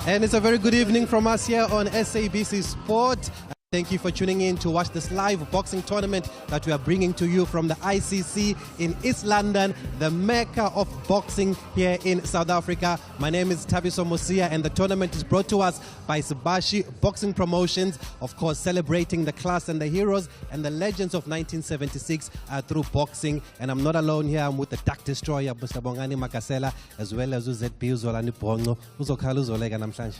And it's a very good evening from us here on SABC Sport. Thank you for tuning in to watch this live boxing tournament that we are bringing to you from the ICC in East London, the mecca of boxing here in South Africa. My name is Tabiso Mosia, and the tournament is brought to us by Sibashi Boxing Promotions, of course celebrating the class and the heroes and the legends of 1976 through boxing. And I'm not alone here, I'm with the Duck Destroyer, Mr. Bongani Makasela, as well as UZB Uzolani Brongo. Uzokhala uzolega namhlanje.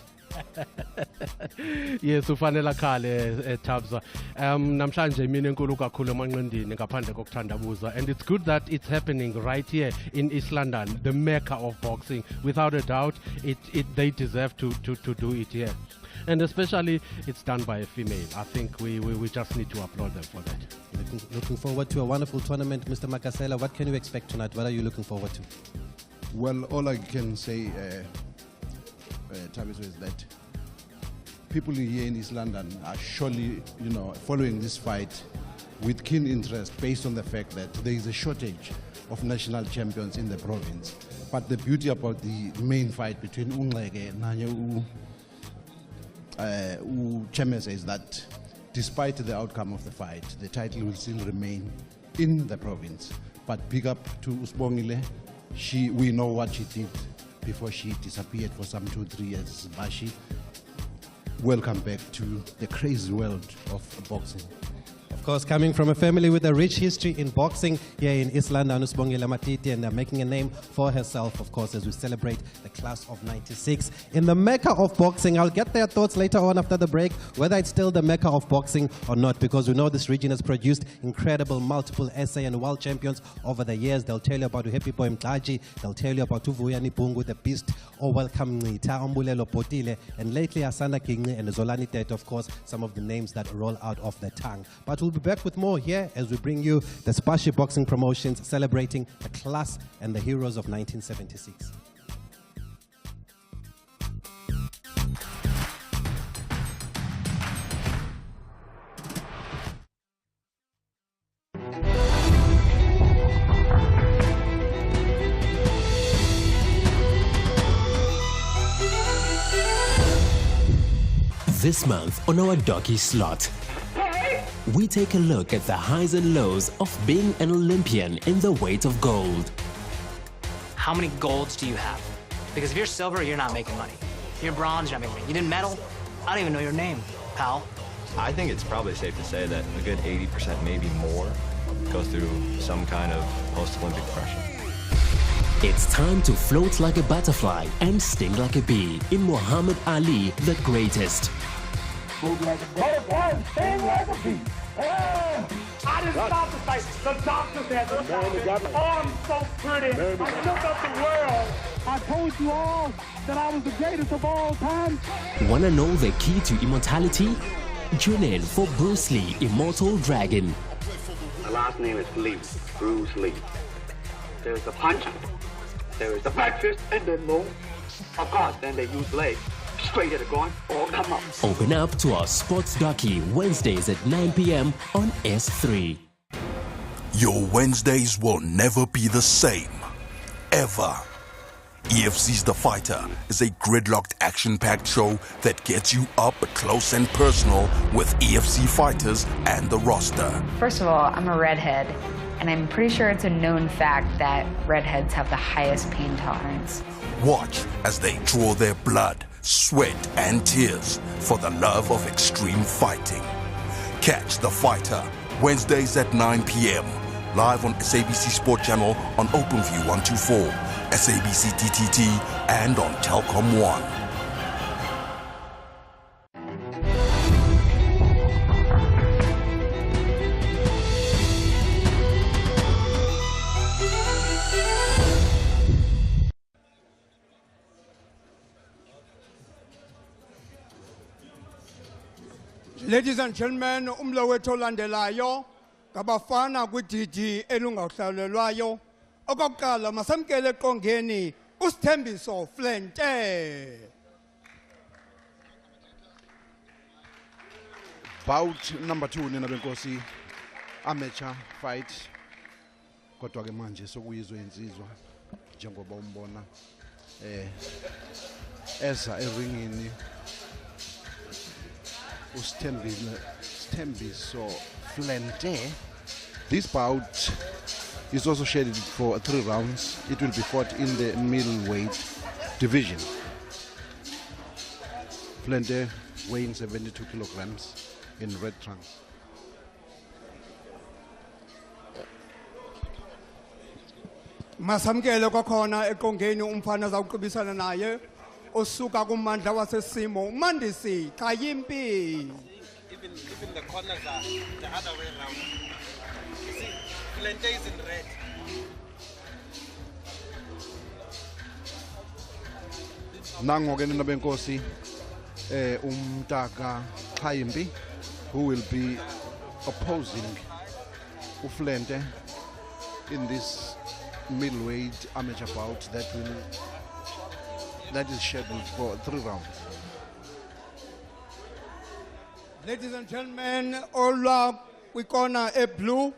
Yes, ufanele akhale Tabza. Namhlanje mina enkulu kakhulu emanqindini ngaphandle kokuthandabuza, and it's good that it's happening right here in East London, the mecca of boxing. Without a doubt, they deserve to do it here. And especially it's done by a female. I think we just need to applaud them for that. Looking forward to a wonderful tournament, Mr. Makasela. What can you expect tonight? What are you looking forward to? Well, all I can say, Tabiso, is that people here in East London are surely, following this fight with keen interest, based on the fact that there is a shortage of national champions in the province. But the beauty about the main fight between Unglege and Chemese is that despite the outcome of the fight, the title will still remain in the province. But big up to Usbongile. We know what she did before she disappeared for some 2-3 years. Bashi, welcome back to the crazy world of boxing. Of course, coming from a family with a rich history in boxing here in East London, Usbongile Matiti, and making a name for herself, of course, as we celebrate the class of 96 in the mecca of boxing. I'll get their thoughts later on after the break, whether it's still the mecca of boxing or not, because we know this region has produced incredible multiple SA and world champions over the years. They'll tell you about Happy Boy Mkaji, they'll tell you about Uvuyani Bungu, the Beast, or Welcome Nita, Ombulelo Potile, and lately Asanda King and Zolani Tet, of course, some of the names that roll out of the tongue. But we'll be back with more here as we bring you the Sibashi Boxing Promotions celebrating the class and the heroes of 1976. This month on our Doggy Slot, we take a look at the highs and lows of being an Olympian in the weight of gold. How many golds do you have? Because if you're silver, you're not making money. If you're bronze, you're not making money. You didn't medal? I don't even know your name, pal. I think it's probably safe to say that a good 80%, maybe more, go through some kind of post-Olympic depression. It's time to float like a butterfly and sting like a bee in Muhammad Ali, the greatest. Move like a butterfly, sting like a bee. I didn't stop the fight. The doctor said the arm's so pretty. I shook up the world. I told you all that I was the greatest of all time. Wanna know the key to immortality? Tune in for Bruce Lee, Immortal Dragon. My last name is Lee, Bruce Lee. There's the punch, there is the breakfast, and then no. Of course, then they use legs. Straight at the groin, all come up. Open up to our Sports Docky Wednesdays at 9 p.m. on S3. Your Wednesdays will never be the same. Ever. EFC's The Fighter is a gridlocked action-packed show that gets you up close and personal with EFC fighters and the roster. First of all, I'm a redhead, and I'm pretty sure it's a known fact that redheads have the highest pain tolerance. Watch as they draw their blood, sweat and tears for the love of extreme fighting. Catch The Fighter Wednesdays at 9 p.m. live on SABC Sport Channel on OpenView 124, SABC DTT and on Telkom 1. Ladies and gentlemen, umlawethu olandelayo ngabafana kwididi elungahlalelwayo. Okokuqala masamkele eqongeni uSithembiso Flente. Bout number 2 nina benkosi, amateur fight. Kodwa ke manje sokuyizwe insizwa njengoba umbona eza eringini uSthembiso Flente. This bout is also scheduled for 3 rounds. It will be fought in the middleweight division. Flente weighing 72 kilograms in red trunks. Masamkele kwakhona eqongeni umfana zawuqubisana naye osuka kumandla wasesimo Mandisi Kayimpi. Even the corners are the other way around. You see, Flente is in red. Nango-ke nina benkosi umtaka Kayimpi, who will be opposing uFlente in this middleweight amateur bout that is scheduled for 3 rounds. Ladies and gentlemen, all we corner a blue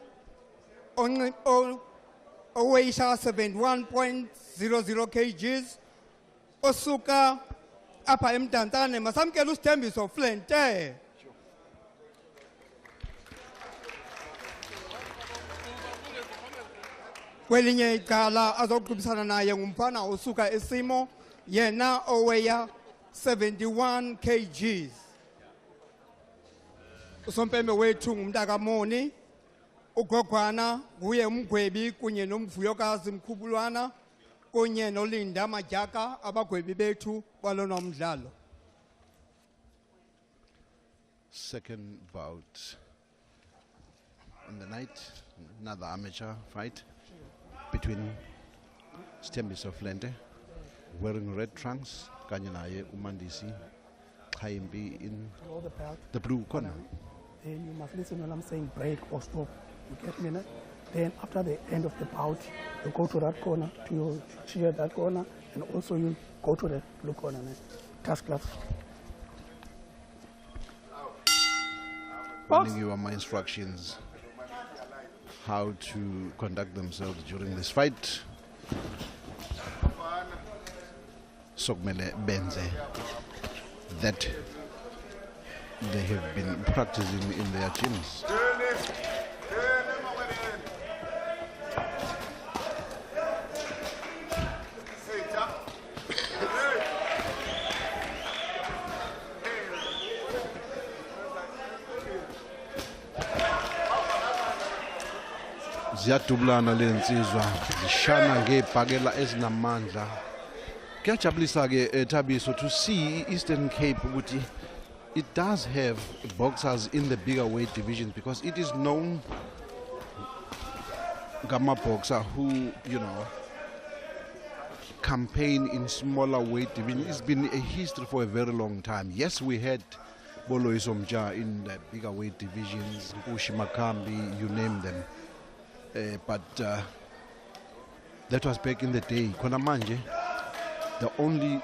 on weighs 71.00 kgs. Osuka apa emtantane masamkele uSthembiso Flente. Kwelinye icala azoqhubisana naye ngumfana osuka esimo yena oweya 71 kgs. Usompembe wethu ngumntaka Moni, ugogwana nguye umgwebi kunye nomvuyokazi Mkhubulwana kunye noLinda Majaka abagwebi bethu balona umdlalo. Second bout on the night, another amateur fight between Sthembiso Flente wearing red trunks, kanye naye uMandisi Kayimpi in the blue corner. Then you must listen when I'm saying break or stop. You get me? Then after the end of the bout, you go to that corner to cheer that corner, and also you go to the blue corner. Task class. Giving you my instructions how to conduct themselves during this fight. Sokmele benze that they have been practicing in their gyms. Ziyadublana lensizwa zishana ngebhakela ezinamandla. Kuyajabulisa ke Thabiso to see Eastern Cape ukuthi it does have boxers in the bigger weight divisions, because it is known Gamma boxer who, you know, campaign in smaller weight divisions. It's been a history for a very long time. Yes, we had Bolo Isomja in the bigger weight divisions, Ushi Makambi, you name them. But that was back in the day. Konamanje, the only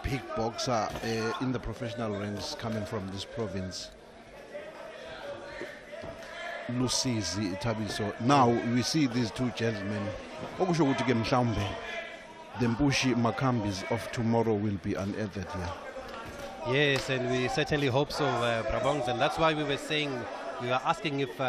big boxer in the professional ranks coming from this province, Lusizi Thabiso. Now we see these two gentlemen. The Mbushi Makambis of tomorrow will be unearthed here. Yes, and we certainly hope so, Brabongs, and that's why we were saying, we were asking if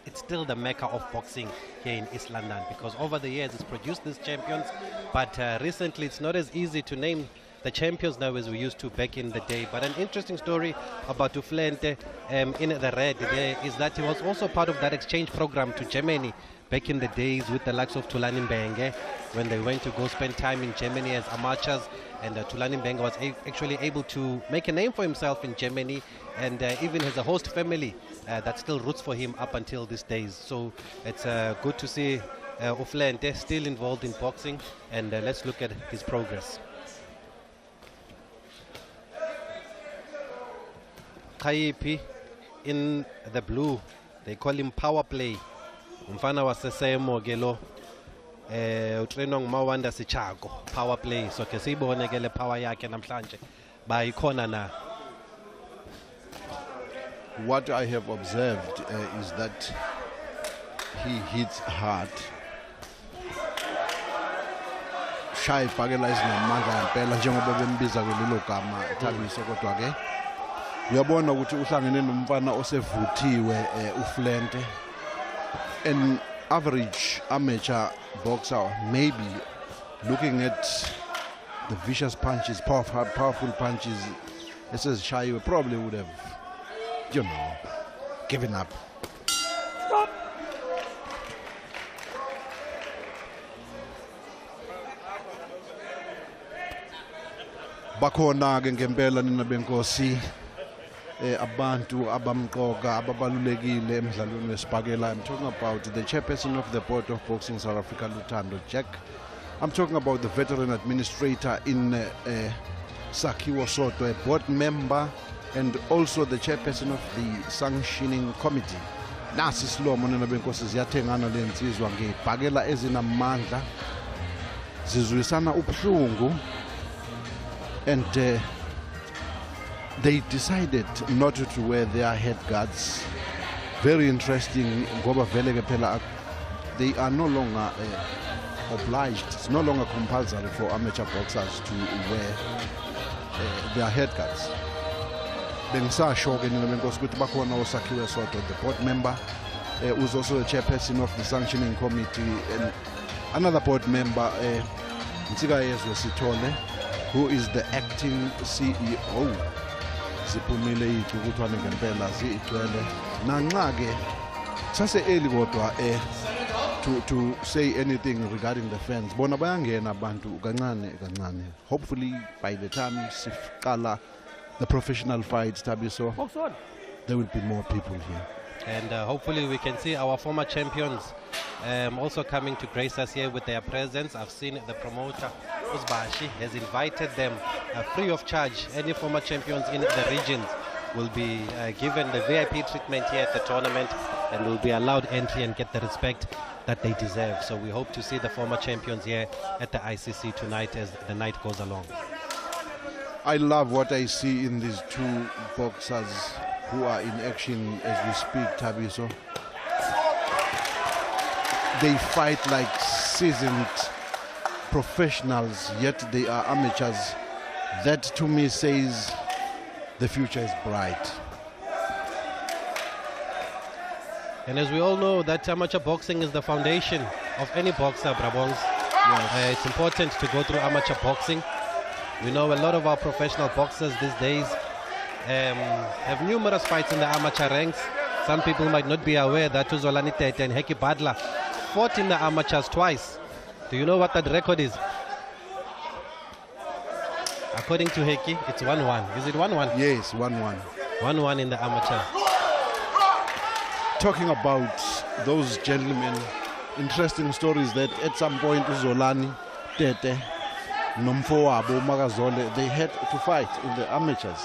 it's still the mecca of boxing here in East London, because over the years it's produced these champions, but recently it's not as easy to name the champions now as we used to back in the day. But an interesting story about Flente in the red there is that he was also part of that exchange program to Germany back in the days with the likes of Thulani Mbenge, when they went to go spend time in Germany as amateurs, and Thulani Mbenge was actually able to make a name for himself in Germany, and even has a host family that still roots for him up until these days. So it's good to see Flente still involved in boxing, and let's look at his progress. Kayimpi in the blue, they call him Power Play. Umfana wasesemo ke lo utrainwa ngumawanda Sichago, Power Play. So ke siyibone ke le power yakhe namhlanje bayikhona na. What I have observed is that he hits hard. ushaya ibhakela ezinamandla ngempela njengoba bembiza kulelo gama Thabiso kodwa ke uyabona ukuthi uhlangene nomfana osevuthiwe uFlente, an average amateur boxer maybe looking at the vicious punches, powerful punches esezishayiwe probably would have, you know, given up. Stop. Bakhona ke ngempela nina benkosi abantu abamqoka ababalulekile emidlalweni wesibhakela. I'm talking about the chairperson of the Board of Boxing South Africa, Lutando Jack. I'm talking about the veteran administrator in Sakhiwo Soto, a board member and also the chairperson of the sanctioning committee. Nasi silomo nina benkosi ziyathengana lensizwa ngebhakela ezinamandla zizwisana ubuhlungu. And they decided not to wear their head guards. Very interesting. They are no longer obliged. It's no longer compulsory for amateur boxers to wear their head guards. The board member who's also the chairperson of the sanctioning committee, and another board member, who is the acting CEO. Ziphumile ithukutwane ngempela zigcwele nanxa ke sase early kodwa to say anything regarding the fans. Bona bayangena abantu kancane kancane. Hopefully by the time siqala the professional fights, Thabiso, there will be more people here. And hopefully we can see our former champions also coming to grace us here with their presence. I've seen the promoter, Uzbashi, has invited them free of charge. Any former champions in the regions will be given the VIP treatment here at the tournament and will be allowed entry and get the respect that they deserve. So we hope to see the former champions here at the ICC tonight as the night goes along. I love what I see in these two boxers who are in action as we speak, Thabiso. They fight like seasoned professionals, yet they are amateurs. That to me says the future is bright. And as we all know, that amateur boxing is the foundation of any boxer, Brabons. Yes. It's important to go through amateur boxing. We know a lot of our professional boxers these days have numerous fights in the amateur ranks. Some people might not be aware that Uzolani Tete and Heki Badla fought in the amateurs twice. Do you know what that record is? According to Heki, it's 1-1. Is it 1-1? Yes, 1-1. 1-1 in the amateurs. Talking about those gentlemen, interesting stories that at some point Uzolani Tete, Nomfoabo, Magazole, they had to fight in the amateurs.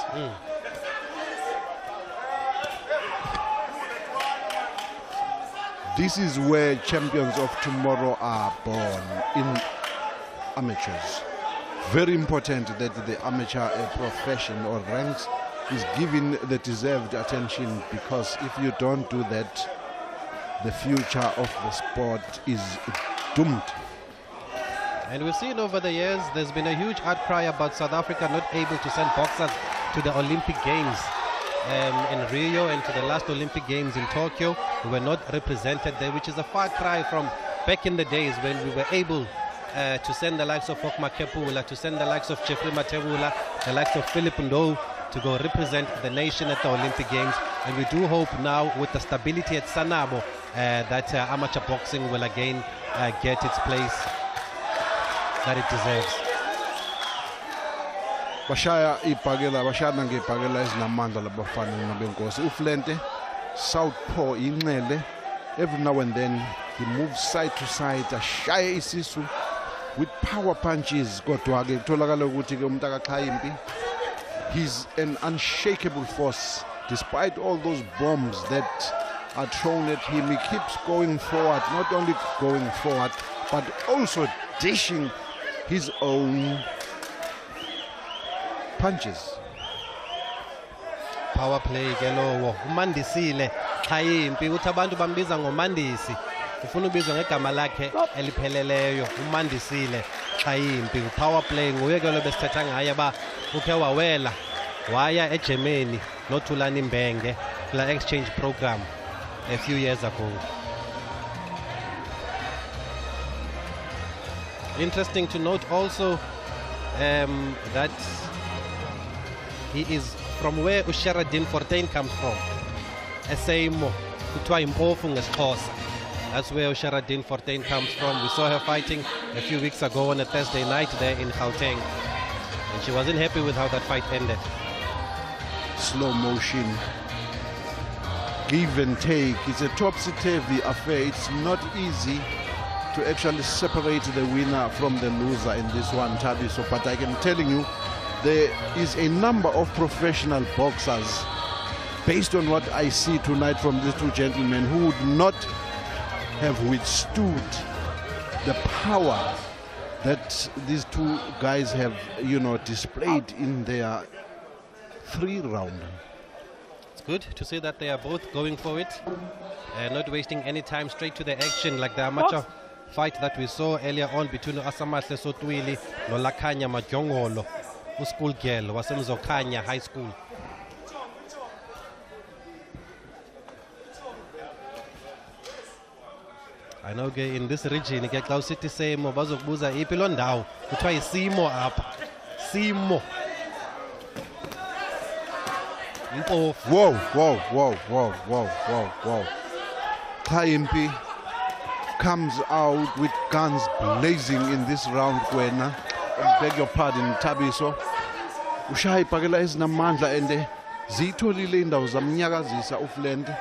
This is where champions of tomorrow are born, in amateurs. Very important that the amateur profession or ranks is given the deserved attention, because if you don't do that, the future of the sport is doomed. And we've seen over the years, there's been a huge outcry about South Africa not able to send boxers to the Olympic Games. In Rio and to the last Olympic Games in Tokyo, we were not represented there, which is a far cry from back in the days when we were able to send the likes of Okma Kepula, to send the likes of Jeffrey Matebula, the likes of Philip Ndou to go represent the nation at the Olympic Games. And we do hope now, with the stability at Sanabo, that amateur boxing will again get its place that it deserves. Bashaya ibhakela bashana ngebhakela ezinamandla labafana nabenkosi. UFlente southpaw inxele, every now and then he moves side to side, ashaya isisu with power punches. Kodwa ke kutholakala ukuthi ke umuntu akaXhayimpi, he's an unshakable force. Despite all those bombs that are thrown at him, he keeps going forward, not only going forward but also dishing his own punches. Power play ke lowo umandisile Xhayimpi, uthi abantu bambiza ngomandisi, ufuna ubizwa ngegama lakhe elipheleleyo, umandisile Khayimpi power play nguye ke lo besithetha ngaye ba ukhe wawela waya eGermany nothulana imbenge kula exchange program a few years ago. Interesting to note also that he is from where Usharadin Fortain comes from. Eseimo, kuthiwa impofu ngesixhosa. That's where Usharadin Fortain comes from. We saw her fighting a few weeks ago on a Thursday night there in Gauteng. And she wasn't happy with how that fight ended. Slow motion, give and take. It's a topsy-turvy affair. It's not easy to actually separate the winner from the loser in this one, Tabiso. But I am telling you, there is a number of professional boxers, based on what I see tonight from these two gentlemen, who would not have withstood the power that these two guys have, displayed in their 3-round. It's good to see that they are both going for it, not wasting any time, straight to the action like the amateur fight that we saw earlier on between Asamahle Sotwili no Lakhanya Majongolo, school girl, wasemzokanya High School. I know in this region ke xa usithi semo bazokubuza iphi lo ndawo kuthiwa isimo apha simo impofu. Whoa. Khayimpi comes out with guns blazing in this round, Kwena. Beg your pardon, Tabiso. Ushaya ipakela ezinamandla and ziyitholile indawo zamnyakazisa uFlente,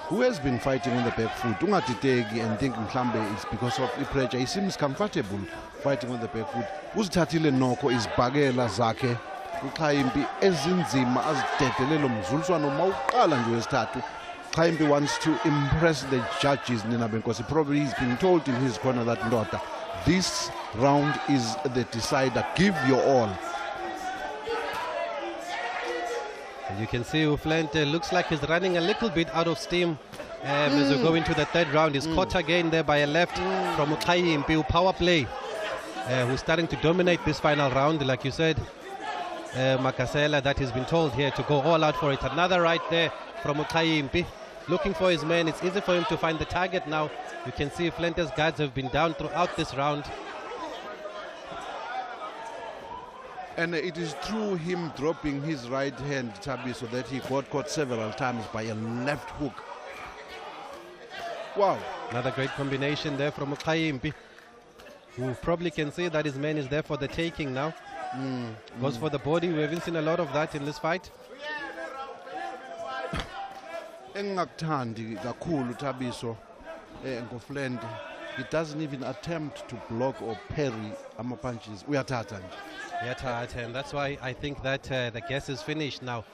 who has been fighting on the back foot. Ungadideki and think mhlambe it's because of pressure. He seems comfortable fighting on the back foot. Uzithathile noko izibhakela zakhe uKhayimpi ezinzima azidedele lo mzuliswano mawuqala nje wesithathu. Khayimpi wants to impress the judges, Nina Benkosi. Probably he's been told in his corner that Ndota, this round is the decider. Give your all. And you can see Uflente looks like he's running a little bit out of steam as we go into the third round. He's caught again there by a left from Khayimpi, power play, who's starting to dominate this final round, like you said, Makasela, that he's been told here to go all out for it. Another right there from Khayimpi, looking for his man. It's easy for him to find the target now. You can see Flente's guards have been down throughout this round. And it is through him dropping his right hand, Tabi, so that he got caught several times by a left hook. Wow. Another great combination there from Khayimpi, who probably can see that his man is there for the taking now. Goes for the body. We haven't seen a lot of that in this fight. Engakuthandi kakhulu Tabiso ngoFlente. He doesn't even attempt to block or parry ama punches. Uyathatha nje. And that's why I think that the guess is finished now.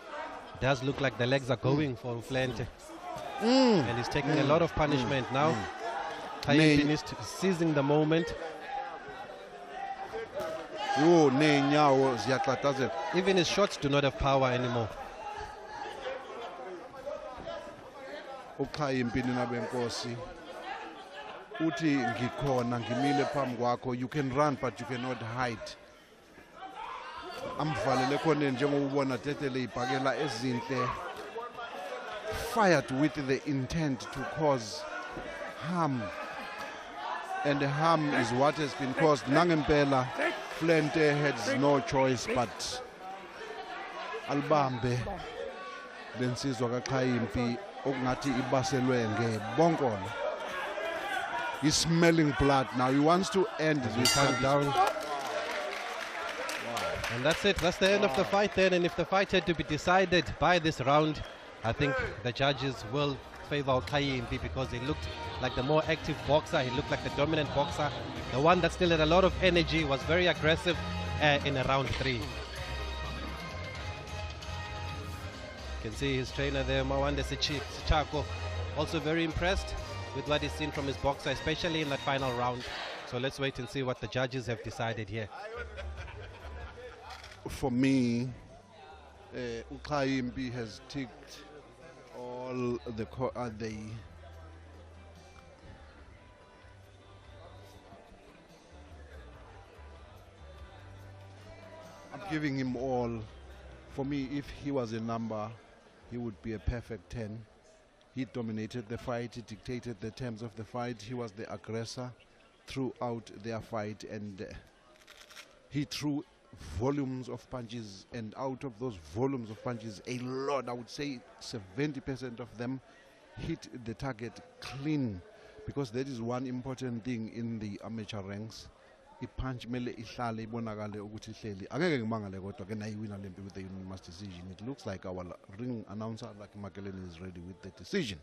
It does look like the legs are going for Flente. And he's taking a lot of punishment now. Khayimpi is seizing the moment. Even his shots do not have power anymore. uKhayimpi Nina Benkosi uthi ngikhona ngimile phambi kwakho, you can run but you cannot hide. Amvalele khona njengoba ubona tetele ibhakela ezinhle, fired with the intent to cause harm, and the harm is what has been caused. Nangempela Flente has no choice but albambe lensizwa kaKhayimpi okungathi ibaselwe ngebonkola. He's smelling blood now. He wants to end this down. And that's it. That's the end of the fight then. And if the fight had to be decided by this round, I think the judges will favor Khayimpi because he looked like the more active boxer. He looked like the dominant boxer. The one that still had a lot of energy, was very aggressive in round 3. You can see his trainer there, Mawande Sichako, also very impressed with what he's seen from his boxer, especially in that final round. So let's wait and see what the judges have decided here. For me, Khayimpi has ticked all the giving him all. For me, if he was a number, he would be a perfect 10. He dominated the fight, he dictated the terms of the fight, he was the aggressor throughout their fight, and he threw volumes of punches, and out of those volumes of punches, a lot, I would say 70% of them hit the target clean, because that is one important thing in the amateur ranks. I-punch mele ihlale ibonakale ukuthi ihleli angeke ngimangale kodwa ke nayiwina lempi with the unanimous decision. It looks like our ring announcer like Makelele is ready with the decision.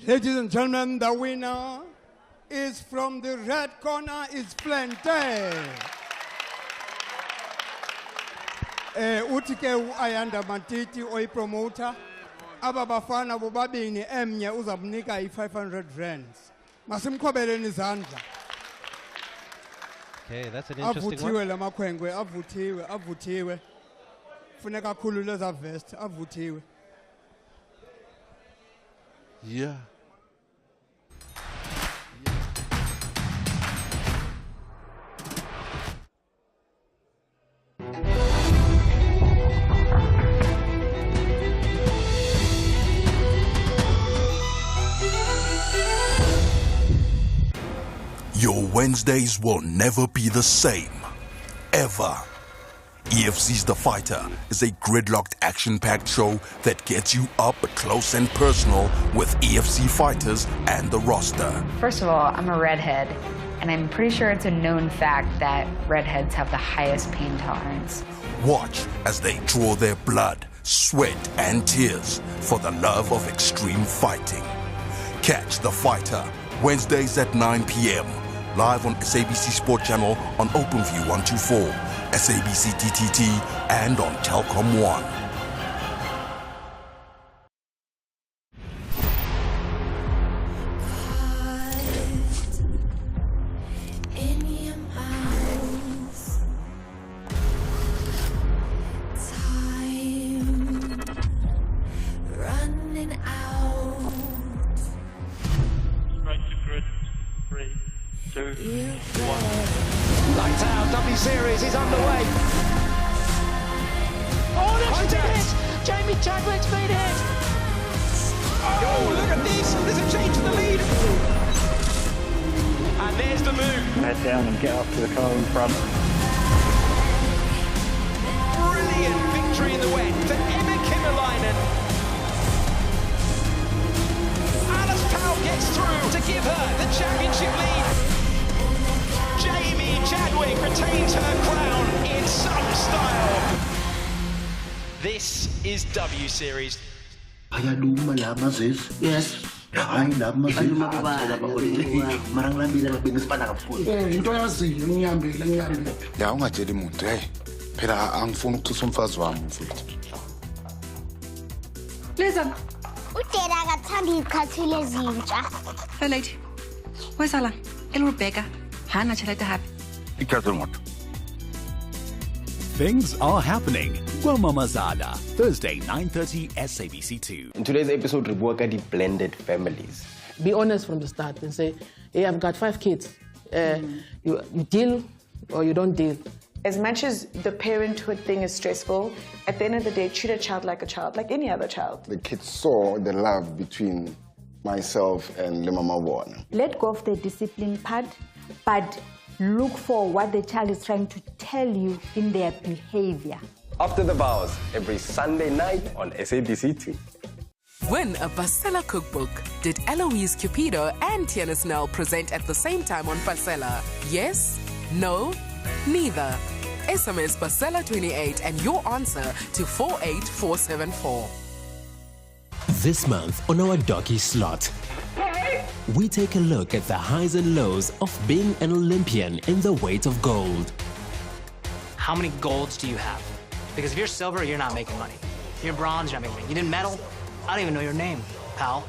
Ladies and gentlemen, the winner is from the red corner, is Plenty. Uthi ke uAyanda Mantiti oyi-promoter, aba bafana bobabini emnye uzamnika i-500 rands. Masimkhobeleni izandla. Okay, that's an interesting Avuthiwe one. lamakhwenkwe, avuthiwe. Funeka kakhulu leza vest, avuthiwe. Yeah. Your Wednesdays will never be the same. Ever. EFC's The Fighter is a gridlocked, action-packed show that gets you up close and personal with EFC fighters and the roster. First of all, I'm a redhead, and I'm pretty sure it's a known fact that redheads have the highest pain tolerance. Watch as they draw their blood, sweat, and tears for the love of extreme fighting. Catch The Fighter Wednesdays at 9 p.m. live on SABC Sport Channel on OpenView 124, SABC DTT, and on Telkom 1. Lights out, W Series is underway. Oh, that's been hit! Jamie Chadwick's been hit! Oh, look at this! There's a change in the lead! And there's the move. Head down and get up to the car in front. Brilliant victory in the wet for Emma Kimmerleinen. Alice Powell gets through to give her the championship lead. Jamie Chadwick retains her crown in some style. This is W Series. Yes. Ya ungatsheli muntu hey phela angifuni ukuthutha umfazi wami mfowethu. Listen. Udela akathanda izikhathile ezintsha. Hey lady. Where's Alan? Rebecca. Hana chelete happy. Things are happening. Mamazada, Thursday, 9:30 SABC2. In today's episode, we work at the blended families. Be honest from the start and say, hey, I've got 5 kids. You deal or you don't deal. As much as the parenthood thing is stressful, at the end of the day, treat a child, like any other child. The kids saw the love between myself and Lemama Warner. Let go of the discipline part, but look for what the child is trying to tell you in their behavior. After the Vows, every Sunday night on SABC2. Win a bestseller cookbook. Did Eloise Cupido and Tiana Snell present at the same time on Bestseller? Yes? No? Neither. SMS Bestseller 28 and your answer to 48474. This month on our Doggy Slot, we take a look at the highs and lows of being an Olympian in the weight of gold. How many golds do you have? Because if you're silver, you're not making money. If you're bronze, you're not making money. You didn't medal? I don't even know your name, pal.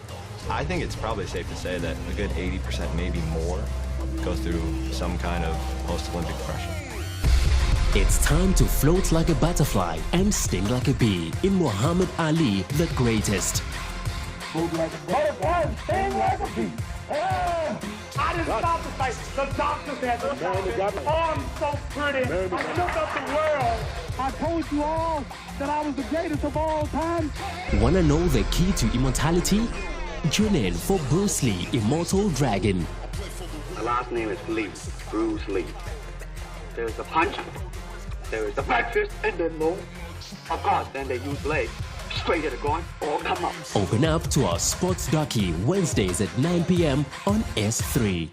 I think it's probably safe to say that a good 80%, maybe more, goes through some kind of post-Olympic depression. It's time to float like a butterfly and sting like a bee in Muhammad Ali, the greatest. Move like a butterfly and sting like a bee. I didn't stop the fight. The doctor said the arm so pretty. I shook up the world. I told you all that I was the greatest of all time. Wanna know the key to immortality? Tune in for Bruce Lee, Immortal Dragon. The last name is Lee, Bruce Lee. There's the punch, there is the breakfast, and then more. Of course, then they use legs. Straight at the groin, all come up. Open up to our sports docu Wednesdays at 9 p.m. on S3.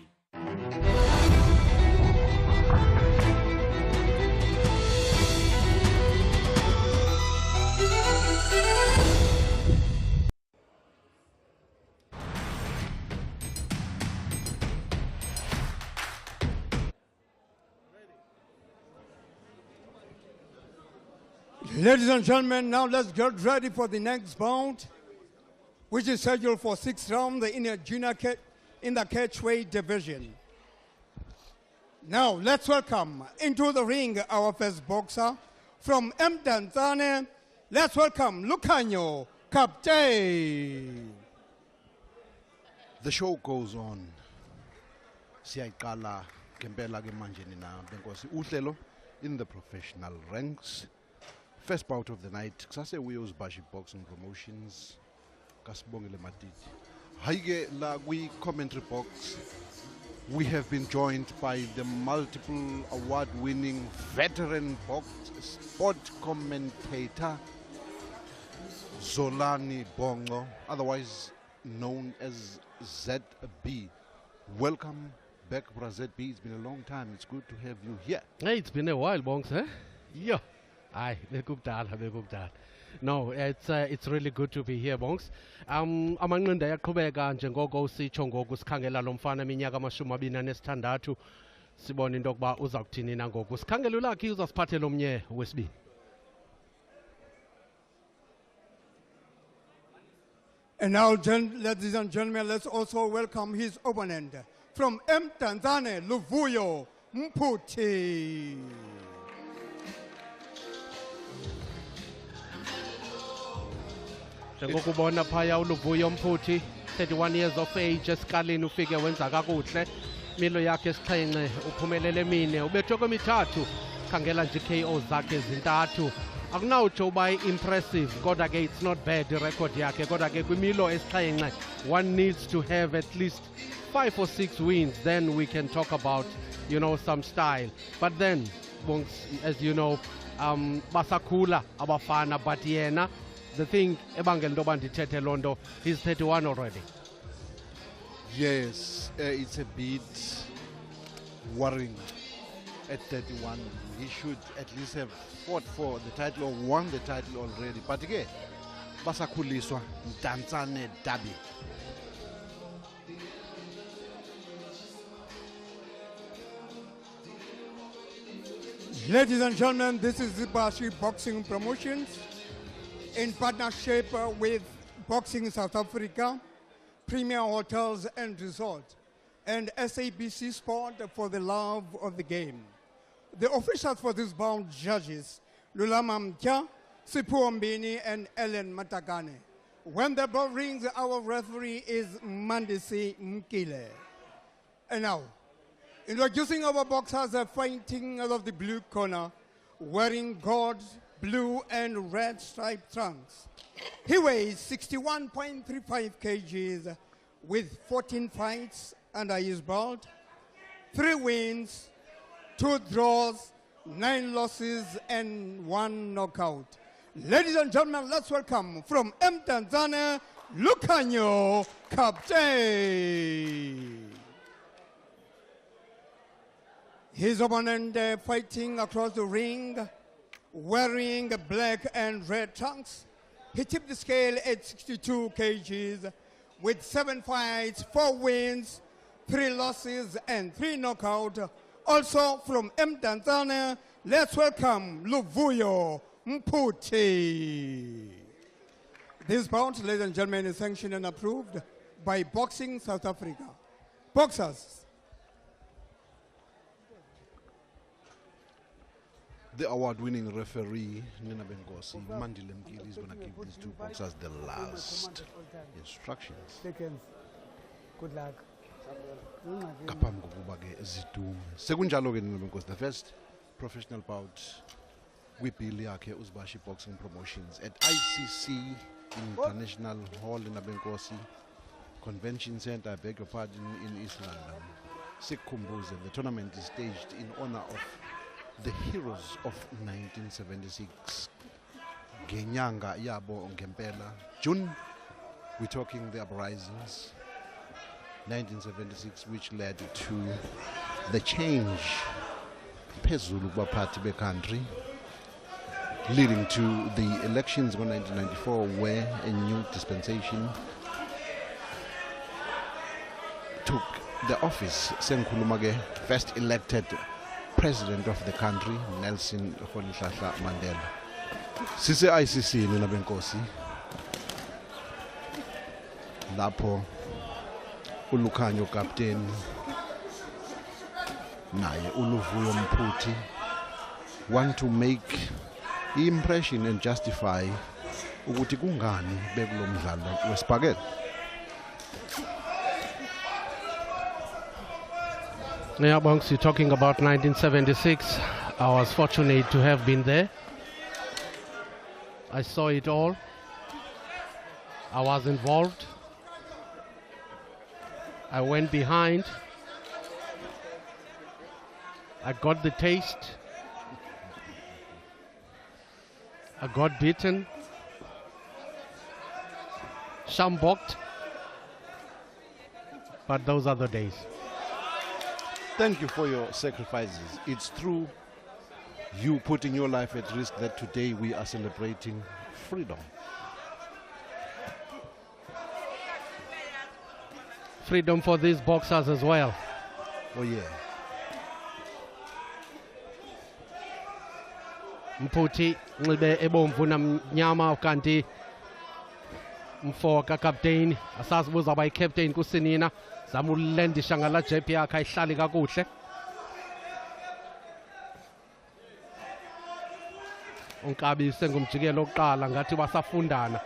Ladies and gentlemen, now let's get ready for the next bout, which is scheduled for 6 rounds in the catchweight division. Now, let's welcome into the ring our first boxer from Tanzania. Let's welcome Lucanio Captain. The show goes on. Siyaqala ngempela ke manje nina benkosi uhlelo in the professional ranks. First bout of the night, kusase Wheels Bashi Boxing Promotions, Kasibongile Matiti. Haige la we commentary box. We have been joined by the multiple award-winning veteran sport commentator Zolani Bongo, otherwise known as ZB. Welcome back, ZB. It's been a long time. It's good to have you here. Hey, it's been a while, Bongs, eh? Yeah. Aye, no, it's really good to be here, Bongs. Amanqindi ayaqhubeka njengoko usitsho ngoku sikhangela lo mfana iminyaka 26 sibona into yokuba uza kuthini na ngoku. Sikhangela ulakhi uzasiphathela omnye wesibini. And now, ladies and gentlemen, let's also welcome his opponent from Tanzania, Luvuyo Mputi. Njengokubona phaya uLuvuyo Mputi, 31 years of age, esikalini ufike wenza kakuhle. Milo yakhe esixhenxe uphumelele emine, ubethwe kwemithathu, khangela nje KO zakhe ezintathu. Akunawutsho uba impressive, kodwa ke it's not bad record yakhe, kodwa ke kwimilo esixhenxe one needs to have at least 5 or 6 wins, then we can talk about, some style. But then, as you know, basakhula abafana, but yena, the thing ebangela into yoba ndithethe loo nto, he's 31 already. Yes, it's a bit worrying at 31. He should at least have fought for the title or won the title already. But again, basakhuliswa Mdantsane Derby. Ladies and gentlemen, this is Bashi Boxing Promotions in partnership with Boxing South Africa, Premier Hotels and Resorts, and SABC Sport for the love of the game. The officials for this bout judges, Lulama Mtya, Sipu Mbini, and Ellen Matakane. When the bell rings, our referee is Mandisi Mkile. And now, introducing our boxers fighting out of the blue corner, wearing gold, blue and red striped trunks. He weighs 61.35 kgs with 14 fights under his belt, 3 wins, 2 draws, 9 losses, and 1 knockout. Ladies and gentlemen, let's welcome from Tanzania, Lucanio Captain. His opponent fighting across the ring, wearing black and red trunks. He tipped the scale at 62 kgs with 7 fights, 4 wins, 3 losses, and 3 knockouts. Also from Tanzania, let's welcome Luvuyo Mputi. This bout, ladies and gentlemen, is sanctioned and approved by Boxing South Africa. Boxers. The award-winning referee, Nina Bengosi, Mandile Mkili, is going to give these two boxers the last instructions. Seconds. Good luck. ngaphambi kokuba ke zidume sekunjalo ke because the first professional bout kwibhili yakhe uZibashi Boxing Promotions at ICC International Hall in Abenkosi Convention Center, I beg your pardon, in East London. Sikhumbuze, the tournament is staged in honor of the heroes of 1976. Genyanga Yabo Ngempela. June, we're talking the uprisings. 1976, which led to the change phezulu kwaphathi be-country, leading to the elections in 1994 where a new dispensation took the office. Senkhuluma first elected president of the country, Nelson Rolihlahla Mandela. Sise ICC nina benkosi lapho ulukhanyo captain naye uLuvuyo Mphuthi want to make impression and justify ukuthi kungani bekulo mdlalo wesibhakela. Yeah, Bonks, you're talking about 1976. I was fortunate to have been there. I saw it all. I was involved. I went behind. I got the taste. I got beaten. Shamboked. But those are the days. Thank you for your sacrifices. It's through you putting your life at risk that today we are celebrating freedom. Freedom for these boxers as well. Oh yeah. Mphuthi nxibe ebomvu namnyama kanti mfoka captain asazi buzaba i-captain kusinina zamulendisha ngala jeb yakhe ayihlali kakuhle. Unkabi sengumjikelo oqala ngathi basafundana.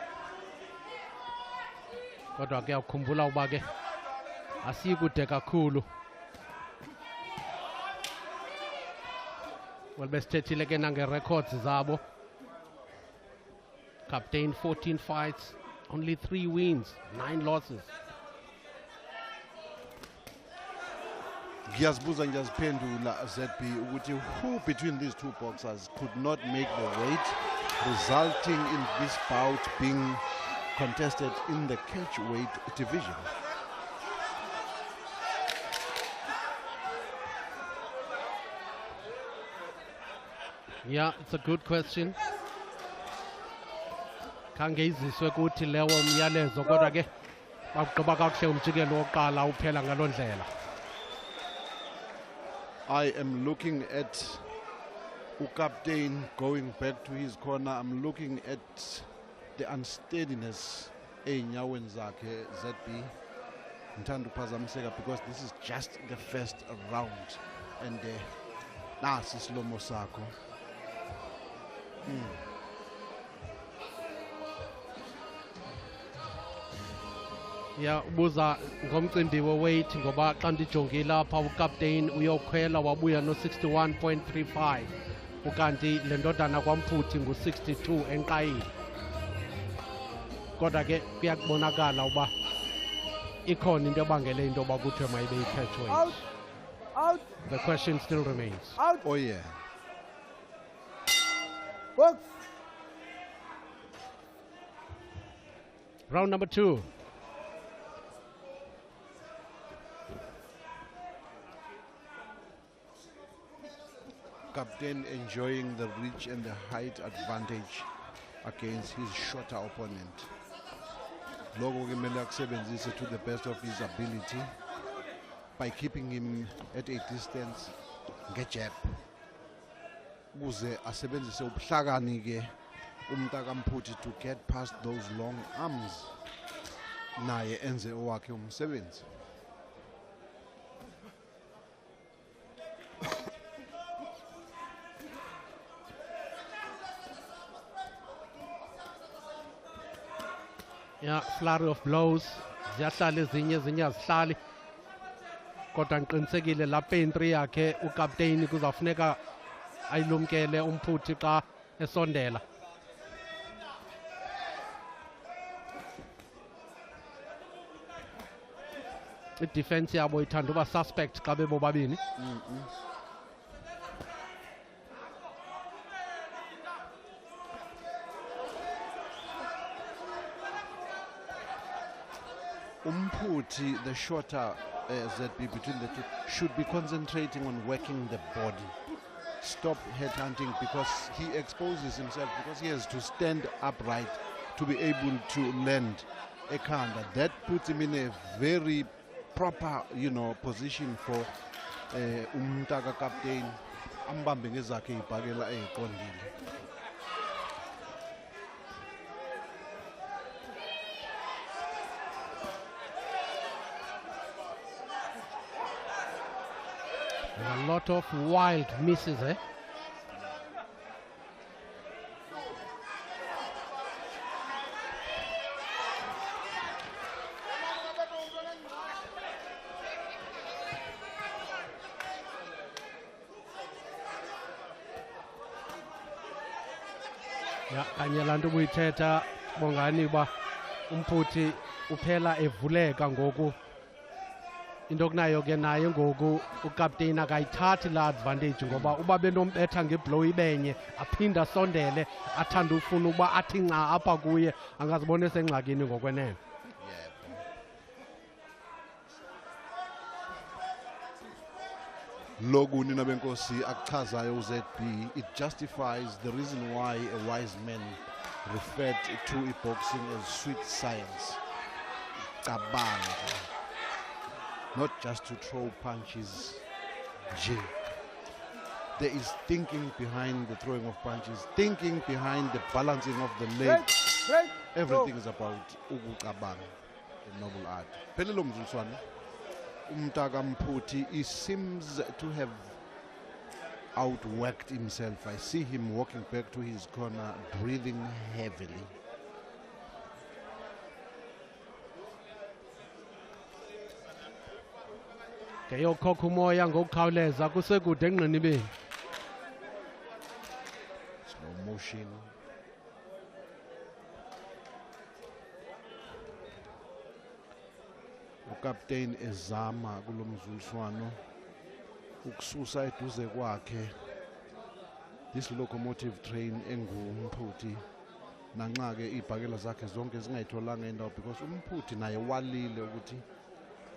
Kodwa ke ukukhumbula uba ke asikude kakhulu. Well, besithethile ke nange records zabo. Captain 14 fights, only 3 wins, 9 losses. Ngiyazibuza ngiyaziphendula ZB ukuthi who between these two boxers could not make the weight, resulting in this bout being contested in the catchweight division. Yeah, it's a good question. Khange iziswe ukuthi lewo umyalezo kodwa ke baqoba kakuhle umjikelo oqala uphela ngalondlela. I am looking at Captain going back to his corner. I'm looking at the unsteadiness enyaweni zakhe ZB. Ngithanda ukuphazamiseka because this is just the first round and nasi islomo sakho. Yeah, ubuza ngomcimbi we-weight ngoba xa ndijonge lapha uCaptain uyokhwela wabuya no-61.35 ukanti le ndodana kwaMphuthi ngu-62 enqayile. Kodwa ke kuyakubonakala uba ikhona into ebangele into yoba kuthiwe mayibe yi-catchweight. Out. The question still remains. Out. Oh yeah. Box. Round number 2. Captain enjoying the reach and the height advantage against his shorter opponent. Logo kumele akusebenzise to the best of his ability by keeping him at a distance ngejab. Ukuze asebenzise ubuhlakani ke umntaka Mphuthi to get past those long arms naye enze owakhe umsebenzi. Yeah, flurry of blows. Ziyahlala ezinye azihlali. kodwa ngiqinisekile la pentri yakhe ukapteyini kuzafuneka ayilumkele umphuthi xa esondela. I-defense yabo ithanda uba suspect xa bebobabini. Umphuthi, the shorter ZB between the two, should be concentrating on working the body. Stop headhunting because he exposes himself, because he has to stand upright to be able to land a counter. That puts him in a very proper, position for umtaka captain. Ambambe ngezakhe ibhakela eqondile. A lot of wild misses, eh? Ya kanye lanto buyithetha bongani ba umphuthi uphela evuleka ngoku. Into kunayo ke naye ngoku ukapteyini akayithathi la advantage ngoba uba benombetha ngeblow ibenye aphinda asondele athanda ufuna uba athi nca apha kuye angazibona esengxakini ngokwenene. Loku nina benkosi akuchazayo uZB, it justifies the reason why a wise man referred to boxing as sweet science. Cabanga. Not just to throw punches, there is thinking behind the throwing of punches, thinking behind the balancing of the legs. Everything is about ukukabang, a noble art. Pelelo mzulswana, umtaka mphuthi, he seems to have outworked himself. I see him walking back to his corner, breathing heavily. Keyokhokha umoya ngokukhawuleza kusekude enqinibeni. Slow motion. Ukapteyini ezama kulo mzulswano ukususa eduze kwakhe this locomotive train engumphuthi, nanxa ke ibhakela zakhe zonke zingayitholanga indawo because umphuthi naye walile ukuthi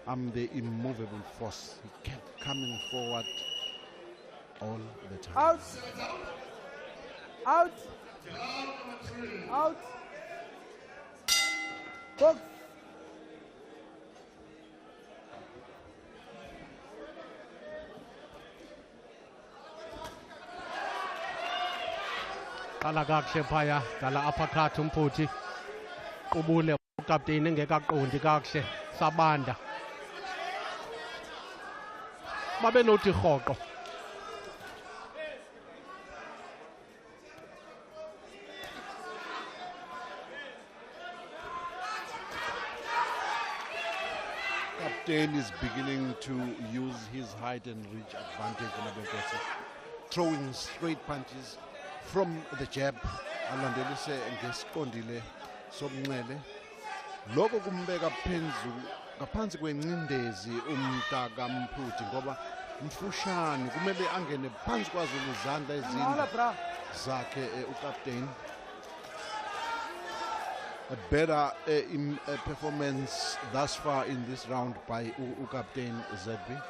I'm the immovable force. He kept coming forward all the time. Out. Out. Out. Box. Qala kakuhle phaya, qala uppercut umphuthi. Qubule ukapteyini engekaqondi kakuhle, sabanda. Babe nothi rhoqo. Captain is beginning to use his height and reach advantage in the throwing straight punches from the jab. Alandelise ngesiqondile sobunxele. Lokho kumbeka phezulu ngaphansi kwencindezi umtaka mphuthi ngoba mfushane kumele angene phansi kwazo izandla ezinde zakhe ukapteyini. A better performance thus far in this round by Captain ZB.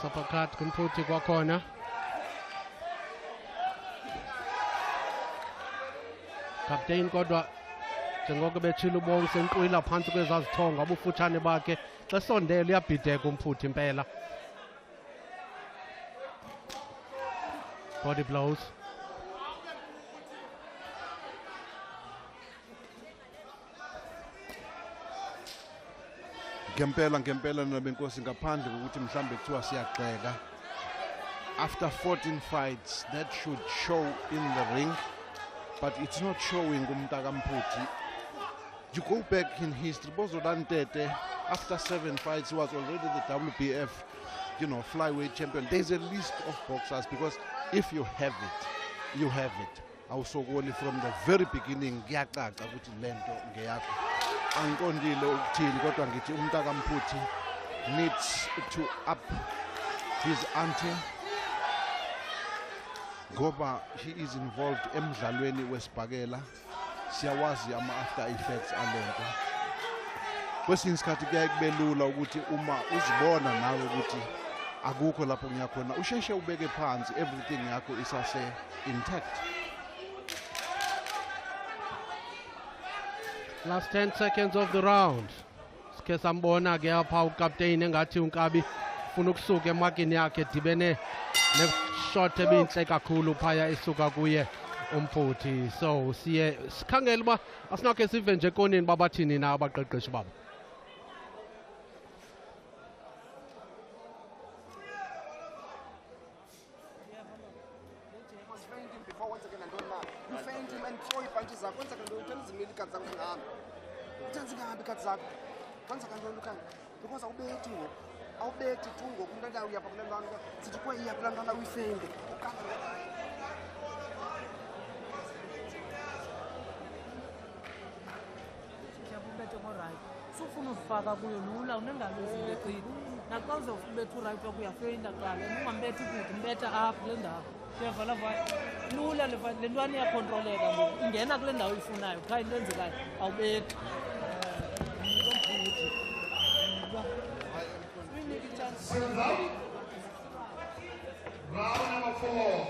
Uppercut kumphuthi kwakhona. Captain kodwa njengoko betshila ubonke senqwila phansi kwezazithonga ubufutshane bakhe xa sondele uyabhideka umphuthi impela. Body blows. Ngempela nabenkosi ngaphandle kokuthi mhlambe kuthiwa siyaqeka. After 14 fights, that should show in the ring, but it's not showing Umtaka Mputi. You go back in history, Bozo Dantete, after 7 fights, he was already the WBF, flyweight champion. There's a list of boxers, because if you have it, you have it. Also, only from the very beginning, Umtaka Mputi needs to up his ante. Ngoba he is involved emdlalweni wesibhakela, siyawazi ama-after effects alento. Kwesinye isikhathi kuyaye kube lula ukuthi uma uzibona nawe ukuthi akukho lapho ngiyakhona usheshe ubeke phansi, everything yakho isase intact. Last 10 seconds of the round. Sikhe sambona ke apha ukapteyini engathi uNkabi ufuna ukusuka emakini yakhe dibene shot ebinhle kakhulu phaya isuka kuye uMphuthi. So siye sikhangela uba asinakhe sive nje konini babathini na abaqeqeshi babo. awubeti tu ngokumntana uyapha kulendwana sithi kwa iya kulendwana uyifende ubethe ngo-right sufuna uzifaka kuyo lula unengalo ezileqini naxa uzobetha uright wakho uyafeyinda qala ungambethi kude umbetha apha kule ndawo uyavala vaya lula le ntwana iyakhontroleka ngoku ingena kule ndawo uyifunayo qha into enzekayo awubethi Round number 4.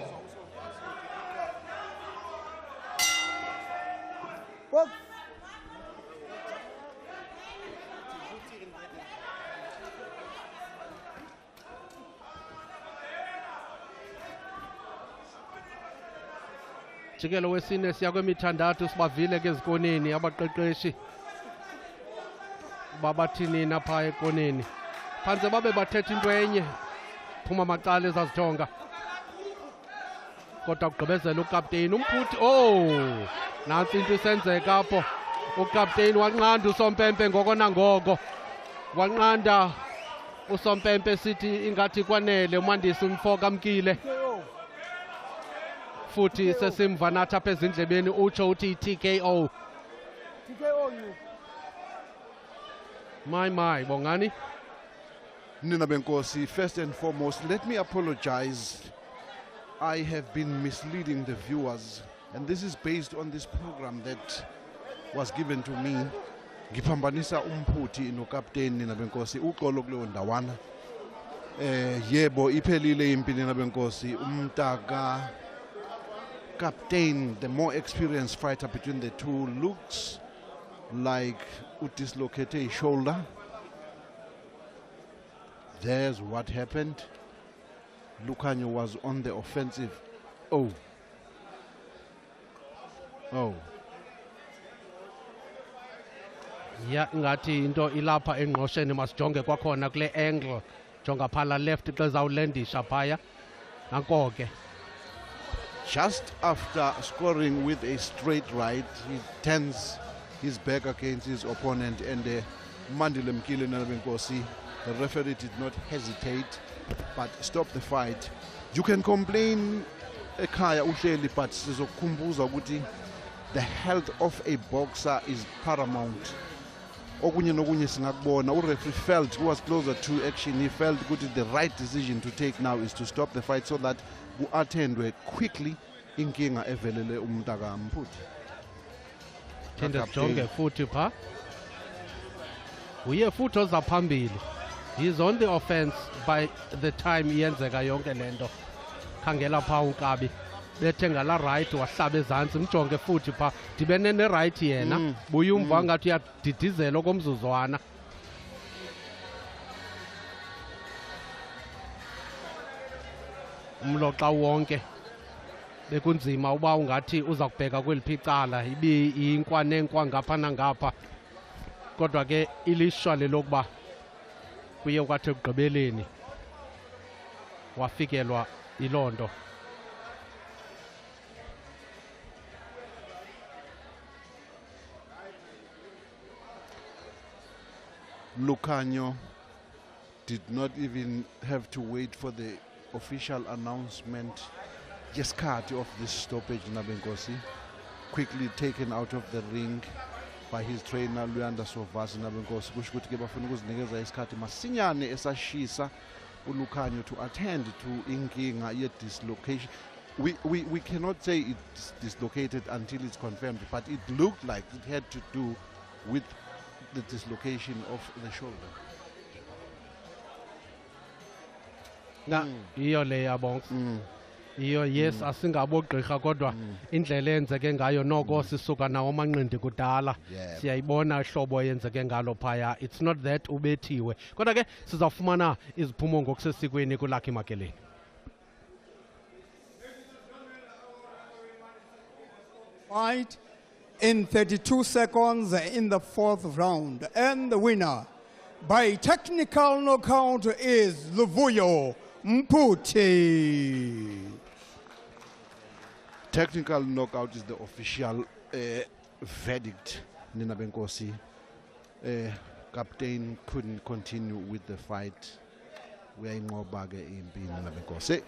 Box. Jikelo wesine siya kwemithandathu sibavile ke ezikoneni abaqeqeshi babathini napha ekoneni phansi babe bathetha into enye phuma macala ezazithonga kodwa ugqibezela ukapteyini uMphuthi nansi into isenzeka apho ukapteyini wanqanda usompempe ngoko nangoko wanqanda usompempe sithi ingathi kwanele umandisi umfo kamkile futhi sesimva nathi apha ezindlebeni utsho uthi TKO. TKO you. My Bongani. Nina Benkosi, first and foremost, let me apologize. I have been misleading the viewers, and this is based on this program that was given to me. Ngiphambanisa uMphuthi nokapteni Nina Benkosi uxolo kuleyo ndawana. Yebo iphelile impi Nina Benkosi, umtaka captain, the more experienced fighter between the two, looks like dislocated his shoulder. There's what happened. Lucanio was on the offensive. Oh. Ya ngathi into ilapha engqosheni masijonge kwakhona kule angle jonga phala left xa zawulendisha phaya nanko ke. Just after scoring with a straight right, he turns his back against his opponent, and Mandile Mkile Nalabenkosi, the referee did not hesitate but stop the fight. You can complain ekhaya uhleli, but sizokukhumbuza ukuthi the health of a boxer is paramount. Okunye nokunye singakubona ureferee felt he was closer to action. He felt the right decision to take now is to stop the fight so that ku-attendwe quickly inkinga evelele umntaka Mputhi. Thende sijonge futhi pha uye futhi oza phambili. He's on the offense by the time iyenzeka yonke lento. Khangela pha uNkabi bethe ngala right wahlaba ezantsi mjonge futhi pha dibene ne right yena buya umva ngathi uyadidizela komzuzwana. Umloxa wonke bekunzima uba ungathi uza kubheka kweliphi icala inkwa nenkwa ngapha nangapha, kodwa ke ilishwa lelokuba kuye kwathi ekugqibeleni wafikelwa yiloo nto. Lucanio did not even have to wait for the official announcement. Just cut off this stoppage, Nabenkosi. Quickly taken out of the ring by his trainer, Luyanda Sovasi Nabenkosi. Kushukuthi bafuna ukuzinikeza isikhathi masinyane esashisa uLucanio to attend to inkinga ye dislocation. We cannot say it's dislocated until it's confirmed, but it looked like it had to do with the dislocation of the shoulder. Iyo le yabonga. Iyo yes asingabogqirha kodwa indlela enzeke ngayo noko sisuka nawo amanqindi kudala siyayibona ihlobo yenzeke ngalo phaya. It's not that ubethiwe kodwa ke sizawufumana iziphumo ngokusesikweni kuLucky Makeleni. Fight in 32 seconds in the 4th round, and the winner by technical knockout is Luvuyo Mputi. Technical knockout is the official verdict. Nina Benkosi, captain couldn't continue with the fight. We are in Mobage in Nina Benkosi.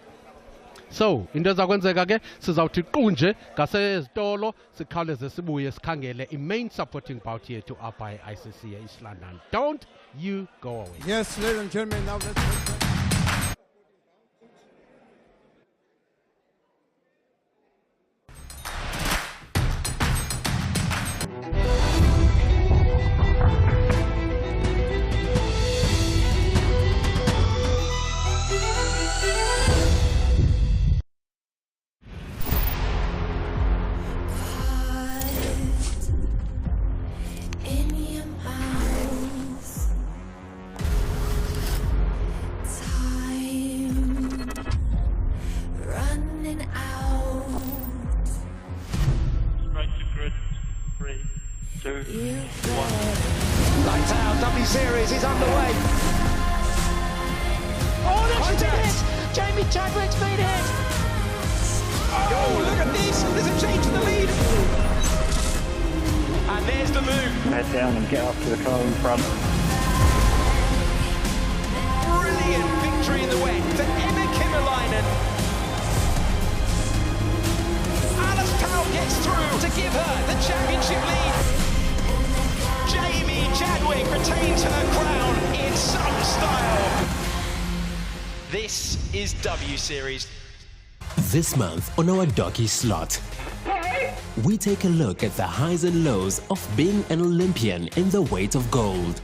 So into ezakwenzeka ke sizawuthi qunje ngasezitolo sikhawuleze sibuye sikhangele i-main supporting bout yethu apha e-ICC e-East London. Don't you go away. Yes, ladies and gentlemen, now let's Lights out, W Series is underway. Oh, that's been hit! Jamie Chadwick's been hit! Oh, look at this! There's a change in the lead! And there's the move. Head down and get up to the car in front. Brilliant victory in the wet to Emma Kimmerleinen. Alice Powell gets through to give her the championship lead. Jamie Chadwick retains her crown in some style. This is W Series. This month on our Docky Slot, we take a look at the highs and lows of being an Olympian in the weight of gold.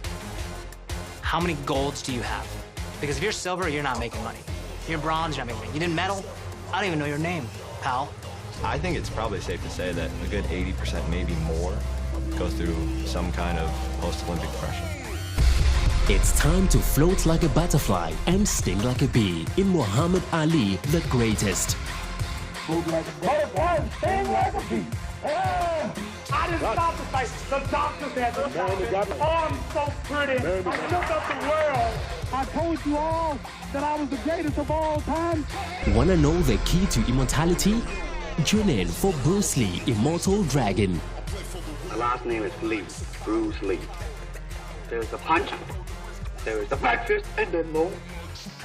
How many golds do you have? Because if you're silver, you're not making money. If you're bronze, you're not making money. You didn't medal? I don't even know your name, pal. I think it's probably safe to say that a good 80%, maybe more, goes through some kind of post-Olympic pressure. It's time to float like a butterfly and sting like a bee in Muhammad Ali, the greatest. Move like a butterfly and sting like a bee. I didn't stop the fight. The doctor said, oh, I'm so pretty. I shook up the world. I told you all that I was the greatest of all time. Wanna know the key to immortality? Tune in for Bruce Lee, Immortal Dragon. My last name is Lee, Bruce Lee. There's the punch, there is the breakfast, and then low.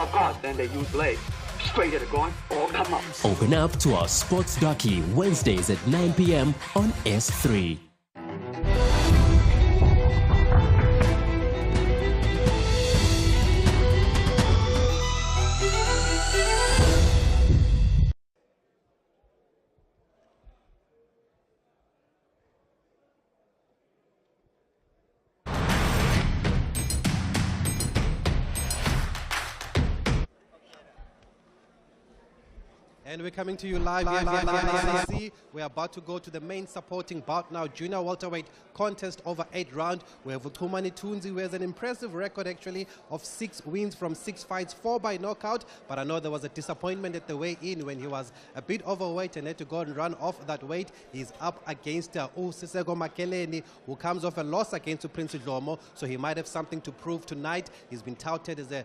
Of course, then they use legs. Straight at the groin, all come up. Open up to our Sports Docky Wednesdays at 9 p.m. on S3. And we're coming to you live here at ICC. We're about to go to the main supporting bout now. Junior welterweight contest over 8 rounds. We have Utumani Tunzi, who has an impressive record actually of 6 wins from 6 fights, 4 by knockout. But I know there was a disappointment at the weigh-in when he was a bit overweight and had to go and run off that weight. He's up against Usisego Makeleni, who comes off a loss against Prince Dlomo, so he might have something to prove tonight. He's been touted as an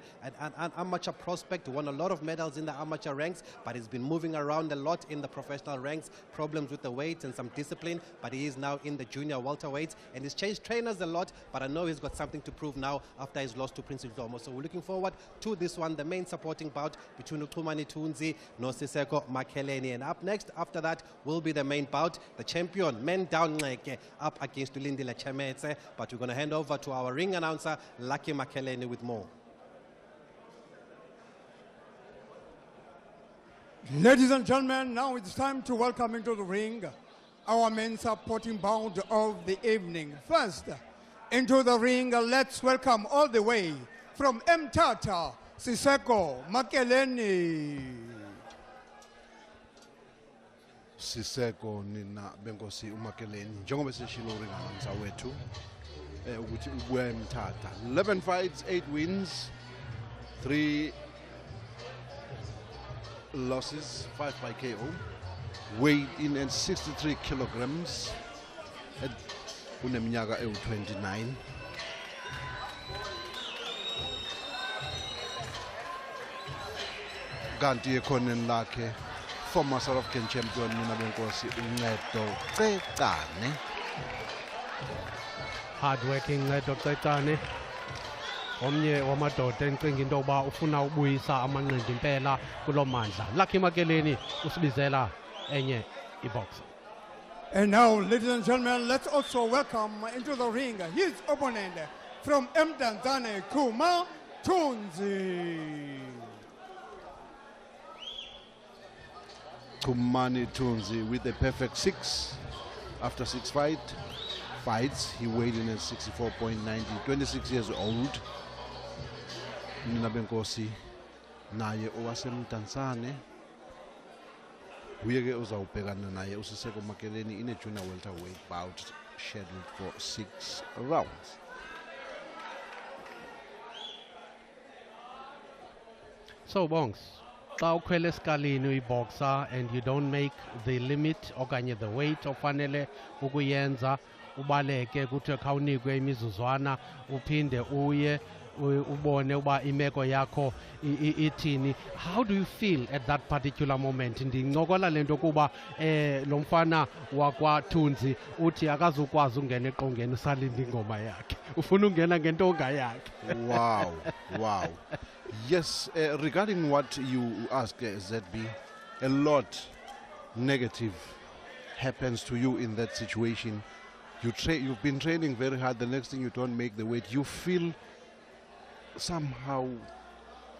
amateur prospect, won a lot of medals in the amateur ranks, but he's been moving around a lot in the professional ranks, problems with the weight and some discipline, but he is now in the junior welterweights and he's changed trainers a lot, but I know he's got something to prove now after his loss to Prince Dlomo. So we're looking forward to this one, the main supporting bout between Utumani Tunzi and Siseko Makeleni. And up next, after that, will be the main bout, the champion, men down up against Ulindile Chemetse. But we're going to hand over to our ring announcer, Lucky Makeleni, with more. Ladies and gentlemen, now it's time to welcome into the ring our main supporting bout of the evening. First, into the ring, let's welcome all the way from Mthatha, Siseko Makeleni. Siseko nina benkosi uMakeleni njengoba seshilo ring announcer wethu ukuthi ubuya eMthatha. 11 fights, 8 wins, 3 losses, 5 by KO, weighed in at 63 kilograms, at uneminyaka ewu-29. Kanti ekhoneni lakhe former South African champion mina benkosi uNcedo Cecane. Hardworking Ncedo Cecane, omnye wamadoda encinga into yokuba ufuna ubuyisa amanqindi impela kulo mandla. Lucky Makeleni usibizela enye iboxer. And now, ladies and gentlemen, let's also welcome into the ring his opponent from Mdantsane, Kuma Tunzi. Kumani Tunzi with a perfect 6 after 6 fights. He weighed in at 64.90, 26 years old. Nina benkosi naye owasemdantsane uyeke uzawubhekana naye uSiseko Makeleni in a junior welterweight bout scheduled for 6 rounds. So Bongs, xa ukhwele esikalini uyiboxer and you don't make the limit okanye the weight ofanele ukuyenza, ubaleke kuthi khawunikwe imizuzwana uphinde uye ubone uba imeko yakho ithini. How do you feel at that particular moment? Ndincokola lento kuba lo mfana wakwaTunzi uthi akazukwazi ungena eqongeni usalinde ingoma yakhe, ufuna ungena ngentonga yakhe. Wow. Yes, regarding what you ask, ZB, a lot negative happens to you in that situation. You've been training very hard, the next thing you don't make the weight, you feel somehow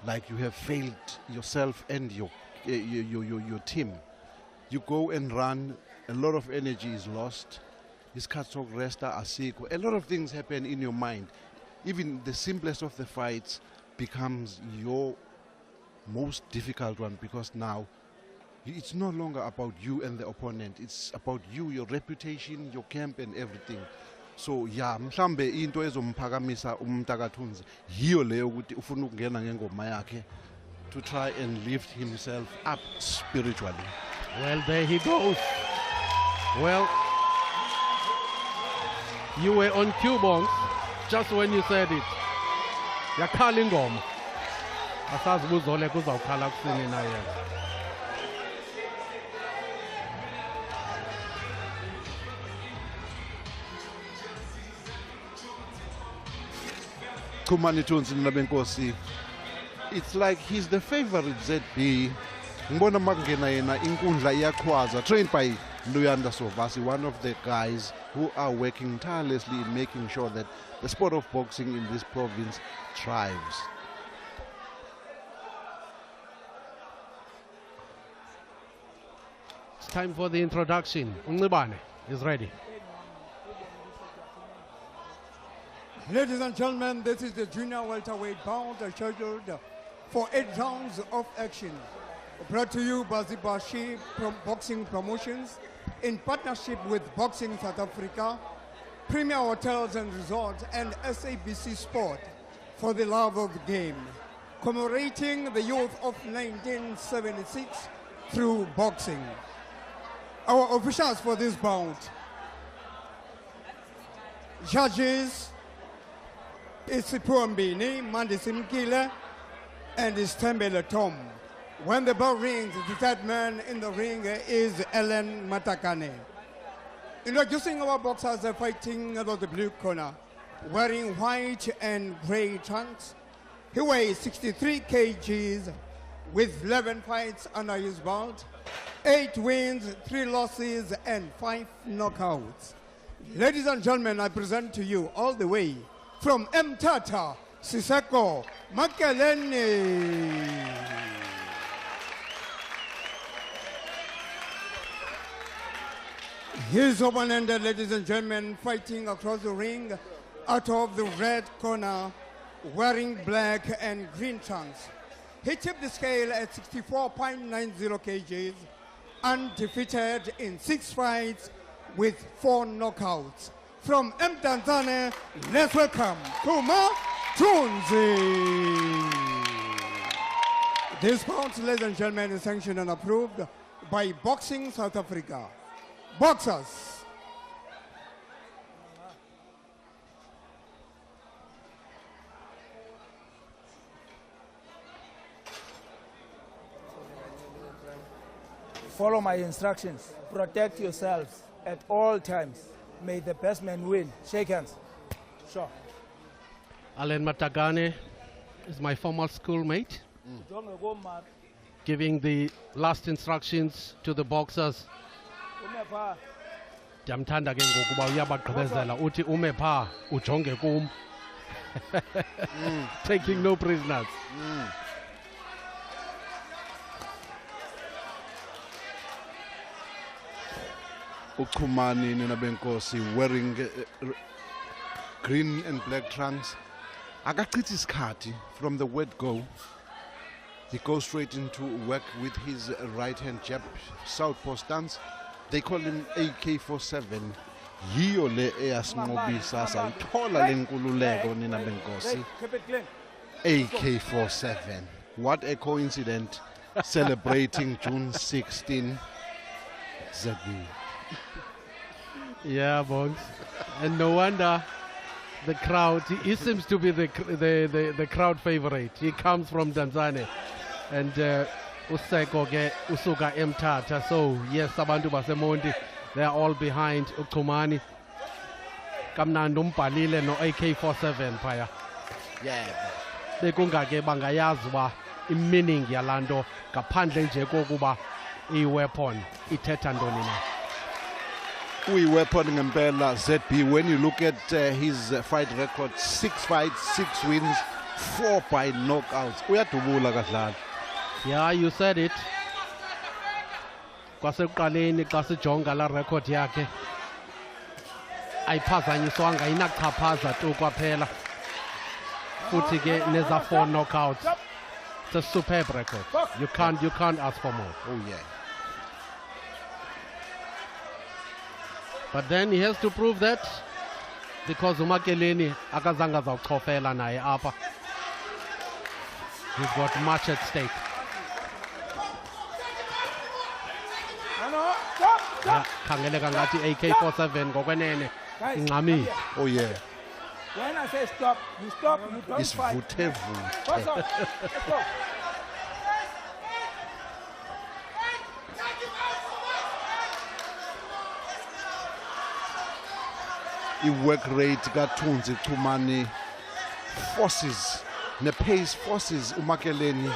like you have failed yourself and your team. You go and run, a lot of energy is lost. A lot of things happen in your mind. Even the simplest of the fights becomes your most difficult one, because now it's no longer about you and the opponent, it's about you, your reputation, your camp and everything. So yeah, mhlambe into ezomphakamisa uMtakathunzi yiyo leyo ukuthi ufuna ukungena ngengoma yakhe to try and lift himself up spiritually. Well, there he goes. Well, you were on cue, Bongs, just when you said it. Yakhala ingoma. Asazi ubuzole kuzawukhala kusini na yena. Kumani Tunzi Nabenkosi, it's like he's the favorite ZB. Ngibona makungena yena inkundla iyakhwaza, trained by Luyanda Sovasi, one of the guys who are working tirelessly in making sure that the sport of boxing in this province thrives. It's time for the introduction. Unibane is ready. Ladies and gentlemen, this is the junior welterweight bout scheduled for 8 rounds of action. Brought to you by Zibashi Boxing Promotions in partnership with Boxing South Africa, Premier Hotels and Resorts, and SABC Sport for the love of the game, commemorating the youth of 1976 through boxing. Our officials for this bout: judges Isipuambini, Mandi Simkile, and Istembele Tom. When the bell rings, the third man in the ring is Ellen Matakane. Introducing our boxers fighting out of the blue corner, wearing white and gray trunks. He weighs 63 kgs with 11 fights under his belt, 8 wins, 3 losses, and 5 knockouts. Ladies and gentlemen, I present to you all the way from Mtata, Siseko, Makeleni. His opponent, ladies and gentlemen, fighting across the ring out of the red corner, wearing black and green trunks. He tipped the scale at 64.90 kgs, undefeated in 6 fights with 4 knockouts. From Mtanzania, let's welcome Kuma Tunzi. This bout, ladies and gentlemen, is sanctioned and approved by Boxing South Africa. Boxers. Follow my instructions. Protect yourselves at all times. May the best man win. Shake hands. Sure. Alen Matagane is my former schoolmate, giving the last instructions to the boxers. Ndiyamthanda ke ngokuba uyabagqibezela uthi ume pha ujonge kum. Taking no prisoners. Ukhumani Ninabenkosi wearing green and black trunks. Akachithi isikhathi from the word go. He goes straight into work with his right hand jab, southpaw stance. They call him AK-47. Yiyo le eyasinqobisa sayithola lenkululeko Ninabenkosi. AK-47. What a coincidence, celebrating June 16. ZB. Yeah, Bongs. And no wonder the crowd, he seems to be the crowd favorite. He comes from Tanzania. And Useko ke usuka Mthatha. So yes, abantu baseMonti, they are all behind Ukumani. Kamnandi umbhalile no AK-47 phaya. Yeah. Bekungake bangayazi uba i-meaning yalanto ngaphandle nje kokuba i-weapon ithetha ntoni na. Weapon ngempela ZB. When you look at his fight record, 6 fights, 6 wins, 4 by knockouts. Uyadubula kadlala. Yeah, you said it. Kwasekuqaleni xa sijonga la record yakhe ayiphazanyiswanga, inachaphaza tu kwaphela. Futhi ke neza 4 knockouts. It's a superb record. You can't ask for more. Oh yeah. But then he has to prove that, because uMakeleni akazange azawuchofela naye apha. He's got much at stake. Khangeleka ngathi AK-47 ngokwenene ingxamile. Oh yeah. When I say stop, you stop, you don't It's fight. vuthe. Let's go. I-work rate kaThunzi Chumani forces, ne-pace forces uMakeleni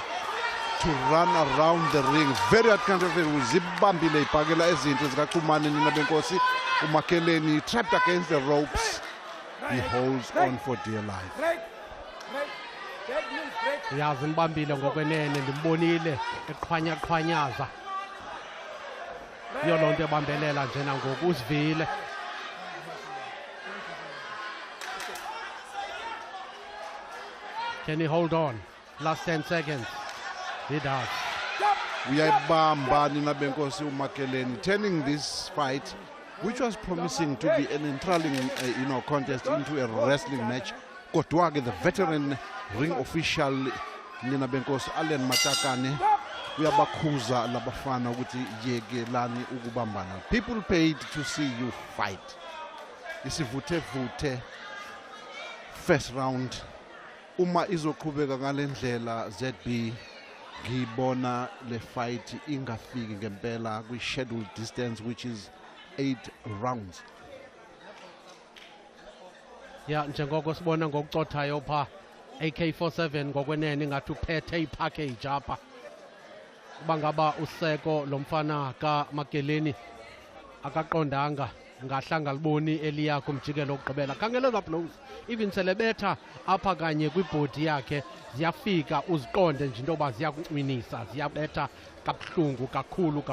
to run around the ring. Very uncomfortable. Zibambile ibhakela ezinto zikaChumani Ninabenkosi. uMakeleni trapped against the ropes. He holds on for dear life. Yazi ngibambile ngokwenene, ndimbonile eqhwanya-qhwanyaza. Iyo loo nto ebambelela nje nangoku usivile. Can he hold on? Last 10 seconds. He does. uyayibamba Nina Benkosi uMakeleni, turning this fight, which was promising to be an enthralling contest, into a wrestling match. Kodwa-ke the veteran ring official Nina Benkosi Allen Matakane uyabakhuza labafana ukuthi yekelani ukubambana. People paid to see you fight. Isivuthe first round. Uma izoqhubeka ngalendlela ZB ngibona le fight ingafiki ngempela kwi scheduled distance, which is 8 rounds. Ya njengoko sibona ngokucothayo pha AK47 ngokwenene ngathi uphethe ipackage apha. Bangaba useko lomfana kaMakeleni akaqondanga ngahlanga liboni eliya kumjikelo okugqibela. Khangela za blows even selebetha apha kanye kwibhodi yakhe ziyafika uziqonde nje into yoba ziyakuwinisa, ziyabetha kabuhlungu kakhulu.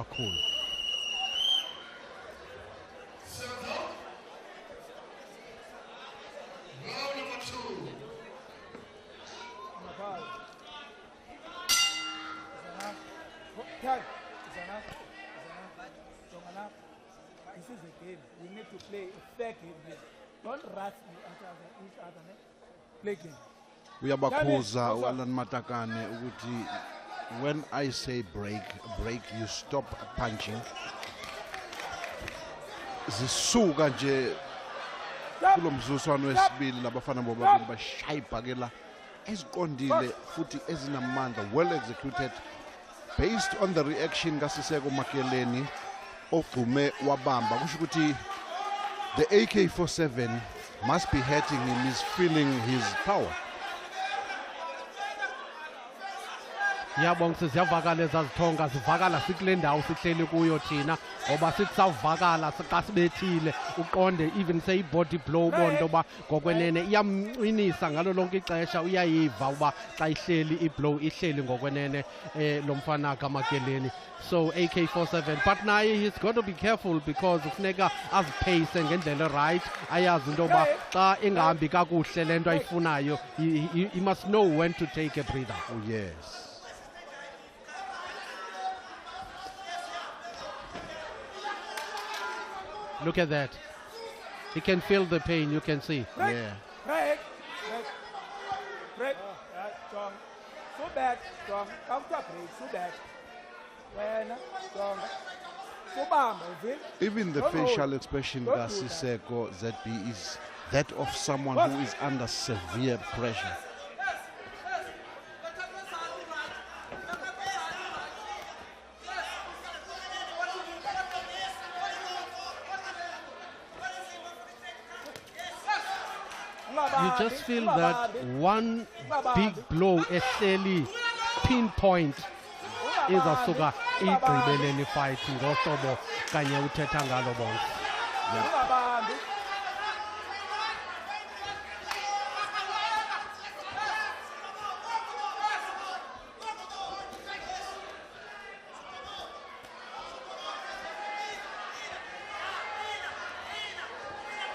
This is a game. We need to play a fair game. Don't rush each other. Play game. Uyabakhuza uAlan Matakane ukuthi when I say break, you stop punching. Zisuka nje kulo mzuzwana wesibili labafana bobabili bashaya ibhakela eziqondile futhi ezinamandla, well executed based on the reaction kaSiseko Makeleni ogqume wabamba. Kusho ukuthi the AK47 must be hurting him, he's feeling his power. Yabonga siyavakala ezazithonga zivakala sikule ndawo sihleli kuyo thina ngoba sithi sawuvakala xa sibethile uqonde even say body blow bonto ba ngokwenene iyamqinisa ngalo lonke ixesha, uyayiva uba xa ihleli iblow ihleli ngokwenene lo mfana kaMakeleni. So AK47, but naye he's got to be careful because ufuneka azipace ngendlela right, ayazi into yoba xa engahambi kakuhle lento ayifunayo, he must know when to take a breather. Oh yes. Look at that. He can feel the pain, you can see. Yeah. Break. Strong. So bad. Strong. Counter break. So bad. Strong. So bad. Even the facial expression of Siseko ZB is that of someone who is under severe pressure. You just feel that one big blow, a fairly pinpoint, is a sugar igqibeleni fight ngohlobo kanye uthetha ngalo bonke.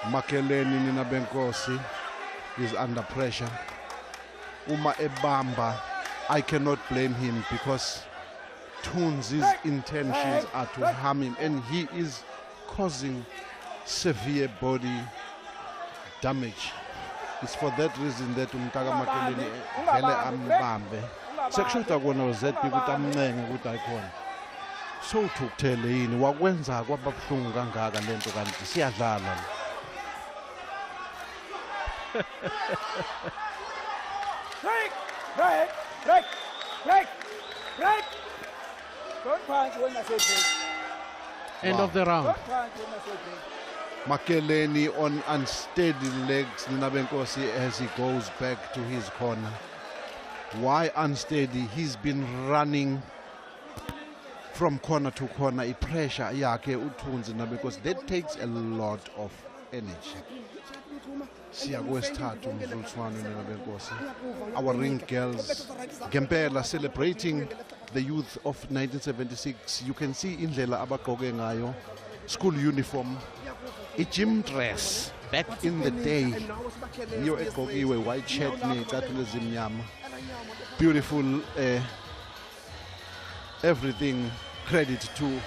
Makeleni Nina Benkosi is under pressure. Uma ebamba, I cannot blame him because Toons' intentions are to harm him, and he is causing severe body damage. It's for that reason that Umtaka Makeleni vele ambambe. Sekushuta kona ZB ukuthi amncenge ukuthi ayikhona. So uthukuthele yini wakwenza kwababuhlungu kangaka lento kanti siyadlala. Break. Don't punch when I say break. End of the round. Don't punch when I say break. Makeleni on unsteady legs, Nina Benkosi, as he goes back to his corner. Why unsteady? He's been running from corner to corner. Pressure yakhe uthunzi na, because that takes a lot of energy. Our ring girls Gempela celebrating the youth of 1976. You can see indlela abagqoke ngayo, school uniform, a gym dress back in the day. Iyo egqokiwe white shirt necathulo ezimnyama. Beautiful everything credit to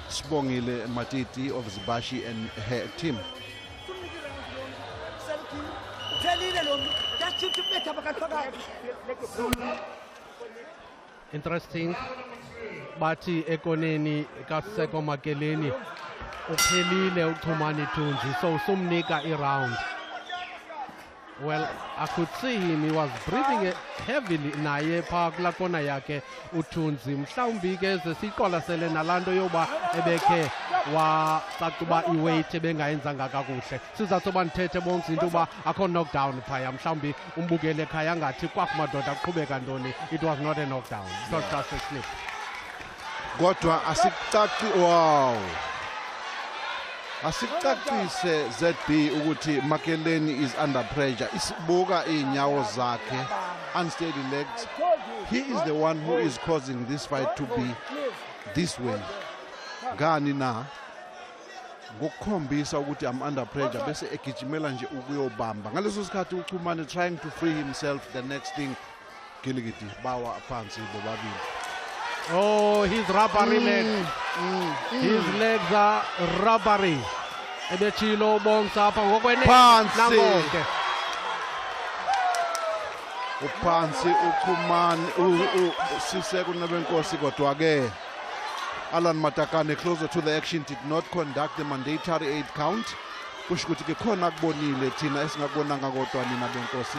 Sibongile Matiti of Zibashi and her team. Interesting. Bathi ekoneni kaSeko Makeleni uphelile uXhumani Thunzi, so sumnika i-round. Well, I could see him, he was breathing heavily naye phaa kulaa kona yakhe uThunzi. Mhlawumbi ke sesiqwalasele nalaa nto yoba ebekhe wacaca uba iweight ebengayenzanga kakuhle. Sizathu uba ndithethe bonke into uba akho knockdown phaya. Mhlawumbi umbukele ekhaya angathi kwakho madoda aqhubeka ntoni. It was not a knockdown, it was just a slip. Kodwa asikucaci, wow. Asikucacise ZB ukuthi Makeleni is under pressure. Isibuka inyawo zakhe, unsteady legs. He is the one who is causing this fight to be this way. Ngani na ngokukhombisa ukuthi I'm under pressure bese egijimela nje ukuyobamba. Ngaleso sikhathi uXhumani trying to free himself, the next thing Giligidi bawa phansi bobabili. Oh, his rubbery legs. His legs are rubbery. Ebechilo bongsa apha ngokwene nangonke. Uphansi uXhumani Siseko Nabenkosi kodwa ke Alan Matakane closer to the action did not conduct the mandatory 8 count. Kusho ukuthi ke khona kubonile thina esingakubonanga kodwa nina benkosi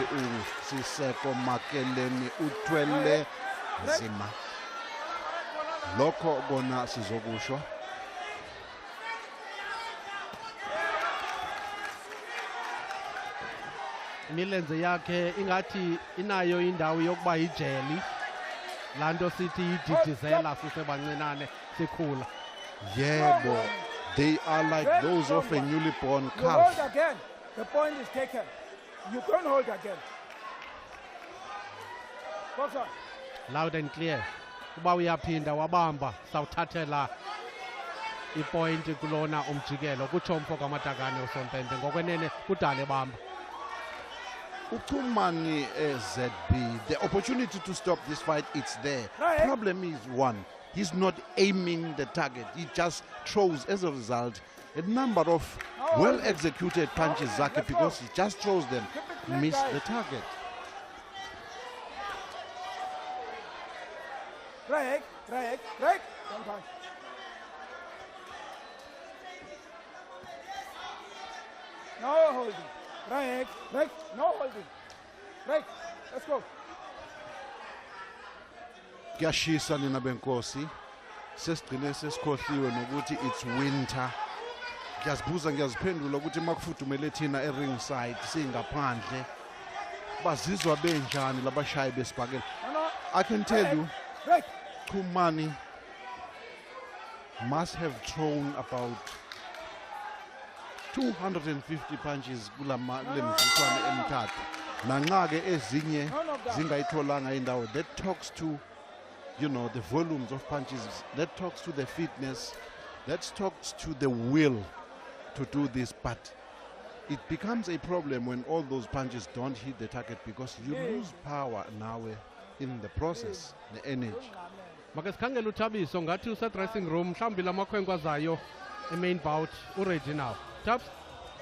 Siseko Makeleni uthwele nzima. Lokho kona sizokusho. Imilenze yakhe ingathi inayo indawo yokuba ijeli. Laa nto sithi ididizela sisebancinane sikhula. Yebo, they are like those of a newly born You calf. hold again. The point is taken. You don't hold again. Box on. Loud and clear. Uba uyaphinda wabamba sawuthathela ipoint kulona umjikelo kuThompo kaMatakane uSompempe ngokwenene kudale bamba. uXhumani ZB, the opportunity to stop this fight, it's there. Right. Problem is one, he's not aiming the target. He just throws, as a result, a number of well-executed punches zakhe because he just throws them, miss the target. Right. One punch. No holding. Right. No holding. Right. Let's go. Kuyashisa nina benkosi. Sesigcine sesikhohliwe nokuthi it's winter. Ngiyazibuza ngiyaziphendula ukuthi makufudumele thina ringside singaphandle. Bazizwa benjani labashayi besibhakela. I can tell you, Khumani must have thrown about 250 punches kulemkhuhlane emithathu. Nanxa ke ezinye zingayitholanga indawo. That talks to, you know, the volumes of punches. That talks to the fitness. That talks to the will to do this. But it becomes a problem when all those punches don't hit the target because you lose power now in the process, the energy. Make sikhangela uThabiso ngathi use dressing room mhlawumbi lamakhwenkwazayo main bout already now. Tabs?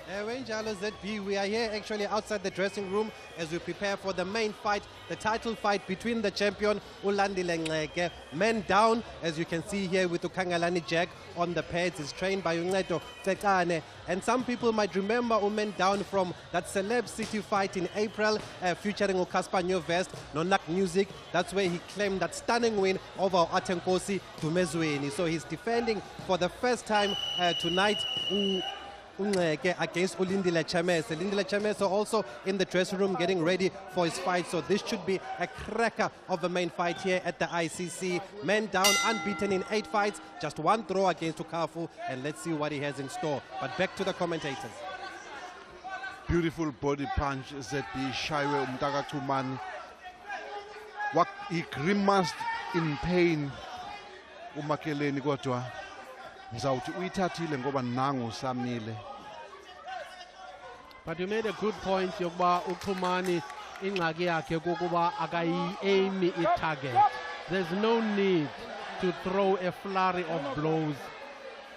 Wenjalo ZB, we are here actually outside the dressing room as we prepare for the main fight, the title fight between the champion Ulandile Ngceke. Men down, as you can see here with Ukhangelani Jack on the pads, is trained by Uncedo Tekane. And some people might remember Men down from that Celeb City fight in April, featuring Ukaspa Nyovest, Nonak Music. That's where he claimed that stunning win over Atenkosi Tumezweni. So he's defending for the first time tonight against Ulindile Chamese. Ulindile Chamese also in the dressing room getting ready for his fight. So this should be a cracker of the main fight here at the ICC. Men down, unbeaten in 8 fights, just 1 draw against Tukafu, and let's see what he has in store. But back to the commentators. Beautiful body punch, ZB Shaiwe Umtaka Khumani. He grimaced in pain. Umakeleni kodwa ngizawuthi uyithathile ngoba nangu samile. But you made a good point yokuba uXhumani ingxaki yakhe kokuba akayi-aim i-target. There's no need to throw a flurry of blows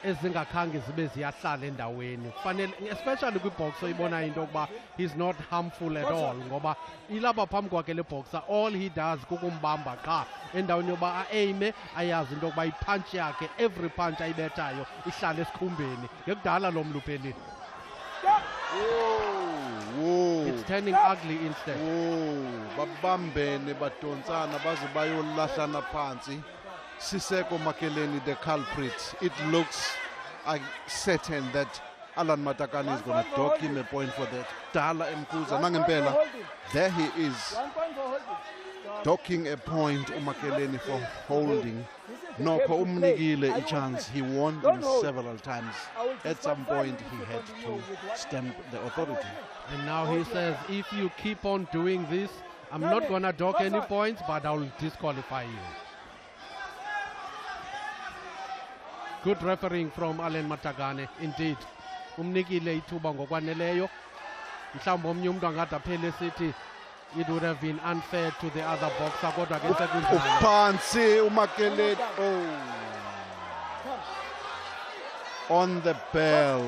ezingakhange zibe ziyahlala endaweni. Fanele especially kwi-boxer uyibona into yokuba he's not harmful at all ngoba ilapha phambi kwakhe le boxer all he does kukumbamba qha endaweni yokuba a-aime ayazi into yokuba ipunch yakhe every punch ayibethayo ihlala esikhumbeni. Ngekudala lo mluphelini. It's turning ugly instead. Babambene badonsana baze bayolahlana phansi. Siseko Makeleni, the culprit. It looks certain that Alan Matakane is going to dock him a point for that. Dala Mkuza Nangempela. There he is. 1 point for holding. Docking a point Umakeleni for holding. Noko umnikile a chance. He won him several times. At some point he had to stamp the authority. And now he says, if you keep on doing this, I'm not going to dock any points, but I'll disqualify you. Good refereeing from Alan Matakane, indeed. Umnikile ithuba ngokwaneleyo. Mhlawumbe omnye umuntu angathi aphele sithi it would have been unfair to the other boxer kodwa ke sekunjalo. Uphansi uMakeleni. On the bell.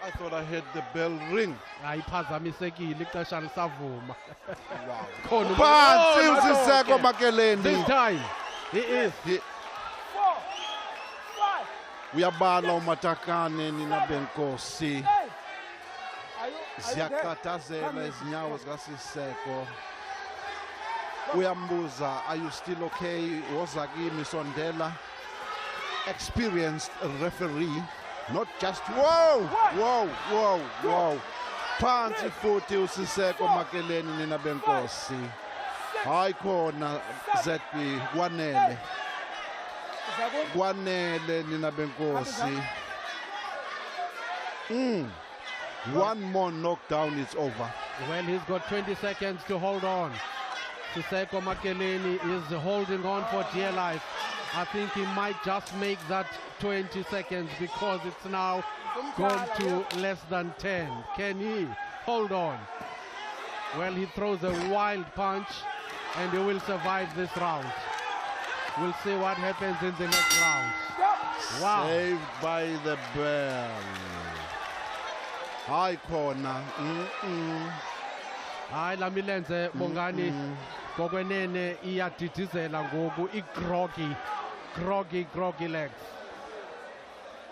I thought I heard the bell ring. Ayiphazamisekile ixesha lisavuma. Phansi uSiseko Makeleni. This time he is. Uyabala uMatakane nina benkosi. Ziyakhathazela izinyawo zikaSiseko. Uyambuza, are you still okay? Wozakimi Sondela, experienced referee, not just whoa. Phansi futhi uSiseko Makeleni nina benkosi. Hayi khona ZB kwanele. Kwanele nina benkosi. One more knockdown, it's over. Well, he's got 20 seconds to hold on. Siseko Makeleni is holding on for dear life. I think he might just make that 20 seconds because it's now gone to less than 10. Can he hold on? Well, he throws a wild punch and he will survive this round. We'll see what happens in the next round. Wow. Saved by the bell. High corner. Hayi la milenze bongani ngokwenene iyadidizela ngoku groggy legs.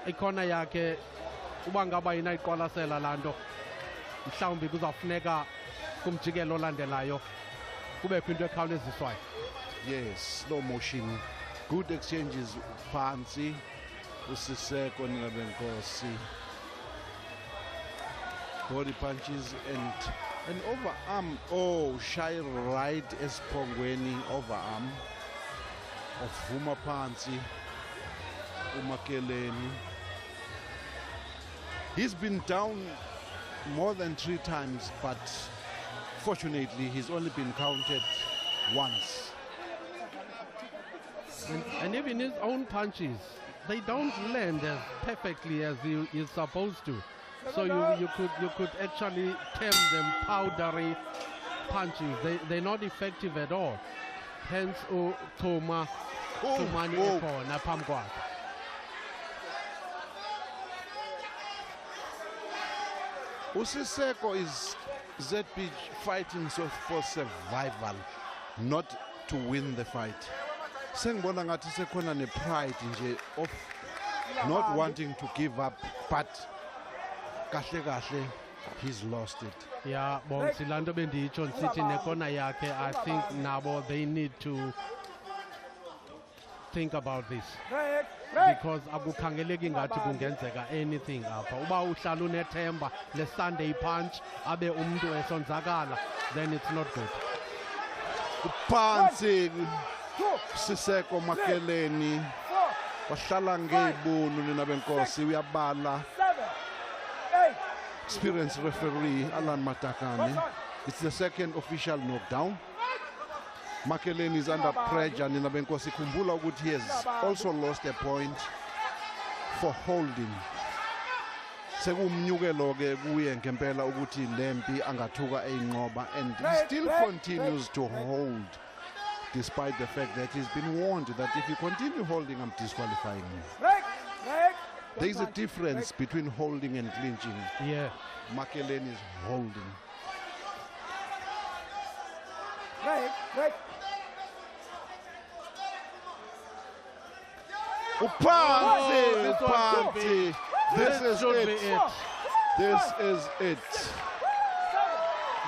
Ikhona yakhe uba ngaba yina iqwalasela lanto mhlawumbi kuzawufuneka kumjikelo olandelayo kubekho into ekhawuleziswayo. Yes, slow motion. Good exchanges. Phansi uSiseko nina benkosi. Body punches and an overarm. Oh, shy right esphongweni overarm of Vuma Phansi uMakeleni. He's been down more than 3 times, but fortunately he's only been counted once. And even his own punches, they don't land as perfectly as he's supposed to. So you could actually term them powdery punches. They're not effective at all. Hence, Tumani Ekona phambi kwakhe. uSiseko is ZB fighting for survival, not to win the fight. Sengibona ngathi sekhona ne-pride nje of not wanting to give up, but kahle he's lost it. Yeah, bonke silanto benditsho nsithi nekona yakhe. I think nabo they need to think about this because akukhangeleki ngathi kungenzeka anything apha. Uba uhlala unethemba le Sunday punch abe umuntu esonzakala, then it's not good. Phansi Siseko Makeleni bahlala ngebulu nina benkosi uyabala. Experienced referee Alan Matakane. It's the second official knockdown. Makeleni is under pressure. Nina benkosi khumbula ukuthi he has also lost a point for holding. sekumnyukelo ke kuye ngempela ukuthi lempi angathuka eyinqoba, and he still continues to hold despite the fact that he's been warned that if you continue holding, I'm disqualifying you. There is a difference between holding and clinching. Yeah. Makeleni is holding. Uphansi. This is it. This is it.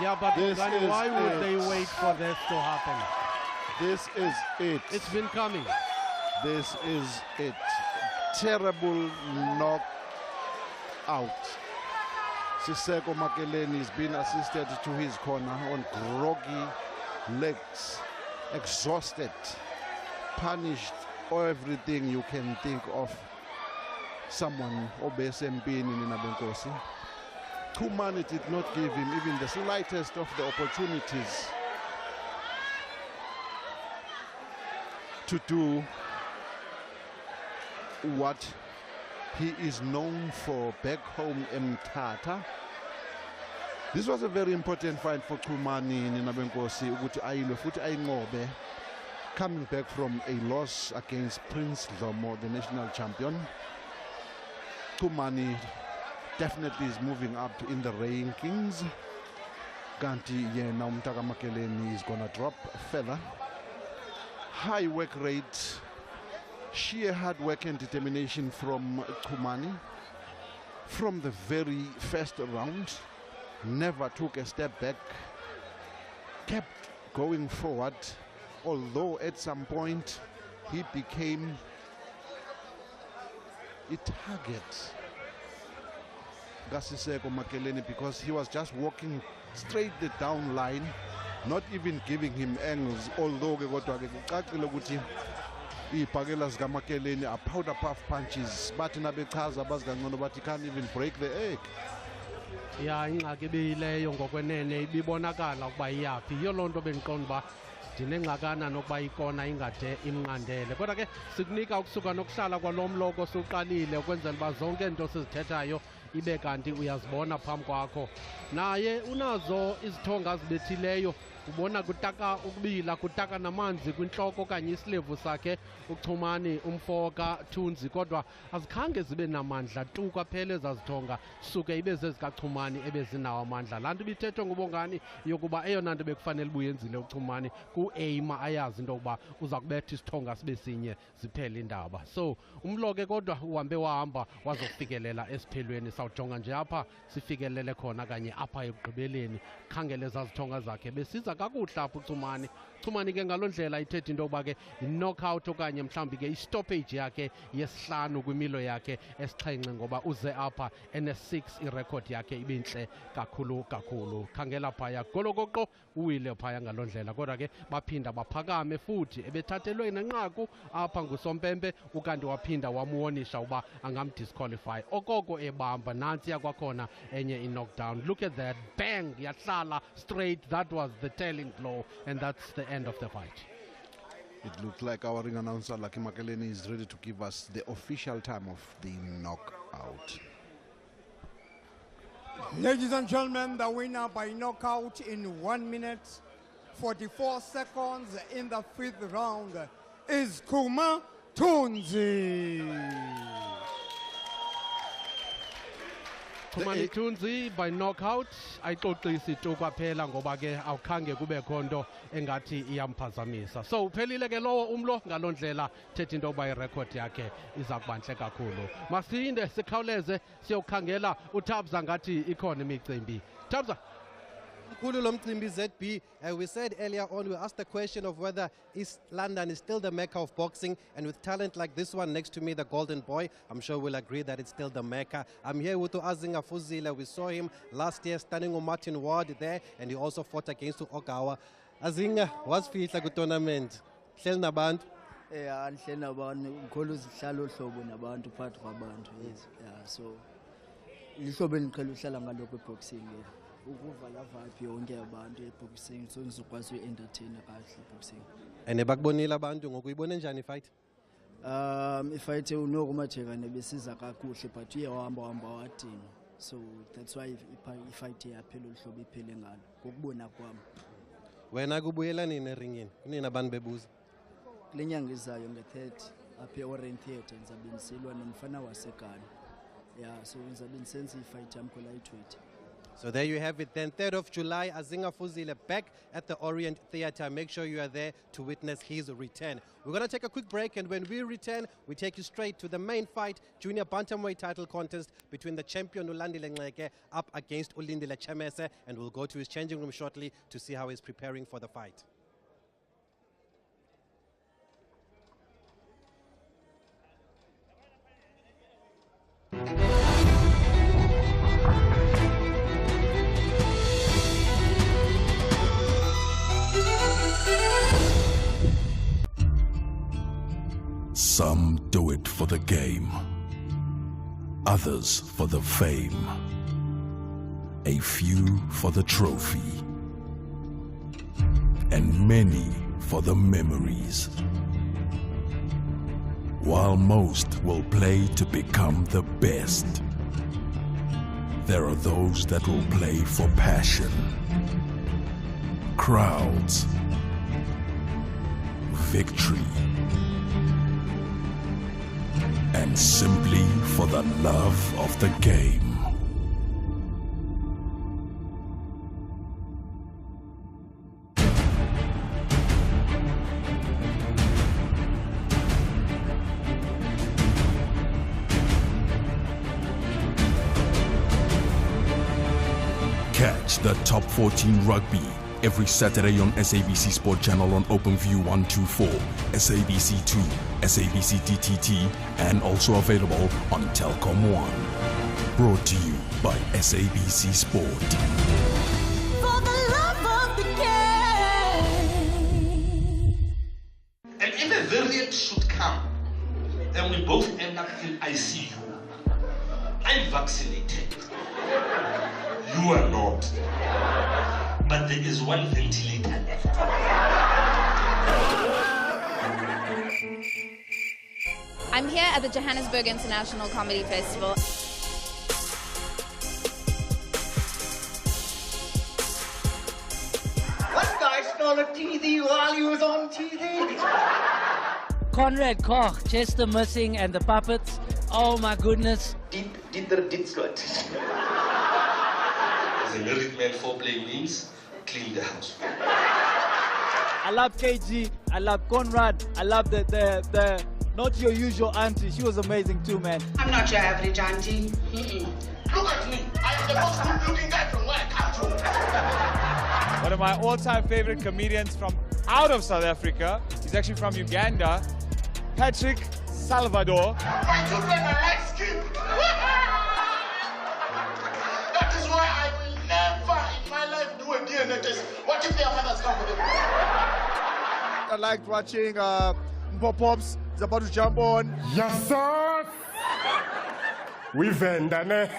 Yeah, but why would they wait for this to happen? This is it. It's been coming. This is it. Terrible knockout. Siseko Makeleni has been assisted to his corner on groggy legs, exhausted, punished, everything you can think of. Someone obesempini in Nabenkosi. Kumani did not give him even the slightest of the opportunities to do what he is known for back home in Mthatha. This was a very important fight for Kumani in Nabenkosi, ukuthi ayilwe futhi ayinqobe, coming back from a loss against Prince Dlomo, the national champion. Kumani definitely is moving up in the rankings. Kanti yena uMtaka Makeleni is gonna drop fella. High work rate, sheer hard work and determination from Kumani. From the very first round, never took a step back, kept going forward, although at some point he became a target, Gasiseko Makeleni, because he was just walking straight the down line, not even giving him angles, although iy'phakela zikaMakeleni are powder puff punches, bathi nabechaza bazikangcono bathi can't even break the egg. Ya ingxaki ebeyileyo ngokwenene ibibonakala ukuba iyaphi, yiyo loo nto bendiqonda uba ndinengxakana nokuba ikona ingade imnqandele. Kodwa ke sikunika ukusuka nokuhlala kwalo mloko suqalile ukwenzela uba zonke into sizithethayo ibe kanti uyazibona phambi kwakho. Naye unazo izithonga zibethileyo, ubona kutaka ukubila, kutaka namanzi kwintloko okanye isilevu sakhe uChumani umfoka Thunzi, kodwa azikhange zibe namandla tu kwaphela ezazithonga suke ibe zezikaChumani ebezinawo amandla. Laa nto ibithethwe ngubongani yokuba eyona nto bekufanele ubuyenzile uChumani ku-aima ayazi into yokuba uza kubetha isithonga sibe sinye ziphele indaba. So umloke kodwa uhambe wahamba wazofikelela esiphelweni. Sawujonga nje apha sifikelele khona kanye apha ekugqibeleni, khangele ezazithonga zakhe besiza kakuhle apha uChumani. Chumani ke ngaloo ndlela ithetha into yokuba ke i-knockout okanye mhlawumbi ke i-stoppage yakhe yesihlanu kwimilo yakhe esixhenxe, ngoba uze apha ene-6 irekhodi yakhe ibintle kakhulu kakhulu. Khangela phaya golokoqo uwile phaya ngaloo ndlela, kodwa ke baphinda baphakame futhi ebethathelwe nenqaku apha ngusompempe, ukanti waphinda wamuwonisha uba angamdisqualify. Okoko ebamba nantsiya kwakhona enye i-knockdown. Look at that, bang, yahlala straight. That was the telling blow, and that's the end of the fight. It looks like our ring announcer Lucky Makeleni is ready to give us the official time of the knockout. Ladies and gentlemen, the winner by knockout in 1 minute 44 seconds in the 5th round is Kuma Thunzi. Chumani Thunzi by knockout ayixoxisi tu kwaphela ngoba ke awukhange kube khonto engathi iyamphazamisa. So uphelile ke lowo umlo, ngaloo ndlela thetha into yokuba irekhodi yakhe iza kuba ntle kakhulu. Masinde sikhawuleze siyokhangela uThabza ngathi ikhona imicimbi. Thabza. ZB, we said earlier on, we asked the question of whether East London is still the mecca of boxing, and with talent like this one next to me, the Golden Boy, I'm sure we'll agree that it's still the mecca. I'm here with Azinga Fuzile. We saw him last year standing on Martin Ward there, and he also fought against Okawa. Azinga, what's fihla ku tournament? Hleli nabantu? Andihleli nabantu, ngikhona uzihlala uhlobo nabantu phakathi kwabantu. Yes. Yeah, so ihlobo endiqhela uhlala ngalo kweboxing. Ukuvala vibe yonke abantu eboxing, so ngizokwazi uentertain kahle eboxing. And bakubonile abantu ngokuyibona njani fight? Ifight uNoku Majeka nebesiza kakuhle, but uye wahamba wadinwa. So that's why ifight yaphela uhlobo iphele ngalo ngokubona kwami. Wena kubuyela nini eringini? Kunina abantu bebuza? Kule nyanga izayo nge-30 apha e-Orient Theatre ndizabe ndisilwa nomfana waseGhana. Yeah, so ndizabe ndisenza ifight yam ko-lightweight. So there you have it then, 3rd of July, Azinga Fuzile back at the Orient Theatre. Make sure you are there to witness his return. We're going to take a quick break, and when we return, we take you straight to the main fight, junior bantamweight title contest between the champion Ulandile Nxeke up against Ulindile Chemese, and we'll go to his changing room shortly to see how he's preparing for the fight. Some do it for the game, others for the fame, a few for the trophy, and many for the memories. While most will play to become the best, there are those that will play for passion, crowds, victory, and simply for the love of the game. Catch the Top 14 Rugby every Saturday on SABC Sport Channel on OpenView 124, SABC 2, SABC DTT, and also available on Telkom 1. Brought to you by SABC Sport. For the love of the game. And if a variant should come, and we both end up in ICU, I'm vaccinated. You are not. But there is one ventilator left. I'm here at the Johannesburg International Comedy Festival. What guy stole a TV while he was on TV? Conrad Koch, Chester Missing, and the puppets. Oh my goodness. As a married man, foreplay means clean the house. I love KG, I love Conrad, I love the not your usual auntie. She was amazing too, man. I'm not your average auntie. Look at me. I am the most good-looking guy from where I come from. One of my all-time favorite comedians from out of South Africa. He's actually from Uganda. Patrick Salvador. My children are light skinned. That is why I will never in my life do a DNA test. What if their fathers come with them? I liked watching Pops. He's about to jump on. Yes, sir. We vendane.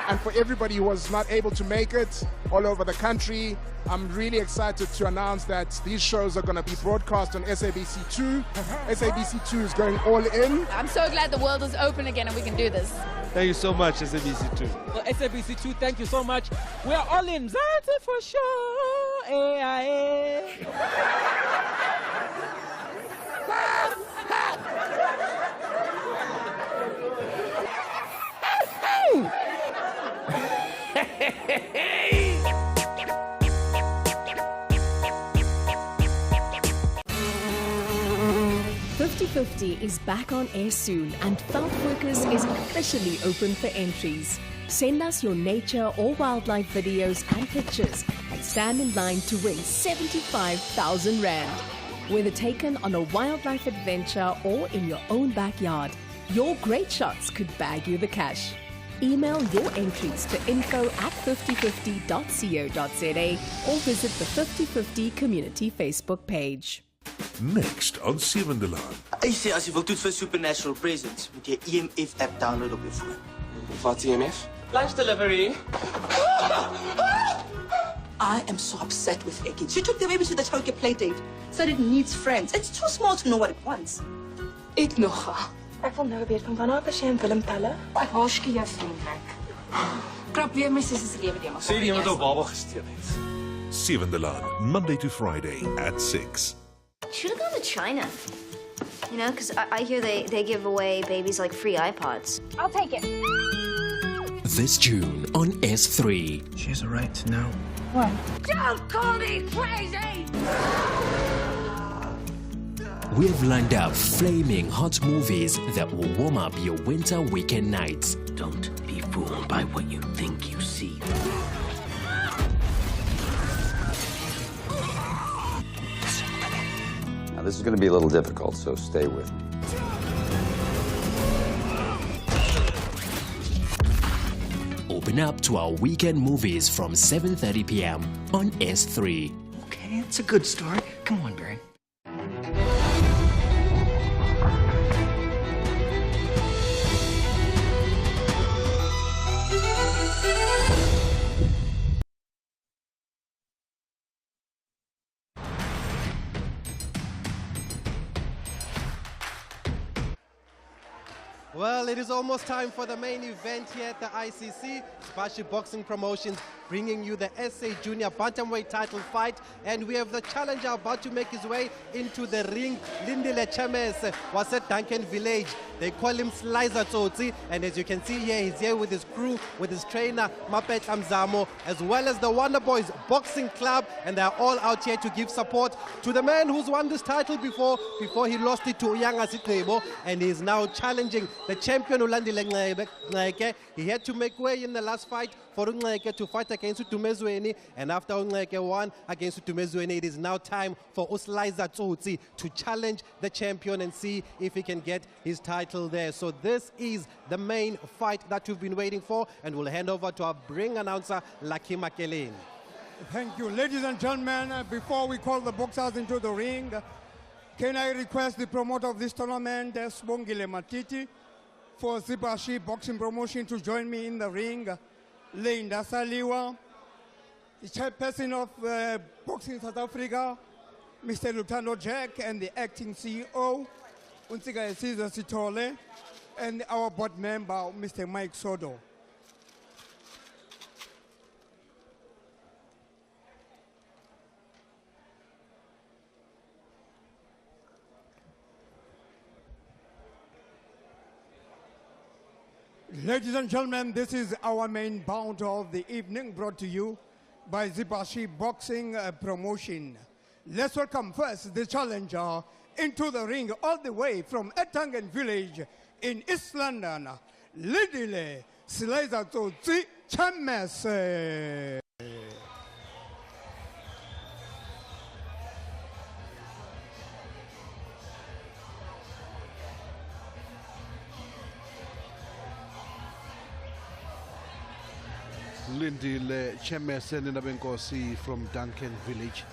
And for everybody who was not able to make it all over the country, I'm really excited to announce that these shows are going to be broadcast on SABC 2. SABC 2 is going all in. I'm so glad the world is open again and we can do this. Thank you so much, SABC 2. Well, SABC 2, thank you so much. We are all in. That's it for sure. .50 is back on air soon, and Felt Focus is officially open for entries. Send us your nature or wildlife videos and pictures and stand in line to win 75,000 Rand. Whether taken on a wildlife adventure or in your own backyard, your great shots could bag you the cash. Email your entries to info@5050.co.za or visit the 5050 community Facebook page. Next on Sevendelaan. I say as jy wil toets vir Supernatural Presence, moet jy EMF app download op jou foon. Wat EMF? Lunch delivery. I am so upset with Eki. She took the baby to the childcare play date. Said it needs friends. It's too small to know what it wants. Eet nog. Ek wil nou weet van wanneer as jy en Willem telle? Ek waarsku jou vriendelik. Krap weer my sussie se lewe deur maar. Sê die iemand op baba gesteel het. 7de Laan, Monday to Friday at 6. Should have gone to China. You know, because I hear they give away babies like free iPods. I'll take it. This June on S3. She has a right to know. What? Don't call me crazy! We have lined up flaming hot movies that will warm up your winter weekend nights. Don't be fooled by what you think you see. Now, this is going to be a little difficult, so stay with me. Open up to our weekend movies from 7:30 p.m. on S3. Okay, it's a good start. Come on, Barry. Well, it is almost time for the main event here at the ICC. Spashi Boxing Promotions bringing you the SA Junior Bantamweight title fight. And we have the challenger about to make his way into the ring. Lindile Chemes was at Duncan Village. They call him Slicer Tsotsi. And as you can see here, he's here with his crew, with his trainer, Mapet Amzamo, as well as the Wonder Boys Boxing Club. And they're all out here to give support to the man who's won this title before he lost it to Uyanga Sitlebo. And he's now challenging the champion Ulandile Nxeke. He had to make way in the last fight for Nxeke to fight against Utumezweni, and after Nxeke won against Utumezweni, it is now time for Uslaiza Tsotsi to challenge the champion and see if he can get his title there. So this is the main fight that we've been waiting for, and we'll hand over to our ring announcer, Lucky Makelin. Thank you. Ladies and gentlemen, before we call the boxers into the ring, can I request the promoter of this tournament, Sibongile Matiti, for Zibashi Boxing Promotion to join me in the ring. Linda Saliwa, the chairperson of Boxing South Africa, Mr. Lutando Jack, and the acting CEO, Unsiga Cesar Sitole, and our board member, Mr. Mike Sodo. Ladies and gentlemen, this is our main bout of the evening, brought to you by Zibashi Boxing Promotion. Let's welcome first the challenger into the ring all the way from Etangen Village in East London, Lidile Slicer Tsotsi Chemes. Lindile Chemesen Nabenkosi from Duncan Village,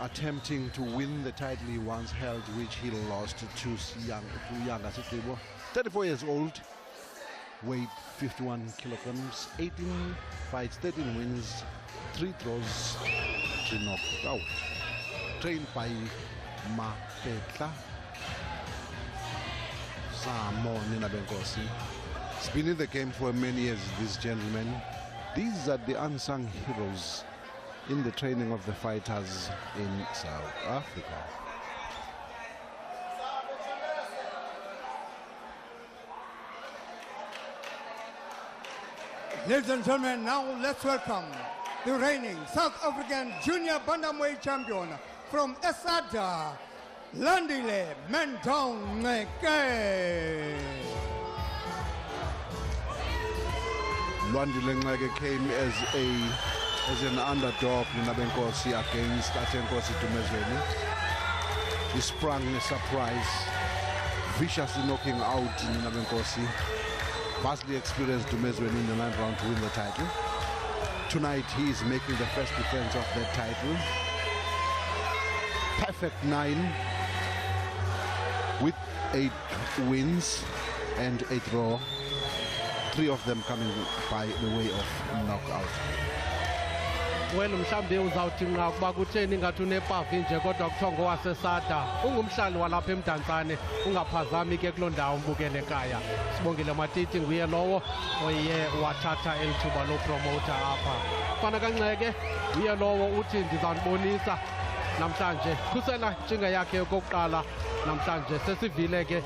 attempting to win the title he once held, which he lost to Uyanga Sitlebo. 34 years old, weight 51 kilograms, 18 fights, 13 wins, 3 draws, 3 knocked out. Trained by Mapetla Samo Ninabenkosi. It's been in the game for many years, these gentlemen. These are the unsung heroes in the training of the fighters in South Africa. Ladies and gentlemen, now let's welcome the reigning South African Junior Bantamweight champion from Esada, Landile Nxeke. Lwandile Nxeke came as an underdog in Nabenkosi against Atenkosi Tumezweni. He sprung a surprise, viciously knocking out Nabenkosi. Vastly experienced Tumezweni in the 9th round to win the title. Tonight he is making the first defense of that title. Perfect 9 with 8 wins and a draw. 3 of them coming by the way of knockout. Well, mhlambe uzawuthi nqa kuba kutheni ingathi unepavi nje kodwa kuthiwa ngowasesada. Ungumhlali walapha eMdantsane, ungaphazami ke kuloo ndawo mbukele ekhaya. Sibongile Matiti nguye lowo oye wathatha eli thuba lopromota apha. Fana kaNxeke nguye lowo uthi ndizawubonisa namhlanje. Khusela intshinga yakhe yokokuqala namhlanje. Sesivile ke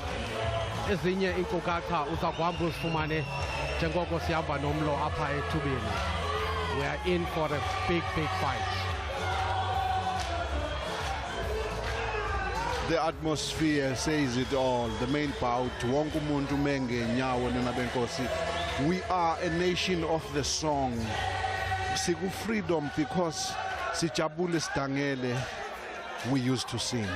ezinye iinkcukacha uza kuhamba uzifumane njengoko sihamba nomlo apha ethubeni. We are in for a big fight. The atmosphere says it all. The main bout, wonke umuntu menge nyawo nina benkosi. We are a nation of the song. Siku freedom because sijabule sidangele we used to sing.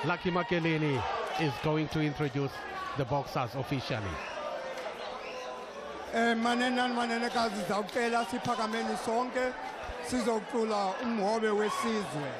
Lucky Makeleni is going to introduce the boxers officially. Manenekazi zawucela siphakameni sonke sizocula umhobe wesizwe.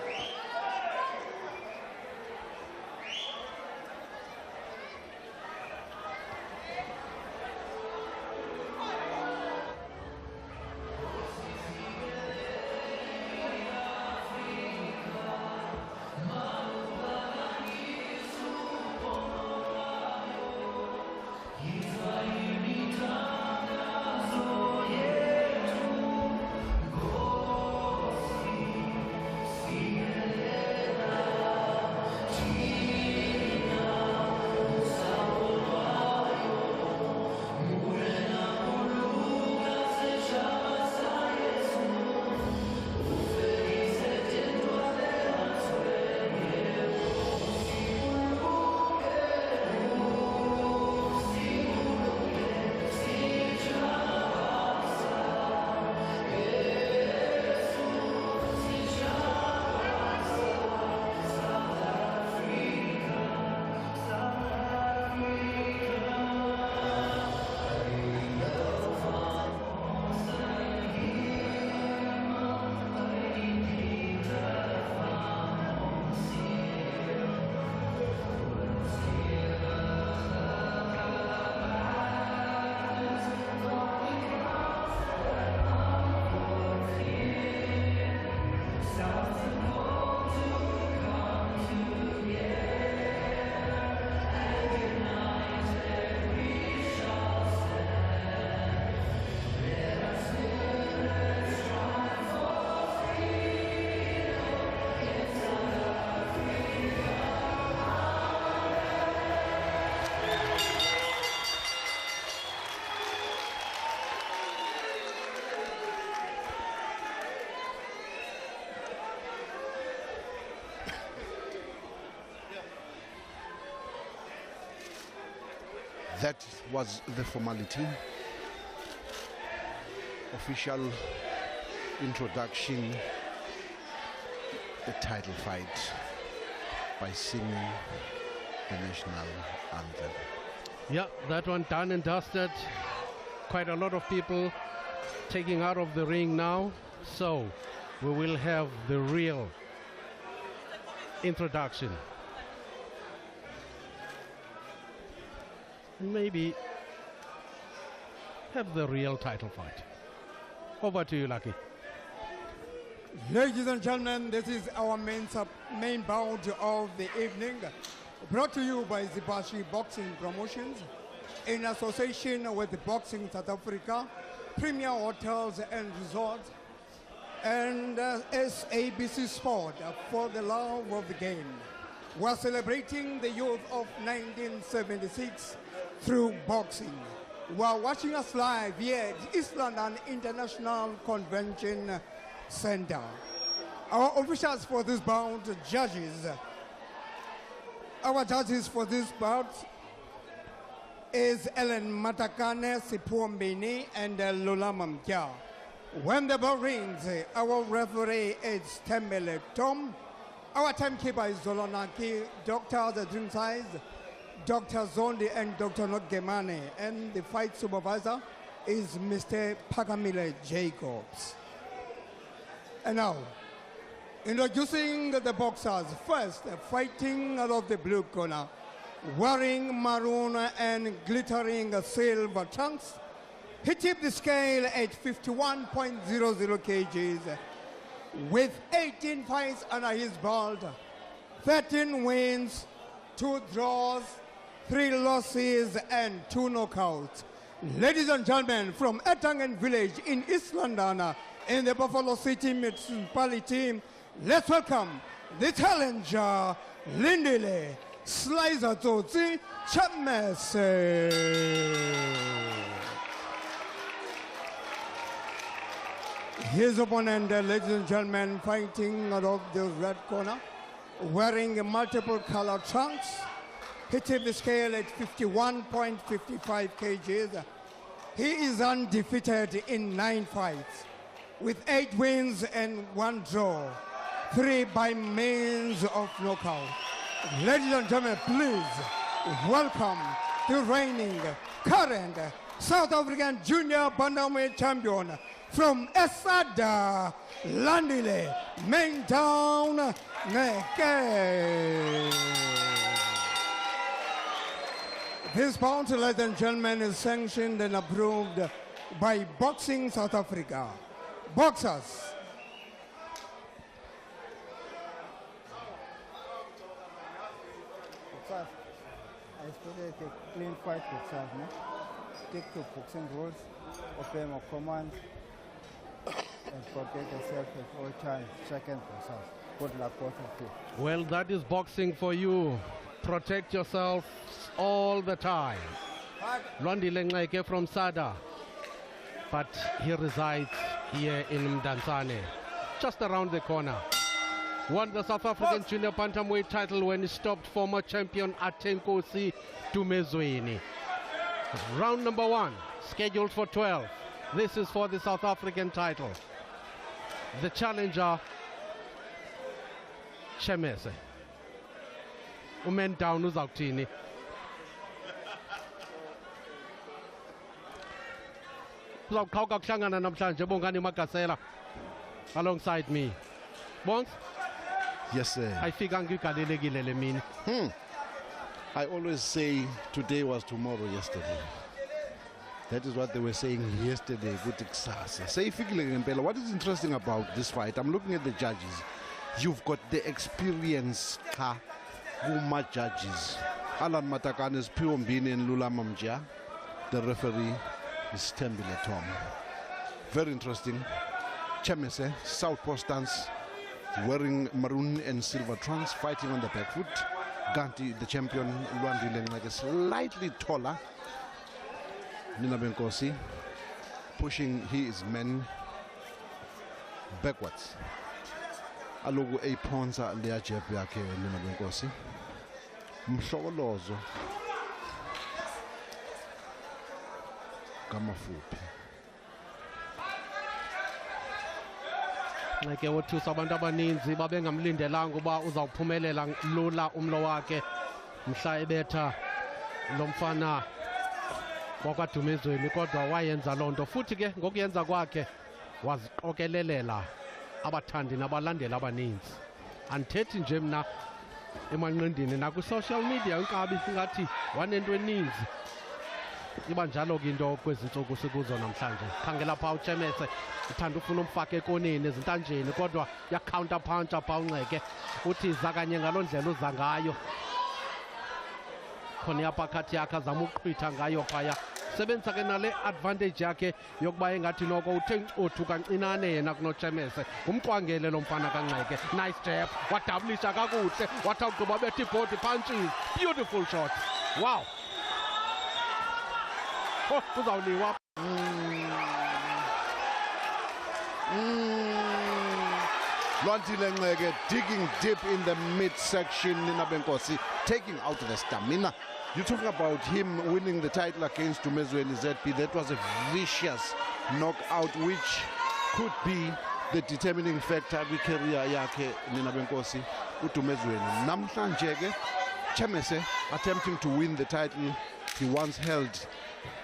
That was the formality. Official introduction, the title fight by singing the national anthem. Yeah, that one done and dusted. Quite a lot of people taking out of the ring now. So we will have the real introduction. Maybe have the real title fight. Over to you, Lucky. Ladies and gentlemen, this is our main bout of the evening, brought to you by Zibashi Boxing Promotions in association with the Boxing South Africa, Premier Hotels and Resorts, and SABC Sport for the love of the game. We're celebrating the youth of 1976 through boxing. We're watching us live here at East London International Convention Center. Our officials for this bout, judges. Our judges for this bout is Ellen Matakane, Sipuambini, and Lula Mamkia. When the bell rings, our referee is Tembele Tom. Our timekeeper is Zolonaki, doctors at ringside, Dr. Zondi and Dr. Notgemane, and the fight supervisor is Mr. Pakamile Jacobs. And now, introducing the boxers. First, fighting out of the blue corner, wearing maroon and glittering silver trunks, He tipped the scale at 51.00 kgs with 18 fights under his belt, 13 wins, 2 draws, 3 losses, and 2 knockouts. Ladies and gentlemen, from Etangen village in East London, in the Buffalo City municipality, let's welcome the challenger, Lindile Slicer Tsotsi Chamese. His opponent, ladies and gentlemen, fighting out of the red corner, wearing multiple color trunks. He tipped the scale at 51.55 kgs. He is undefeated in 9 fights, with 8 wins and 1 draw, 3 by means of knockout. Ladies and gentlemen, please welcome the reigning, current South African junior bantamweight champion from Esada, Landile, Main Town, Neke. This bout, ladies and gentlemen, is sanctioned and approved by Boxing South Africa. Boxers. I started a clean fight with self, no? Stick to boxing rules, obey my commands, and protect yourself at all times. Second yourself. Good luck, both of you. Well, that is boxing for you. Protect yourself all the time. Londi Lengleke from Sada, but he resides here in Mdantsane, just around the corner. Won the South African junior bantamweight title when he stopped former champion Atenkosi Dumezweni. Round number 1, scheduled for 12. This is for the South African title. The challenger, Chamese. Umen down uzawuthini. Uzawuqhawuka kuhlangana namhlanje Bongani Magasela alongside me. Bongs? Yes, sir. Ayifikanga igalelekile le mini. I always say today was tomorrow yesterday. That is what they were saying yesterday. What is interesting about this fight, I'm looking at the judges. You've got the experience, Guma judges. Alan Matakan is Piombini and Lula Mamja. The referee is Tembile Tom. Very interesting. Chamese, southpaw stance, wearing maroon and silver trunks, fighting on the back foot. Ganti, the champion, Luandi Lengleke, is slightly taller. Nina Benkosi pushing his men backwards. Alogo a ponza lea jepe yake Nina Benkosi. Mhlokolozo kamafupi. Ngeke wothusa abantu abaninzi babengamlindelanga uba uzawuphumelela lula umlo wakhe mhla ebetha lo mfana wakwaDumezweni, kodwa wayenza loo nto futhi ke ngokuyenza kwakhe waziqokelelela abathandi nabalandeli abaninzi. Andithethi nje mna emanqindini nakwi-social media inkabi singathi wanento eninzi. Iba njalo ke into kwezi ntsuku sikuzo namhlanje. Khangela phaa uChamese uthanda ufuna umfaka ekoneni ezintanjeni, kodwa yacounter puncher phaa uNceke uthi zakanye ngaloo ndlela uza ngayo. Khona iapakhathi yakhe azama uqhwitha ngayo phaya. Sebenzisa ke nale advantage yakhe yokuba engathi noko uthe ncothu kancinane yena kunoChamese. Umqwangele lo mfana kaNceke. Nice jab. Wadablisha kakuhle. Wathi awugqiba bethi body punches. Beautiful shot. Wow. Oh, uzawuliwa. Luandi Lengleke digging deep in the midsection. Nina Benkosi taking out the stamina. You're talking about him winning the title against Dumezweni ZP. That was a vicious knockout, which could be the determining factor in career yake Nina Benkosi uDumezweni. Namhlanje ke Chamese attempting to win the title he once held.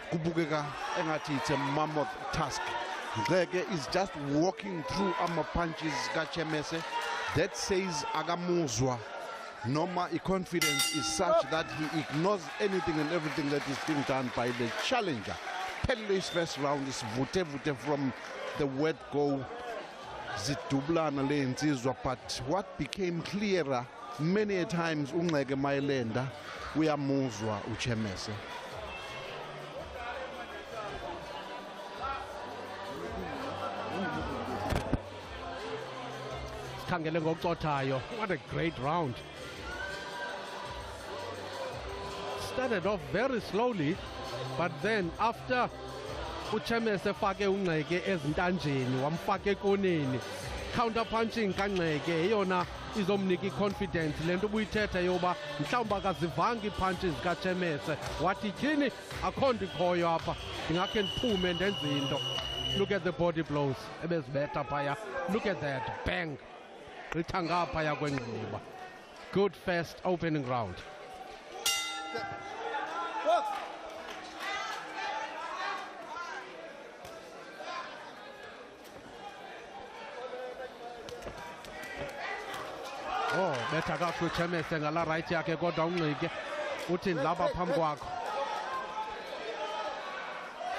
Kubukeka engathi it's a mammoth task. Ngeke is just walking through armor punches kaChamese. That says akamuzwa. Noma confidence is such that he ignores anything and everything that is being done by the challenger. Pelle's first round is vute from the word go zidublana le insizwa, but what became clearer many a times uNceke Mayelenda uyamuzwa uChemese. Sikhangele ngokucothayo. What a great round. Started off very slowly, but then after uChemese fake uNceke ezintanjeni wamfaka ekoneni, counter punching kaNceke eyona izomnika confidence lento ubuyithetha yoba mhlawumbe akazivanga ipunches kaChemese wathi tyhini akho nto ikhoyo apha ndingakhe ndiphume ndenze into. Look at the body blows ebezibetha phaya. Look at that, bang, gqitha ngaphaya kwengqiniba. Good first opening round. Oh, betha kakhulu uChemese ngala right yakhe kodwa uNceke uthi ndilapha phambi kwakho.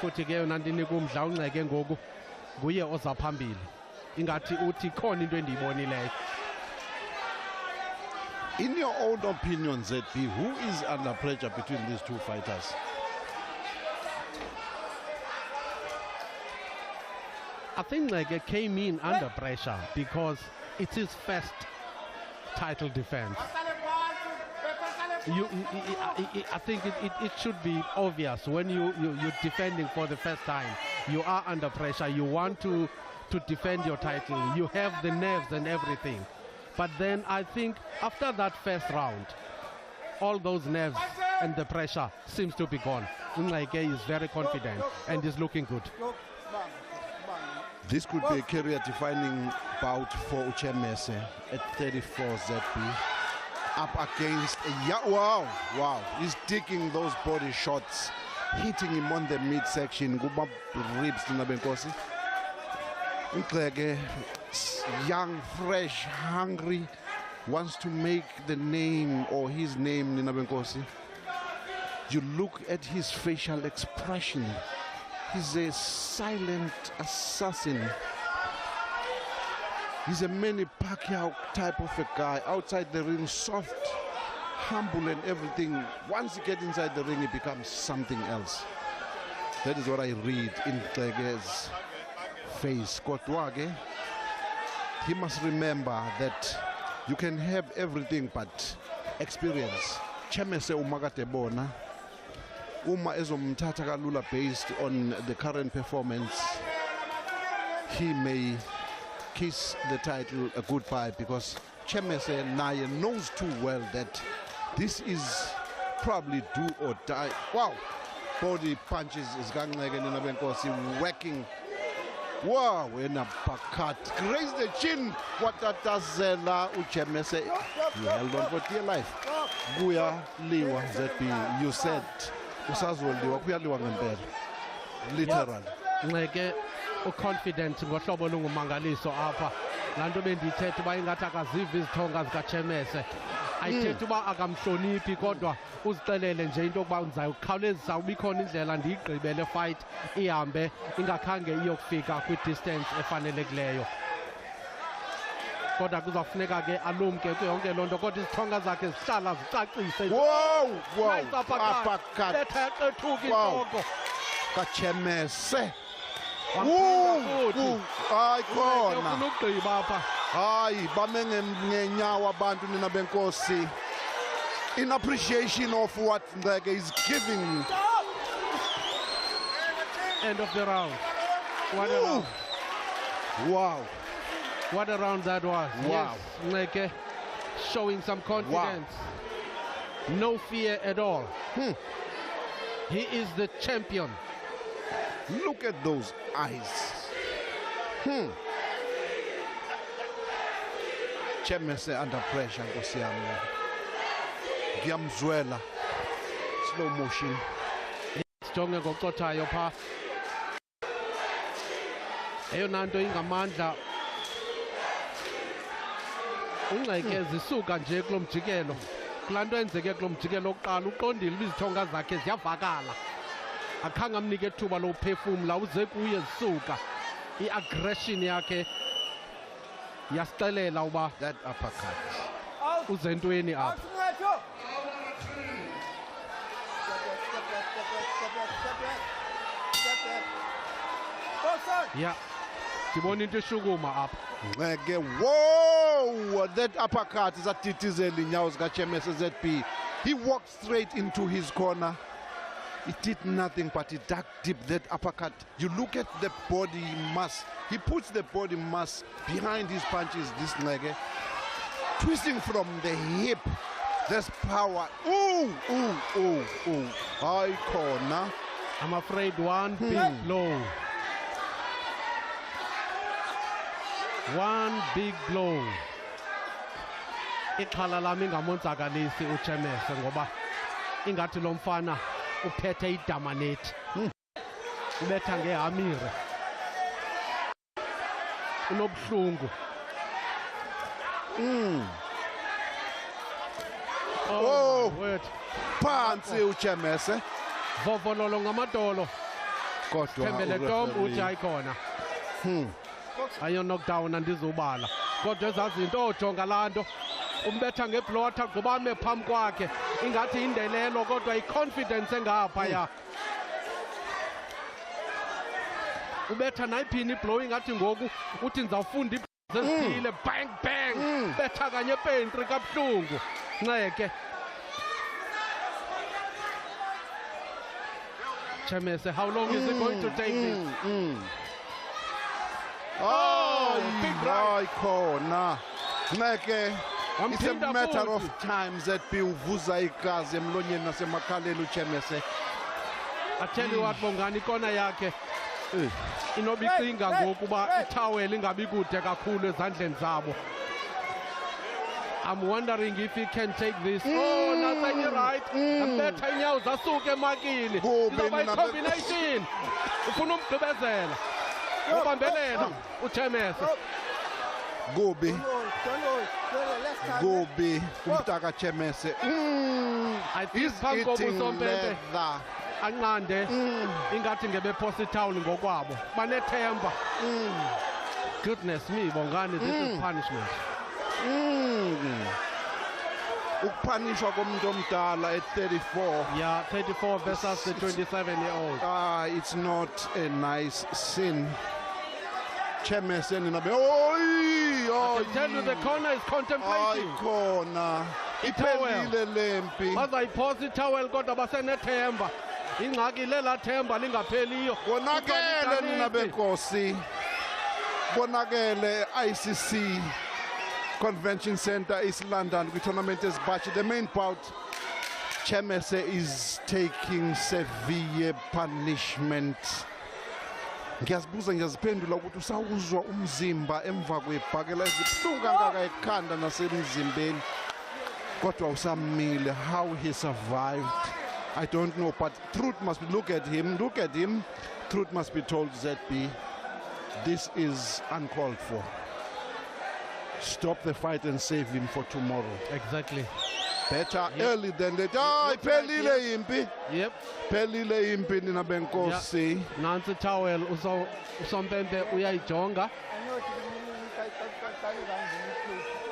Futhi ke yona ndinika umdla uNceke ngoku nguye oza phambili. Ingathi uthi khona into endiyibonileyo. In your own opinion, ZP, who is under pressure between these two fighters? I think Nceke came in under pressure because it's his first title defense. I think it should be obvious when you're defending for the first time. You are under pressure. You want to defend your title. You have the nerves and everything. But then I think after that first round, all those nerves and the pressure seems to be gone. Nceke is very confident and is looking good. This could be a career-defining bout for uChemese at 34 ZP. Up against, wow, he's taking those body shots, hitting him on the midsection. Kuba ribs Ninabenkosi. Nceke, young, fresh, hungry, wants to make the name or his name Ninabenkosi. You look at his facial expression. He's a silent assassin. He's a Manny Pacquiao type of a guy. Outside the ring, soft, humble and everything. Once he gets inside the ring, he becomes something else. That is what I read in Nceke's face. Kotwage, he must remember that you can have everything but experience. Chemese umakatebona. Uma ezomthatha kalula based on the current performance, he may kiss the title a goodbye because Chemese naye knows too well that this is probably do or die. Wow, body punches is kaNceke Ninabenkosi whacking. Wow, in a pakat, raise the chin. What that does uChemese, you held on for dear life. Buya liwa ZP, you said. Literal. Nceke uconfident ngohlobo lungumangaliso apha. Lanto bendithetha uba ingathi akaziva izithonga zikaChemese. Ayithetha uba akamhloniphi kodwa uzixelele nje into yokuba ndizawukhawulezisa uba ikhona indlela ndiyigqibele fight ihambe ingakhange iyokufika kwi-distance efanelekileyo. Kodwa kuzawufuneka ke alumke kuyonke loo nto kodwa izithonga zakhe zihlala zicacise. Wow, uppercut. Betha yaqethuka intloko kaChemese. Hayi khona. ufuna ukugqiba apha. Hayi bame ngenyawo abantu Ninabenkosi. In appreciation of what Nceke is giving. End of the round. What a round. Wow. What a round that was. Wow. Yes, Nceke showing some confidence. Wow. No fear at all. He is the champion. Look at those eyes. Chemese under pressure, Nkosiyami. Ngiyamzwela. Slow motion. Sijonge ngokucothayo pha. Eyona nto ingamandla uNceke zisuka nje kulo mjikelo. Kulaa nto enzeke kulo mjikelo oqala uqondile izithonga zakhe ziyavakala. akhange amnike ithuba lokuphefumula uze kuye zisuka i-aggression yakhe yasixelela uba that uppercut uze entweni apha. Yeah, ndibona into eshukuma apha. Whoa, that uppercut is a titizeli inyawo zikaChemese ZP. He walked straight into his corner. It did nothing, but he dug deep. That uppercut, you look at the body mass. He puts the body mass behind his punches, this nigga. Twisting from the hip. There's power. Ooh, ooh, ooh, ooh. High corner. I'm afraid one big blow. One big blow. Ixhala lami ngamonzakalisi uChemese ngoba ingathi lo mfana uphethe idamanate. Ubetha ngehamire. Unobuhlungu. Oh, phansi uChemese. Vovololo ngamadolo. Kodwa Thembele Tom uthi ayikhona. Ayo knockdown andizobala. Kodwa ezazinto ojonga lanto. Umbetha ngeblow attack ngoba ame phambi kwakhe. Ingathi indelelo kodwa iconfidence engapha ya. Ubetha nayiphini iblow ingathi ngoku uthi ndizawufunda izithile bang bang. Betha kanye pentri kabuhlungu. Nceke. Chemese, how long is it going to take this? Oh, big right corner. Nceke. It's a matter of time that uvuza igazi emlonyeni nasemakhaleni uChemese. I tell you what, Bongani, kona yakhe inobicinga ngokuba itowel ingabi kude kakhulu ezandleni zabo. I'm wondering if he can take this. Oh, nothing right. Ambetha inyawo zasuke emakini. Izoba i-combination. Ufuna umgqibezela. Ubambelela uChemese. Gobi. Gobi kumtaka Chemese. He's eating leather. Anqande ingathi ngebephosa itowel ngokwabo. Banethemba. Goodness me, Bongani, this is punishment. Ukupanishwa komuntu omdala at 34. Yeah, 34 versus the 27-year-old. It's not a nice sin. Chemese ninabe. I can tell you the corner is contemplating. Corner. Iphelile lempi. Bazayiphosa itowel kodwa basenethemba. Ingxaki lela themba lingapheliyo. Bonakele nina benkosi. Bonakele ICC Convention Center East London with tournament is batch. The main bout, Chemese is taking severe punishment. Ngiyazibuza ngiyaziphendula ukuthi usawuzwa umzimba emva kwebhakela ezibuhlungu kangaka ekhanda nasemzimbeni kodwa usamile. How he survived I don't know, but truth must be, look at him, truth must be told. ZB, this is uncalled for. Stop the fight and save him for tomorrow. Exactly. Better early than later. Pelile impi. Yep. Pelile impi nina benkosi. Nansi towel usompempe uyayijonga.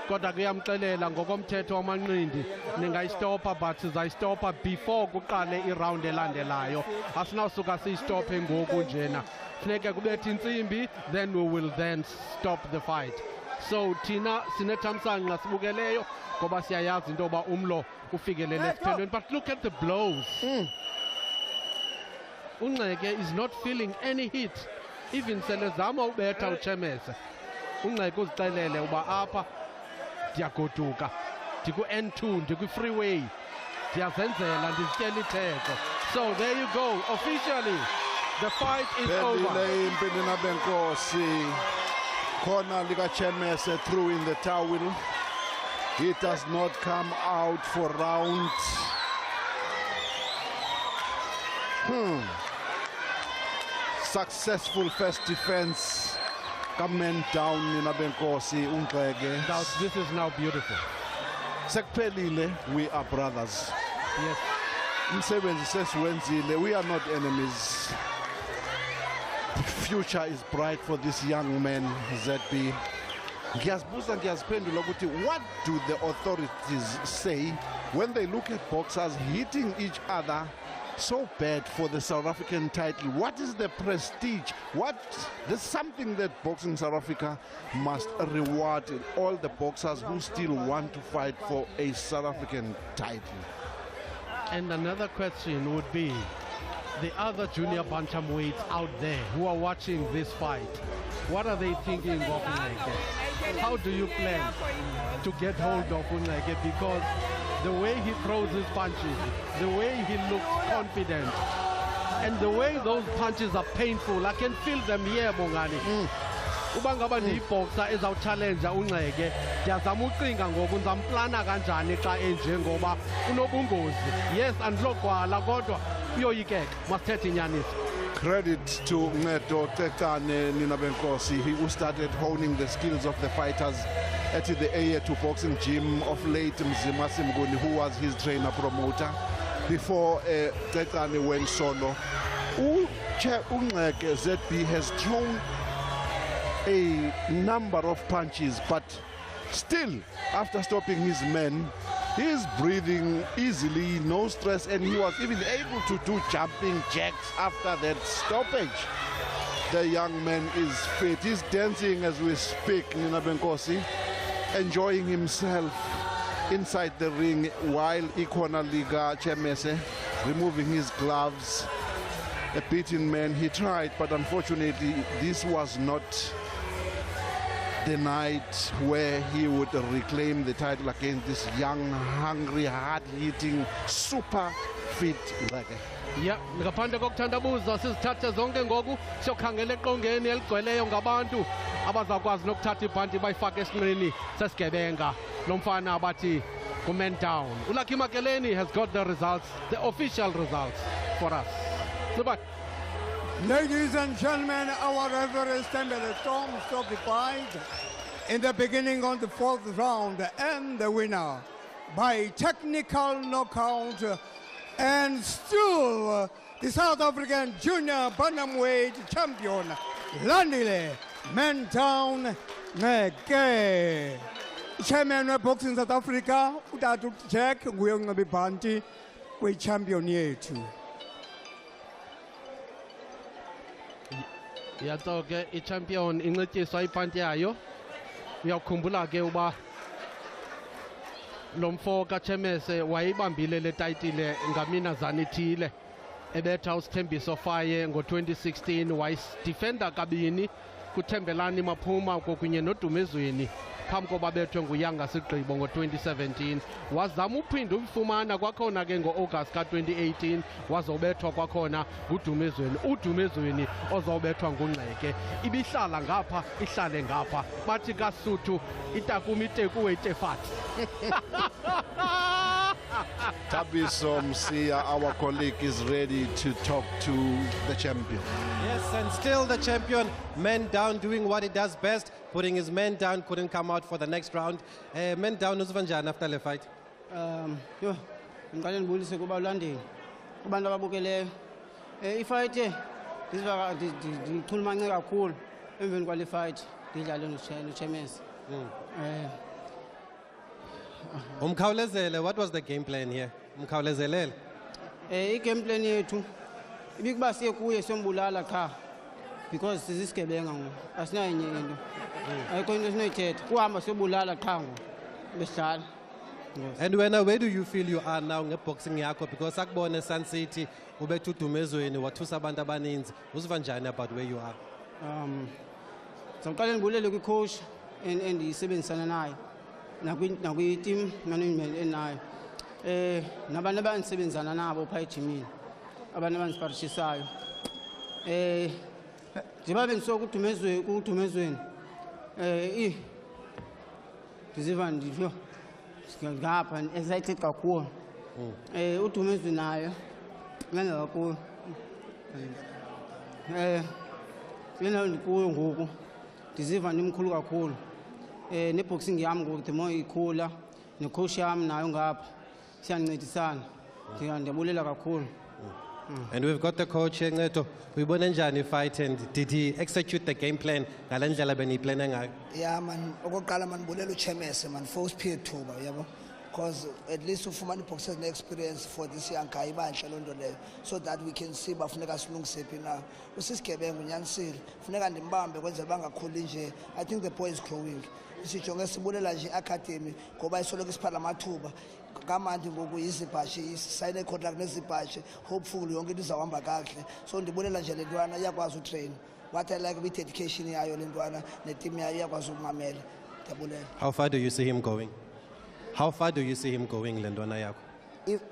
Kodwa kuyamxelela ngokomthetho wamanqindi ningayistopha but sizayistopha before kuqale iround elandelayo. Asinawusuka siyistophe ngoku njena. Funeke kubethe insimbi, then we will then stop the fight. So thina sinethamsanqa sibukeleyo ngoba siyayazi into yoba umlo ufikelele esiphelweni. But look at the blows. Unceke is not feeling any heat. Even selezama ubetha uChemese. Unceke uzixelele uba apha ndiyagoduka, ndiku-N2, ndiku-freeway, ndiyazenzela, ndizityela itheko. So there you go, officially the fight is over. Pelile impi nina benkosi. Corner likaChemese threw in the towel. He does not come out for round. Successful first defense. Coming down nina benkosi uNgceke. This is now beautiful. Sekuphelile, we are brothers. Yes. We are not enemies. The future is bright for this young man, ZB. What do the authorities say when they look at boxers hitting each other so bad for the South African title? What is the prestige? There's something that Boxing South Africa must reward all the boxers who still want to fight for a South African title. And another question would be, the other junior bantamweights out there who are watching this fight, what are they thinking of Unleke? How do you plan to get hold of Unleke? Because the way he throws his punches, the way he looks confident, and the way those punches are painful, I can feel them here, Bongani. Ubangaba ndiyiboxer ezawuchallenja Unleke, ndiyazama ucinga ngoku ndizamplana kanjani xa enje ngoba unobungozi. Yes, andilogwala kodwa uyoyikeka, masithethe inyaniso. Credit to Ngeto Tekane Ninabenkosi, who started honing the skills of the fighters at the A2 boxing gym of late Mzima Simguni, who was his trainer promoter before Tekane went solo. Unleke ZB has thrown a number of punches, but still, after stopping his men, he's breathing easily, no stress, and he was even able to do jumping jacks after that stoppage. The young man is fit. He's dancing as we speak, Nina Benkosi, enjoying himself inside the ring while Ikona Liga Chemese removing his gloves. A beaten man, he tried, but unfortunately this was not the night where he would reclaim the title against this young, hungry, hard-hitting, super fit Unleke. Yeah, ngaphandle kokuthandabuza sizithathe zonke ngoku siyokhangela eqongeni eligcweleyo ngabantu abazakwazi nokuthatha ibhanti bayifake esinqeni sesigebenga lo mfana abathi ku-man down. Lucky Makeleni has got the results, the official results for us. Goodbye. Ladies and gentlemen, our referee stand at the storm, stop the fight in the beginning of the 4th round, and the winner by technical knockout, and still the South African junior bantamweight champion, Landile Man-Down Ngeke. Chairman of Boxing South Africa, Utatu Jack, Nguyong Bhanti, we champion yethu. Yato ke i-champion incediswa ibhanti yayo. Uyawukhumbula ke uba lo mfo kaChemese wayibambile le tayitile ngaminazana ithile ebetha uSithembiso Faye ngo-2016, wayidefenda kabini kuThembelani Maphuma kunye noDumezweni phambi koba bethwe nguyanga Sigqibo ngo-2017. wazama uphinda umfumana kwakhona ke ngo-August ka-2018 wazobethwa kwakhona nguDumezweni, uDumezweni ozobethwa nguNgqeke. Ibihlala ngapha ihlale ngapha, bathi kaSuthu itakumi itekuwe itefati. Tabiso Msia, our colleague, is ready to talk to the champion. Yes, and still the champion, man down, doing what he does best, putting his men down, couldn't come out for the next round. Men down, uzivanjani after the fight? Yo, ngicela ngibulise kuba ulandeli kubantu ababukeleyo. Ifight ndichulumance kakhulu emveni kwale fight ngidlale noChemese. Umkhawulezele, what was the game plan here? Umkhawulezelele. I-game plan yethu ibikuba siye kuye siyombulala cha, because sizisigebenga ngoku asinayo enye into. Ayikho into esinoyithetha, kuhamba siyobulala qha ngoku besidlala. And where do you feel you are now nge-boxing yakho? Because akubone Sun City ubethu uDumezweni wathusa abantu abaninzi. Uzivanjani about where you are? Ngicela ngibulele kwi-coach endiyisebenzisana naye nakwi-team management enayo. Nabantu abanisebenzana nabo phaa ejimini, abantu abanisiparishisayo. Njengoba bengisoka uDumezweni, ndiziva ndiyho ngapha excited kakhulu. uDumezweni naye ngenza kakhulu. Yena ndikuyo ngoku ndiziva ndimkhulu kakhulu. Neboxing yami ngoku the more ikhula, necoach yami nayo ngapha siyancedisana. Ndiyabulela kakhulu. And we've got the coach here, Nceto. Uyibone njani fight and did he execute the game plan ngale ndlela beniyiplane ngayo? Yeah, man, okokuqala man bulela uchemese man first period thuba yabo. Because at least ufumana boxers experience for this young guy ibanhle lonto leyo so that we can see bafuneka silungise phi na. Usisigebengu unyanisile. Funeka ndimbambe kwenzela bangakhuli nje. I think the boy is growing. Sijonge sibulela nje academy ngoba isoloko isiphala amathuba. Kamandi ngoku izibhashi isayine contract nezibhashi hopefully yonke into izawuhamba kahle so ndibulela nje lentwana iyakwazi utrain what I like with dedication yayo lentwana neteam yayo iyakwazi ukumamela ndiyabulela. How far do you see him going? How far do you see him going lentwana yakho?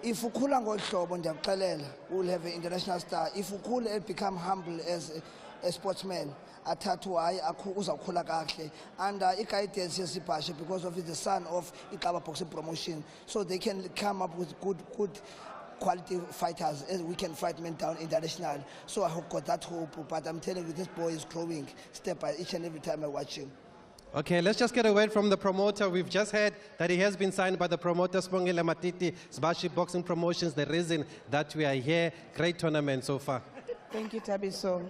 If ukhula ngohlobo ndiyakuxelela we'll have an international star. If ukhule and become humble as a sportsman athathu hayi uzawukhula kahle under i-guidance yesibhashe because of the son of iqaba boxing promotion so they can come up with good quality fighters and we can fight men down international so I have got that hope but I'm telling you this boy is growing step by each and every time I watch him. Okay, let's just get a word from the promoter. We've just heard that he has been signed by the promoter, Sibongile Matiti, Sbashi Boxing Promotions. The reason that we are here, great tournament so far. Thank you, Tabiso.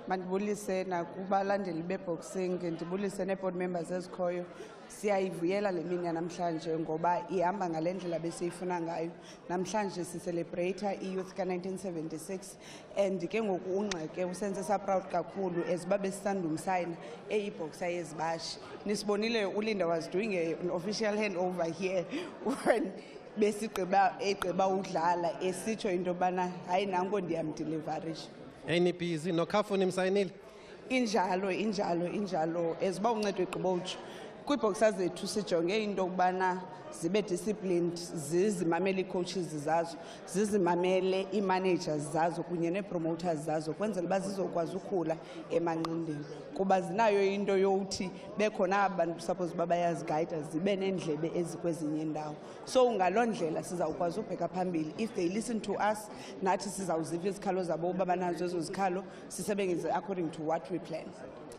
Mandibulise na kubalandeli be-boxing, ndibulise ne-board members ezikhoyo. Siyayivuyela le mini namhlanje ngoba ihamba ngale ndlela besiyifuna ngayo. Namhlanje sicelebrate i-youth ka-1976 and ke ngoku uNgqeke usenze sa-proud kakhulu as babesisanda umsayina eyiboxer yezibashi. Nisibonile uLinda was doing an official handover here when besigqiba udlala esitsho into yobana hayi nanko ndiyamdeliverisha. Any busy, no khafu nimsayinile? Injalo as ba uNcedo eGqibotho kwiboxers zethu sijonge into yokubana zibe disciplined zizimamele coaches zazo zizimamele managers zazo kunye ne-promoters zazo kwenzela uba zizokwazi ukhula emanqindeni kuba zinayo into yokuthi bekhona abantu suppose uba bayazigayida zibe neendlebe ezikwezinye indawo so ngaloo ndlela sizawukwazi ubheka phambili if they listen to us nathi sizawuziva izikhalo zabo uba banazo ezo zikhalo sisebenze according to what we plan.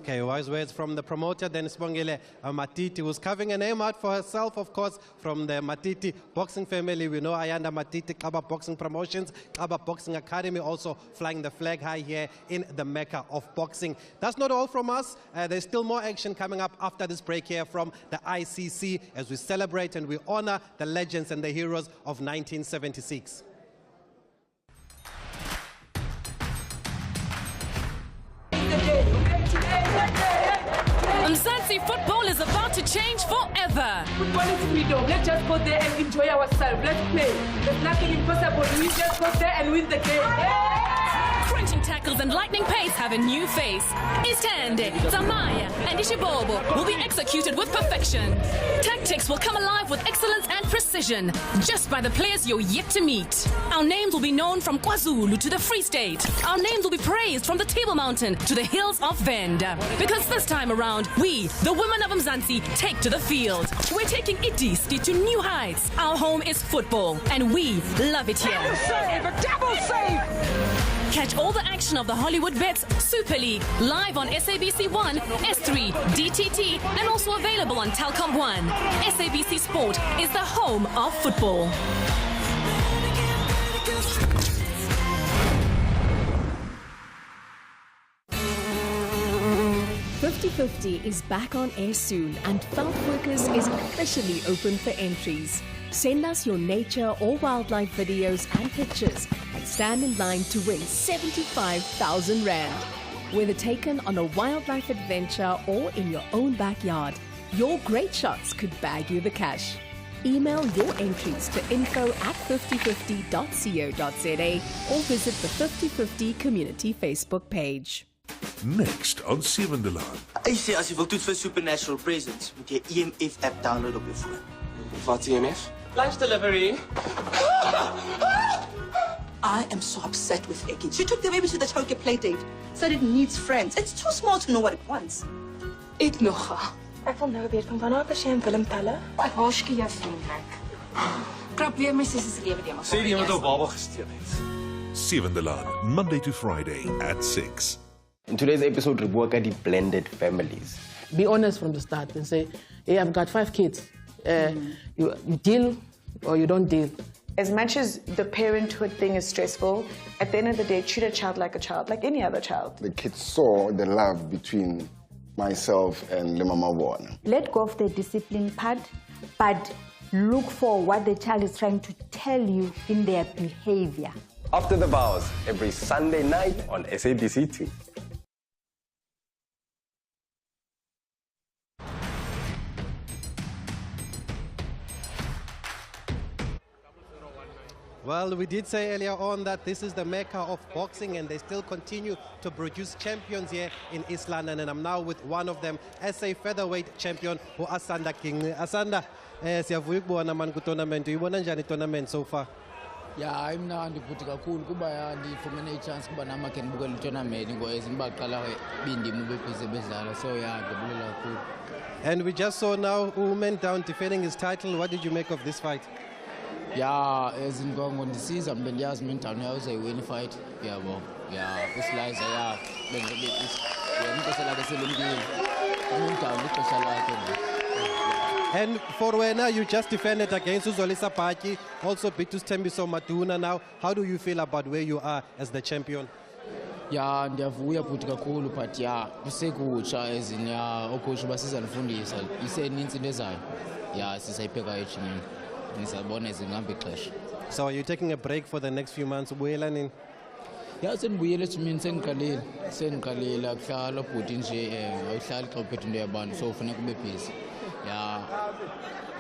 Okay, wise words from the promoter, then Sibongile Matiti, who's carving a name out for herself, of course, from the Matiti boxing family. We know Ayanda Matiti, Kaba Boxing Promotions, Kaba Boxing Academy, also flying the flag high here in the Mecca of boxing. That's not all from us. There's still more action coming up after this break here from the ICC as we celebrate and we honor the legends and the heroes of 1976. Mzansi football is about to change forever. Football is freedom. Let's just go there and enjoy ourselves. Let's play. There's nothing impossible. We just go there and win the game. Crunching tackles and lightning pace have a new face. Istande, Zamaya, and Ishibobo will be executed with perfection. Tactics will come alive with excellence and precision, just by the players you're yet to meet. Our names will be known from KwaZulu to the Free State. Our names will be praised from the Table Mountain to the hills of Venda. Because this time around, we, the women of Mzansi, take to the field. We're taking Idisti to new heights. Our home is football, and we love it here. Double save! A double save! Catch all the action of the Hollywood Bets Super League live on SABC 1, S3, DTT, and also available on Telkom 1. SABC Sport is the home of football. "50/50" is back on air soon, and Felt Workers is officially open for entries. Send us your nature or wildlife videos and pictures and stand in line to win 75,000 Rand. Whether taken on a wildlife adventure or in your own backyard, your great shots could bag you the cash. Email your entries to info@5050.co.za or visit the 50/50 community Facebook page. Next on Sevendelaan. Hy sê as jy wil toets vir supernatural presence, moet jy EMF app download op jou foon. Wat EMF? Lunch delivery. I am so upset with Eki. She took the baby to the childcare play date. Said it needs friends. It's too small to know what it wants. Ek nog. Ek wil nou weet van wanneer as jy 'n film telle? Ek waarsku jou vriendelik. Krap weer my sussie se lewe deur my. Sê jy moet haar baba gesteel het. Sevendelaan, Monday to Friday at 6. In today's episode, we work at the blended families. Be honest from the start and say, hey, I've got 5 kids. You deal or you don't deal. As much as the parenthood thing is stressful, at the end of the day, treat a child, like any other child. The kids saw the love between myself and Lemama Warner. Let go of the discipline part, but look for what the child is trying to tell you in their behavior. After the Bows, every Sunday night on SABC2. Well, we did say earlier on that this is the mecca of boxing and they still continue to produce champions here in East London. And I'm now with one of them, SA featherweight champion, Asanda King. Asanda, siyavuya ukubona man ku tournament. Uyibona njani tournament so far? Yeah, imnandi futhi kakhulu kuba ya ndifumene ichance kuba nama ke ndibukele tournament ngoba izibaqala bindima bebhizi bedlala, so yeah, ndibulela kakhulu. And we just saw now woman down defending his title. What did you make of this fight? Yeah, as in Gongo ndisiza mbe ndiyazi Mintown uzayiwina fight. Yabo. Yeah, uSliza yeah, ngempesa lakhe selempile. Mintown ixesha lakhe. And for Wena, you just defended against Uzolisa Paki, also beat Tembiso Maduna now. How do you feel about where you are as the champion? Yeah, ndiyavuya futhi kakhulu, but yeah, kusekutsha as in yeah, ocoach basizanifundisa iseninzi into ezayo. Yeah, sisayipheka ejimini. So are you taking a break for the next few months? Yeah, sengibuyele ejimini sengiqalile akuhlala bhuti nje awuhlali xa uphethe into yabantu, so ufuneka ube busy. Yeah,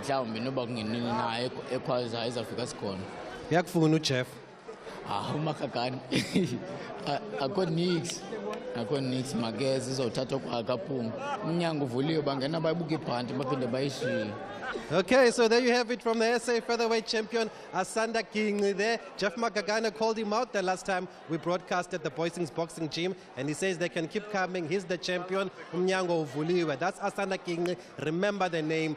mhlawumbi noba kungenini naye ekhwaza izawufika sikhona. Yakufuna uJeff? Umakakani akho nix magezi izothathwa kwakhe aphume. Umnyango uvuliwe bangena bayibuka ibhanti baphinde bayishiye. Okay, so there you have it from the SA featherweight champion, Asanda King there. Jeff Makagana called him out the last time we broadcasted the Boysings Boxing Gym, and he says they can keep coming. He's the champion, Umnyango Vuliwe. That's Asanda King. Remember the name,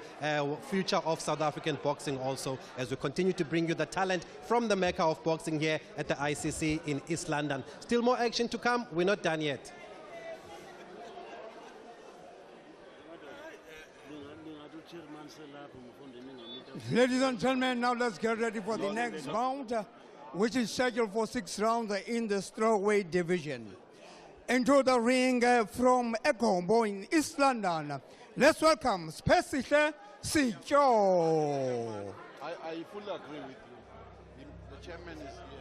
future of South African boxing also, as we continue to bring you the talent from the mecca of boxing here at the ICC in East London. Still more action to come. We're not done yet. Ladies and gentlemen, now let's get ready for the next round, which is scheduled for 6 rounds in the strawweight division. Into the ring from Ekombo in East London, let's welcome Spesihle Sijo. I fully agree with you. The chairman is here.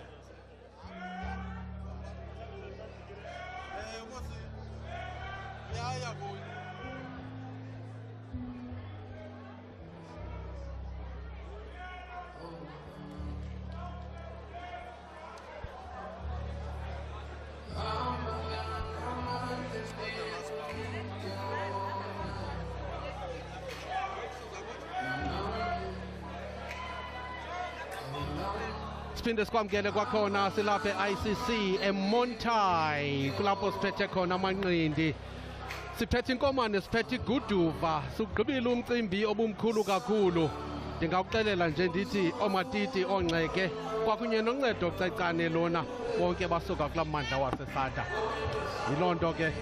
Siphinde sikwamkele kwakhona silapha e-ICC eMontai kulapho siphethe khona amanqindi, siphethe inkomane, siphethe iguduva, sugqibile umcimbi obumkhulu kakhulu. Ndingakuxelela nje ndithi omatiti ongceke kwakunye noncedo cecane lona bonke basuka kulaa mmandla wasesada. Yiloo nto ke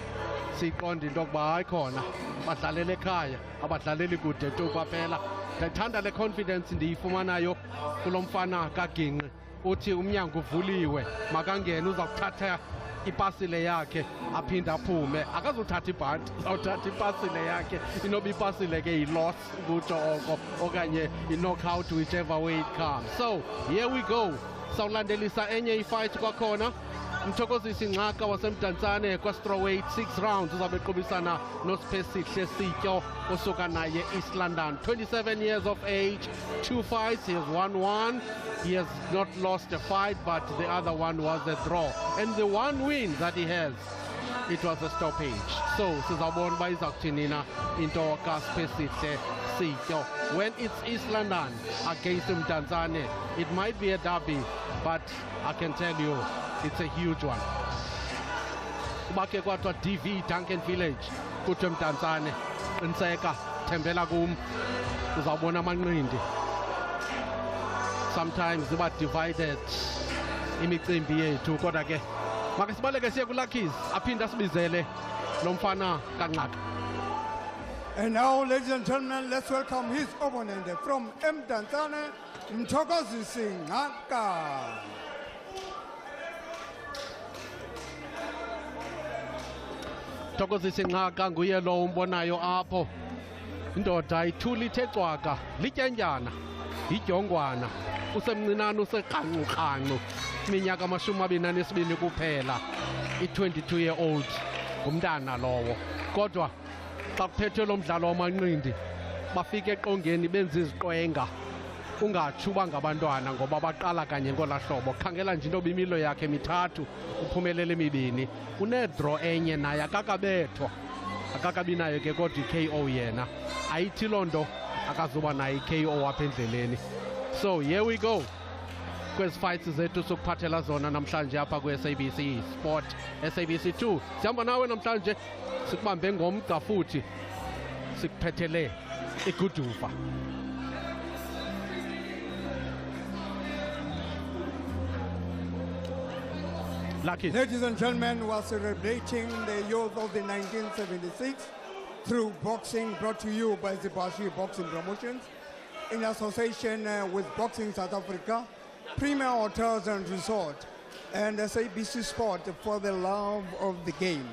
siqonda into yokuba hayi khona badlalela ekhaya abadlaleli kude tu kwaphela. Ndithanda le confidence ndiyifumanayo kulo mfana kaginqi. Uthi umnyango uvuliwe, makangene, uza kuthatha ipasile yakhe aphinde aphume. Akazuthatha ibhanti, uzawuthatha ipasile yakhe. Inoba ipasile ke yi-loss kutsho oko okanye i-knockout, whichever way it comes. So here we go. Sawulandelisa enye ifight kwakhona. Mthokozisi Ngxaka wasemdantsane kwa-strawweight 6 rounds uzabe eqobisana noSpesihle Sityo osuka naye East London. 27 years of age, 2 fights, he has won 1. He has not lost a fight, but the other one was a draw. And the 1 win that he has, it was a stoppage. So sizawubona uba izakuthini na into kaSpesihle Sityo. When it's East London against Mdantsane, it might be a derby, but I can tell you, it's a huge one. Ubake kwathiwa DV Duncan Village kuthiwe Mdantsane qiniseka thembela kum uzawubona amanqindi. Sometimes ziba divided imicimbi yethu, kodwa ke make sibaleke siye kuLucky's aphinde asibizele lo mfana kaNqaka. And now, ladies and gentlemen, let's welcome his opponent from Mdantsane, Mthokozisi Ngaka. Mthokozisi Ngaka nguye lo umbonayo apho. Indoda ithuli ithe cwaka, lityendyana, idyongwana, usemncinane useqanqu-qanqu, iminyaka 22 kuphela, i-22-year-old, ngumntana lowo. Kodwa xa kuphethwe lo mdlalo wamanqindi bafike eqongeni benza iziqwenga, ungatsho uba ngabantwana ngoba baqala kanye ngolaa hlobo. Khangela nje into bimilo yakhe mithathu, uphumelele emibini, unedraw enye naye akakabethwa, akakabi nayo ke kodwa i-KO yena. Ayithi loo nto akazuba nayo i-KO apha endleleni. So here we go kwezi fights zethu sokuphathela zona namhlanje apha kwi-SABC Sport, SABC 2. Sihamba nawe namhlanje sikubambe ngomgca futhi sikuphethele iguduva. Lucky. Ladies and gentlemen, we are celebrating the youth of the 1976 through boxing, brought to you by Zimbabwe Boxing Promotions in association with Boxing South Africa, Premier Hotels and Resort, and SABC Sport for the love of the game.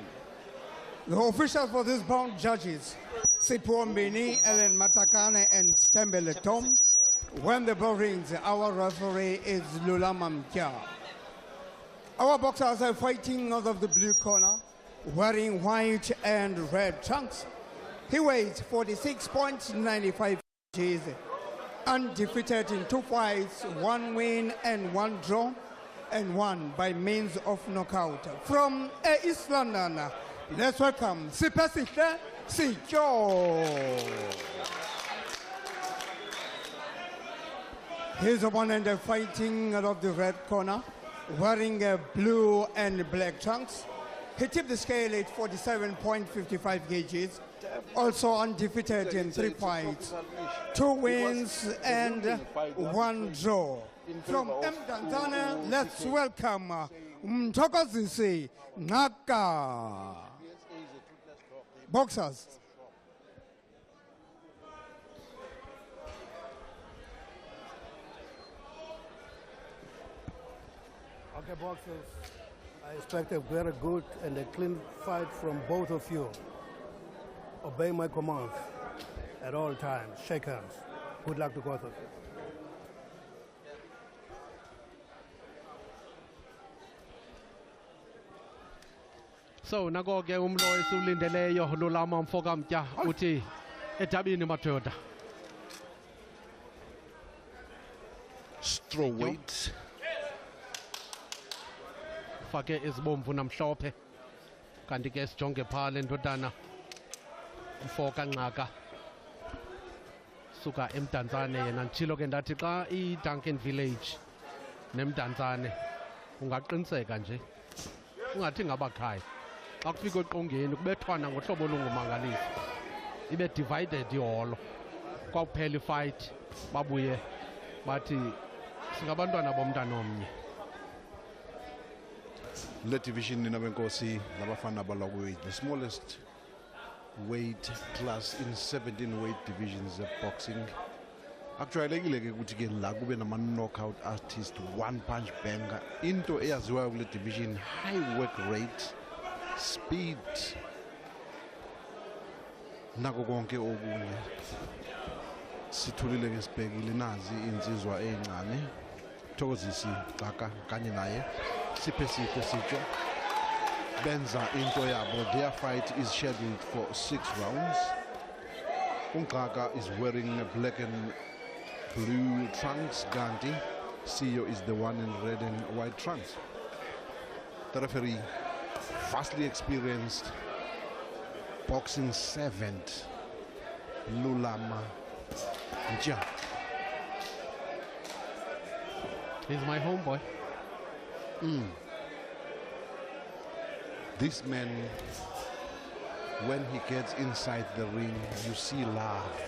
The officials for this bout judges, Sipho Mbini, Ellen Matakane, and Stembele Tom. When the bell rings, our referee is Lula Mamkia. Our boxers are fighting out of the blue corner, wearing white and red trunks. He weighs 46.95 kg, undefeated in 2 fights, 1 win and 1 draw, and 1 by means of knockout. From East London, let's welcome Sipesihle Sijo. His opponent fighting out of the red corner, wearing blue and black trunks. He tipped the scale at 47.55 kgs, also undefeated in 3 fights, 2 wins and 1 draw. From Mdantsane, let's welcome Mthokozisi Ngaka. Boxers. Okay, boxers, I expect a very good and a clean fight from both of you. Obey my commands at all times. Shake hands. Good luck to both of you. So nako ke umlo esulindeleyo Lulama Mfokamtya uthi edabini madoda. Strawweight. Fake izibomvu namhlophe kanti ke sijonge phale ndodana Mfoka Ngaka suka eMdantsane yena ntshilo ke ndathi xa iDuncan Village neMdantsane ungaqiniseka nje ungathi ngabakhaya xa kufika eqongeni kubethwana ngohlobo olungumangalisi ibe divided iholo kwakuphela ifight babuye bathi singabantwana bomntana omnye. Le division in Abenkosi, Labafana Balogweight, the smallest weight class in 17 weight divisions of boxing. Actually, la kube nama knockout artist, one punch banger, into eyaziwayo kule division, high work rate, speed, nako konke okunye. Sithulile ke sibhekile nazi insizwa encane, Mthokozisi Ngaka kanye naye Sipesihle Sijo benza into yabo. Their fight is scheduled for 6 rounds. Ngaka is wearing black and blue trunks. Gandhi CEO is the one in red and white trunks. The referee, vastly experienced boxing servant, Lulama Nja. He's my homeboy. This man, when he gets inside the ring, you see love.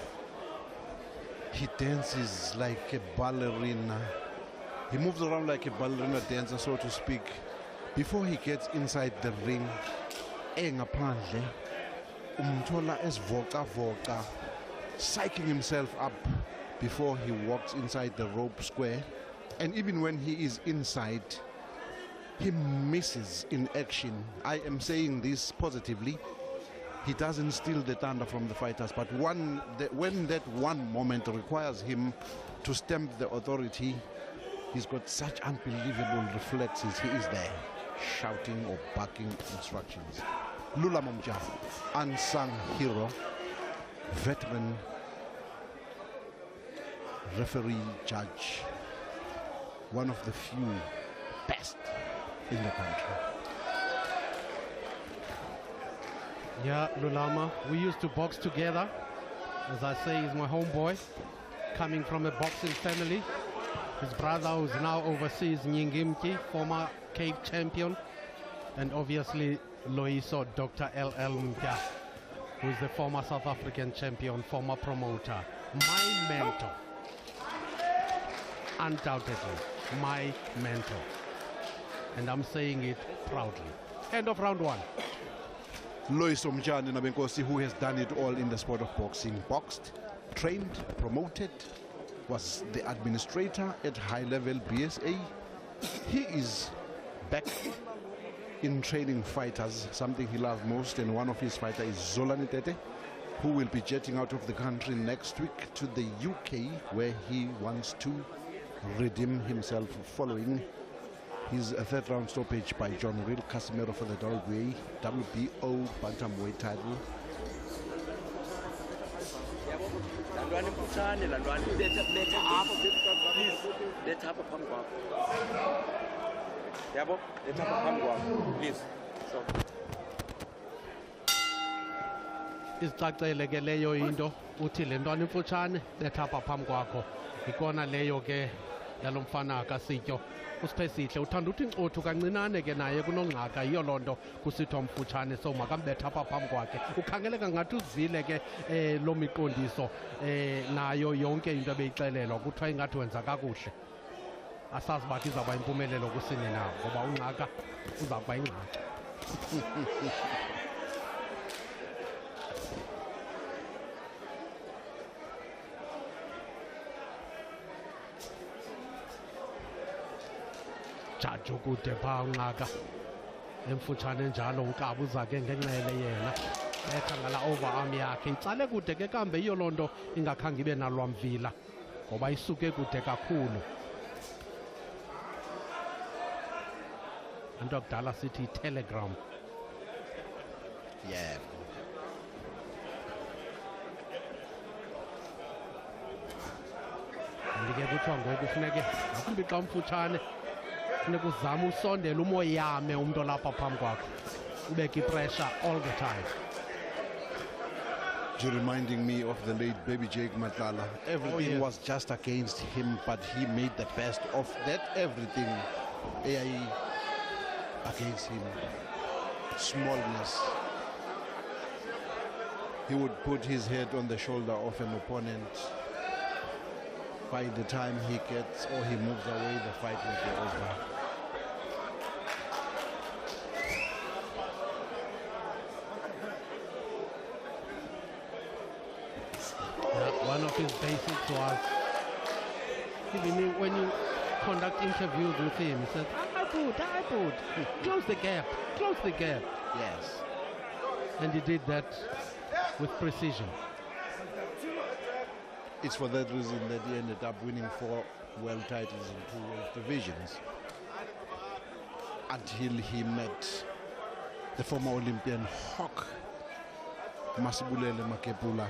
He dances like a ballerina. He moves around like a ballerina dancer, so to speak. Before he gets inside the ring, engaphandle umthola esivoca, psyching himself up before he walks inside the rope square. And even when he is inside, he misses in action. I am saying this positively. He doesn't steal the thunder from the fighters, but when that one moment requires him to stamp the authority, he's got such unbelievable reflexes. He is there, shouting or barking instructions. Lula Momja, unsung hero, veteran referee, judge, one of the few best in the country. Yeah, Lulama, we used to box together. As I say, he's my homeboy, coming from a boxing family. His brother, who's now overseas, Nyingimki, former Cape champion, and obviously Loiso Dr. LL Mka, who's the former South African champion, former promoter. My mentor, undoubtedly, my mentor. And I'm saying it proudly. End of round one. Lois Omjani Nabenkosi, who has done it all in the sport of boxing. Boxed, trained, promoted, was the administrator at high level BSA. He is back in training fighters, something he loves most, and one of his fighters is Zolani Tete, who will be jetting out of the country next week to the UK, where he wants to redeem himself following his third round stoppage by John Real Casimiro for the WBO bantamweight title. Isicacele ke leyo into uthi le ntwana imfutshane lethapha phambi kwakho ikona leyo ke yalo mfana kaSityo usiphe sihle uthanda uthi incothu kancinane ke naye kunongxaka yiyo loo nto kusithiwa mfutshane so makambethe apha phambi kwakhe ukhangeleka ngathi uzivile ke loo miqondiso nayo yonke into ebeyixelelwa kuthiwa ingathi wenza kakuhle asazi bathi izawuba impumelelo kusini nawo ngoba ungxaka uza kuba ingxaki. Judge ukude phaa unqaka emfutshane njalo unkaba uza ke ngenxele yena betha ngala overarm yakhe itsale kude ke kambe yiyo loo nto ingakhange ibe nalwamvila ngoba isuke kude kakhulu. Into akudala sithi telegram. Yeah. Ndike kuthiwa ngoku kufuneke ngakumbi xa umfutshane funeka uzame usondela umoyame umntu lapha phambi kwakho ubeke ipressure all the time. You're reminding me of the late baby Jake Matlala. Everything was just against him, but he made the best of that everything. AIE against him. Smallness. He would put his head on the shoulder of an opponent. By the time he gets or he moves away, the fight will be over. One of his basics was, even when you conduct interviews with him, he said, I put, close the gap. Yes. And he did that with precision. It's for that reason that he ended up winning 4 world titles in 2 world divisions. Until he met the former Olympian Hawk, Masibulele Makepula,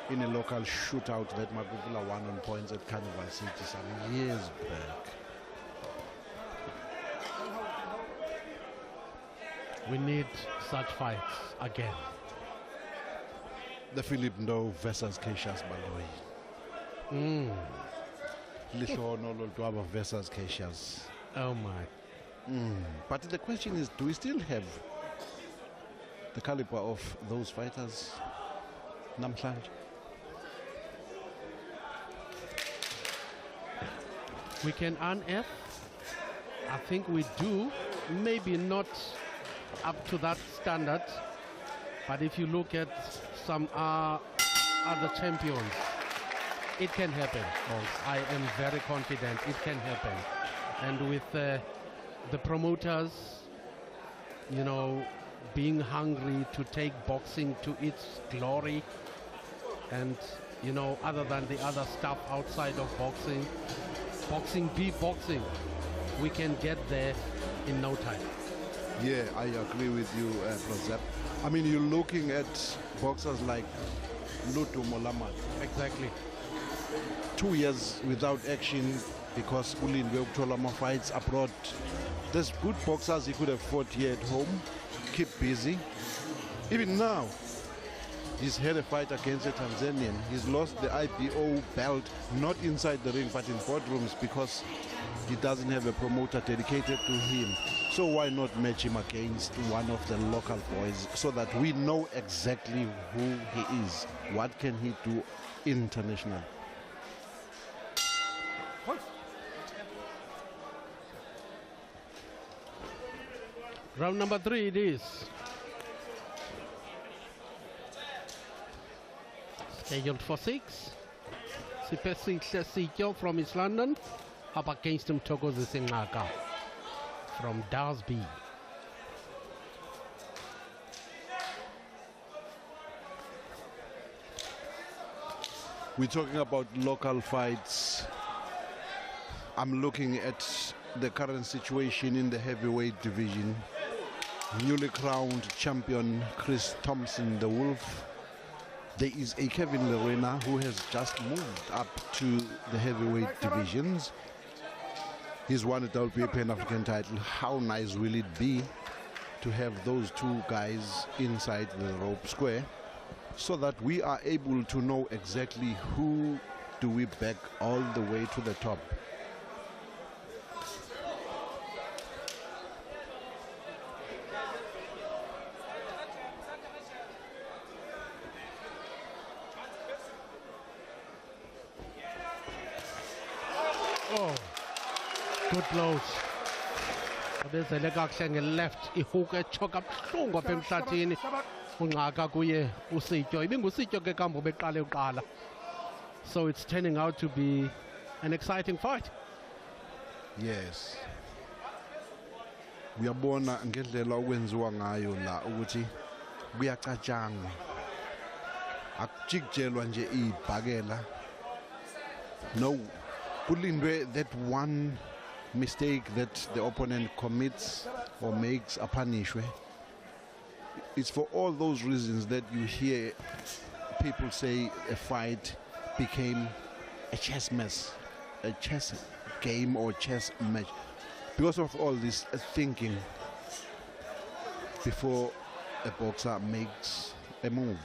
in a local shootout that Makepula won on points at Carnival City some years back. We need such fights again. The Philip Ndo versus Cassius Baloyi. Lihono Lodwaba versus Cassius. Oh my. But the question is, do we still have the caliber of those fighters? Namhlanje? We can unearth. I think we do. Maybe not up to that standard. But if you look at some other champions, it can happen, folks. I am very confident it can happen. And with the promoters, you know, being hungry to take boxing to its glory, and, you know, other than the other stuff outside of boxing, boxing be boxing, we can get there in no time. Yeah, I agree with you, Prozep. I mean, you're looking at boxers like Lutu Molamat. Exactly. 2 years without action because ulindwe ukuthola fights abroad. There's good boxers he could have fought here at home, keep busy. Even now, he's had a fight against a Tanzanian. He's lost the IBO belt, not inside the ring, but in boardrooms because he doesn't have a promoter dedicated to him. So why not match him against one of the local boys so that we know exactly who he is? What can he do international? Round number 3 it is. Scheduled for 6. Sipesi Sityo from East London up against him Thokoza Sengaka from Darsby. We're talking about local fights. I'm looking at the current situation in the heavyweight division. Newly crowned champion Chris Thompson, the Wolf. There is a Kevin Lorena who has just moved up to the heavyweight divisions. He's won a WBA Pan-African title. How nice will it be to have those two guys inside the rope square so that we are able to know exactly who do we back all the way to the top. Good blows. Abezele kakuhle nge-left ihook echoka buhlungu apha emhlathini. Ungaka kuye uSityo. Ibingusityo ke kambo beqale uqala. So it's turning out to be an exciting fight. Yes. Uyabona ngendlela okwenziwa ngayo la ukuthi kuyacatshangwa. Akujikelwa nje ibhakela. No. Kulindwe that one mistake that the opponent commits or makes a punishwe. It's for all those reasons that you hear people say a fight became a chess mess, a chess game or chess match. Because of all this thinking before a boxer makes a move.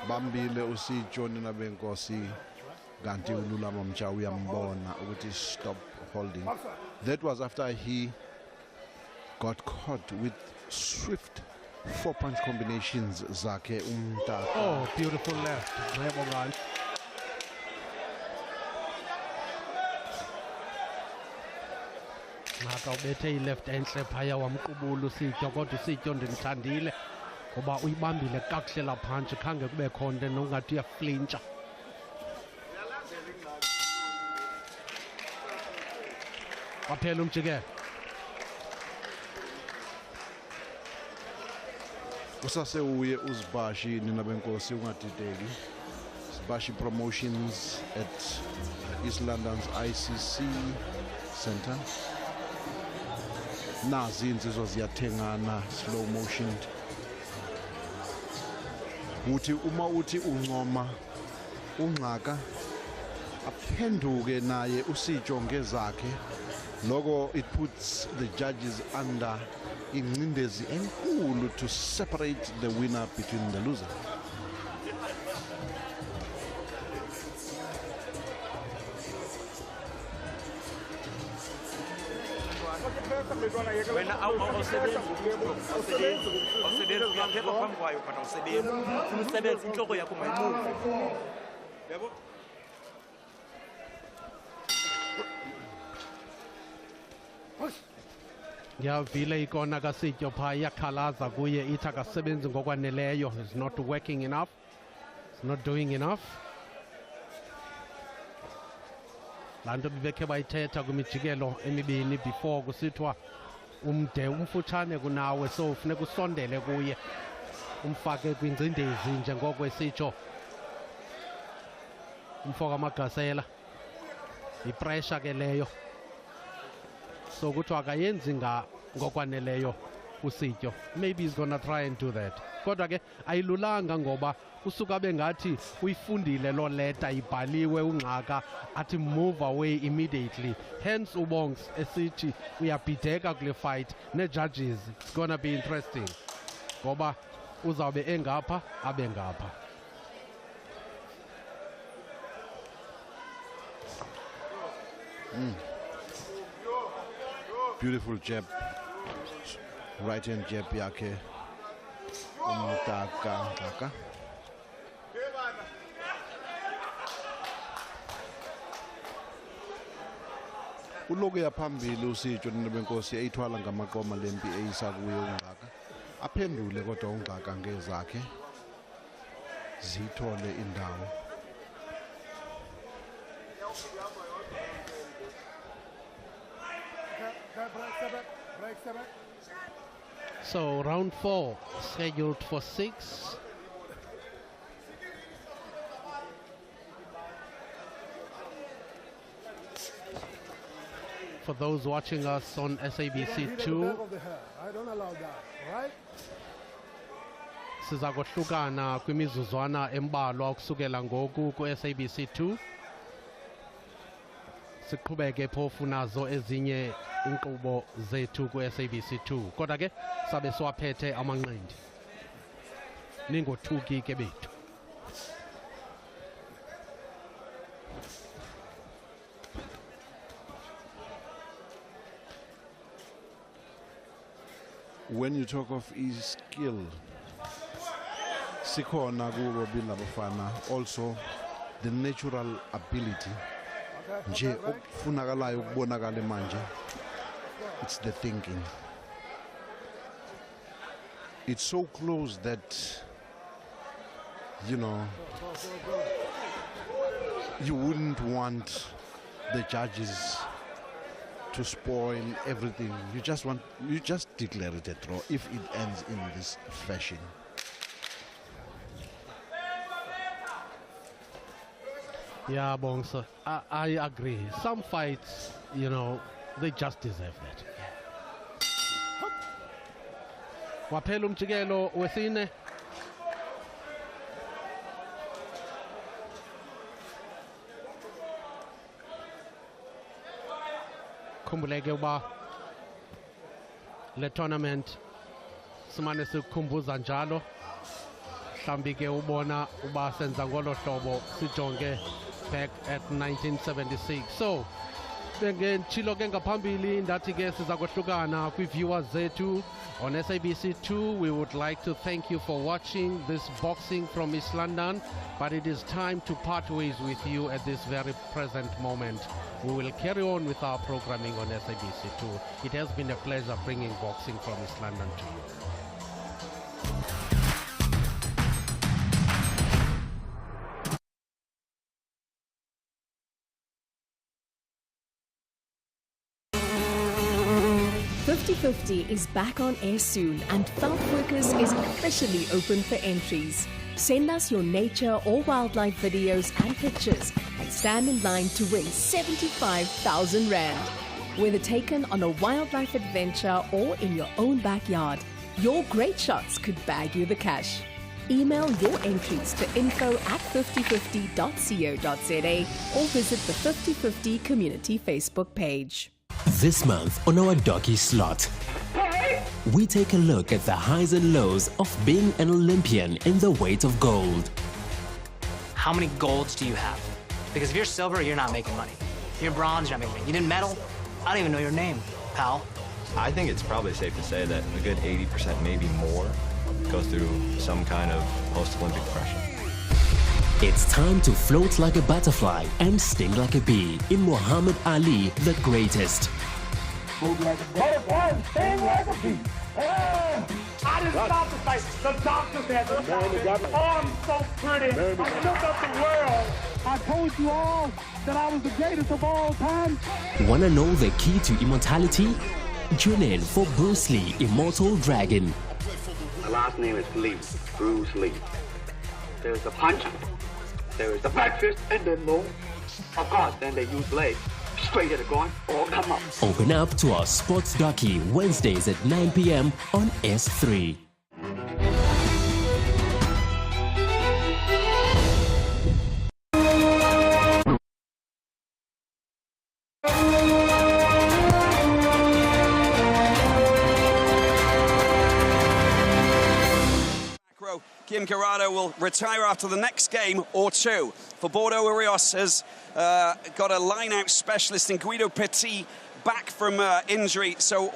Bambile uSityo nabenkosi kanti uLulama Mchawu uyambona ukuthi stop holding. That was after he got caught with swift 4-punch combinations zakhe umtata. Oh, beautiful left. Ngiyabonga. Ngaka ubethe i-left enhle phaya wamqubula uSityo kodwa uSityo ndimthandile. Ngoba uyibambile kakuhle la punch khange kube khona nongathi uyaflincha. Waphela umjikelo. Usasewuye uZibashi nina benkosi ungadideki. Zibashi Promotions at East London's ICC Center. Nazi insizwa ziyathengana slow motion. Uthi uma uthi uncoma ungaka aphenduke naye uSityo ngezakhe lokho it puts the judges under ingcindezi enkulu to separate the winner between the loser. wena awusebenzi uyaphepha phambi kwayo kana awusebenzi umsebenzi inhloko yakho mayimuve yabo. ngiyavile ikona kaSityo phaa iyakhalaza kuye ithi akasebenzi ngokwaneleyo. It's not working enough, it's not doing enough. laa nto bibekhe bayithetha kwimijikelo emibini before kusithiwa umde umfutshane kunawe, so funeka usondele kuye umfake kwingcindezi njengoko esitsho umfo kamagasela. Yipressure ke leyo, so kuthiwa akayenzi ngokwaneleyo uSityo. Maybe he's gonna try and do that, kodwa ke ayilulanga ngoba usuka bengathi uyifundile loo leta ibhaliwe ungxaka athi move away immediately. Hence uBongs esithi uyabhideka kule fight ne-judges. It's gonna be interesting ngoba uzawube engapha abe ngapha. Beautiful jab, right hand jab yakhe umtaka. Uloku yaphambili uSityo nebenkosi eyithwala ngamaqoma lempi eyisa kuye ungxaka. Aphendule kodwa ungxaka ngezakhe zithole indawo. So round 4 scheduled for 6. For those watching us on SABC 2, I don't allow that, right? siza kohlukana kwimizuzwana embalwa ukusukela ngoku ku-SABC 2. Siqhubeke phofu nazo ezinye inkqubo zethu ku-SABC 2, kodwa ke sabe siwaphethe amanqindi. Ningothuki ke bethu. When you talk of his skill, sikhona kubo bila bafana also the natural ability nje okufunakalayo ukubonakala manje. It's the thinking. It's so close that, you know, you wouldn't want the judges to spoil everything. You just declare it a draw if it ends in this fashion. Yeah, Bongs, I agree. Some fights, you know, they just deserve that. Waphela umjikelo wesine. Khumbuleke uba le tournament simane sikhumbuza njalo. Mhlambi ke ubona uba senza ngolo hlobo sijonge back at 1976. So ngentshilo ke ngaphambili ndathi ke siza kohlukana kwi-viewers zethu on SABC 2. We would like to thank you for watching this boxing from East London, but it is time to part ways with you at this very present moment. We will carry on with our programming on SABC 2. It has been a pleasure bringing boxing from East London to you. .50 is back on air soon, and Felt Workers is officially open for entries. Send us your nature or wildlife videos and pictures and stand in line to win 75,000 Rand. Whether taken on a wildlife adventure or in your own backyard, your great shots could bag you the cash. Email your entries to info@5050.co.za or visit the 5050 community Facebook page. This month on our Docky Slot, we take a look at the highs and lows of being an Olympian in the weight of gold. How many golds do you have? Because if you're silver, you're not making money. If you're bronze, you're not making money. You didn't medal? I don't even know your name, pal. I think it's probably safe to say that a good 80%, maybe more, go through some kind of post-Olympic depression. It's time to float like a butterfly and sting like a bee in Muhammad Ali, the greatest. Move like a butterfly and sting like a bee. I didn't stop the fight. The doctors had to stop it. Oh, I'm so pretty. I shook up the world. I told you all that I was the greatest of all time. Wanna know the key to immortality? Tune in for Bruce Lee, Immortal Dragon. My last name is Lee, Bruce Lee. There's the punch, there is the back fist, and then no. Of course, then they use legs. Straight at the groin, or come up. Open up to our sports docu Wednesdays at 9 p.m. on S3. Kim Carrado will retire after the next game or two. For Bordeaux, Urios has got a line-out specialist in Guido Petit back from injury. So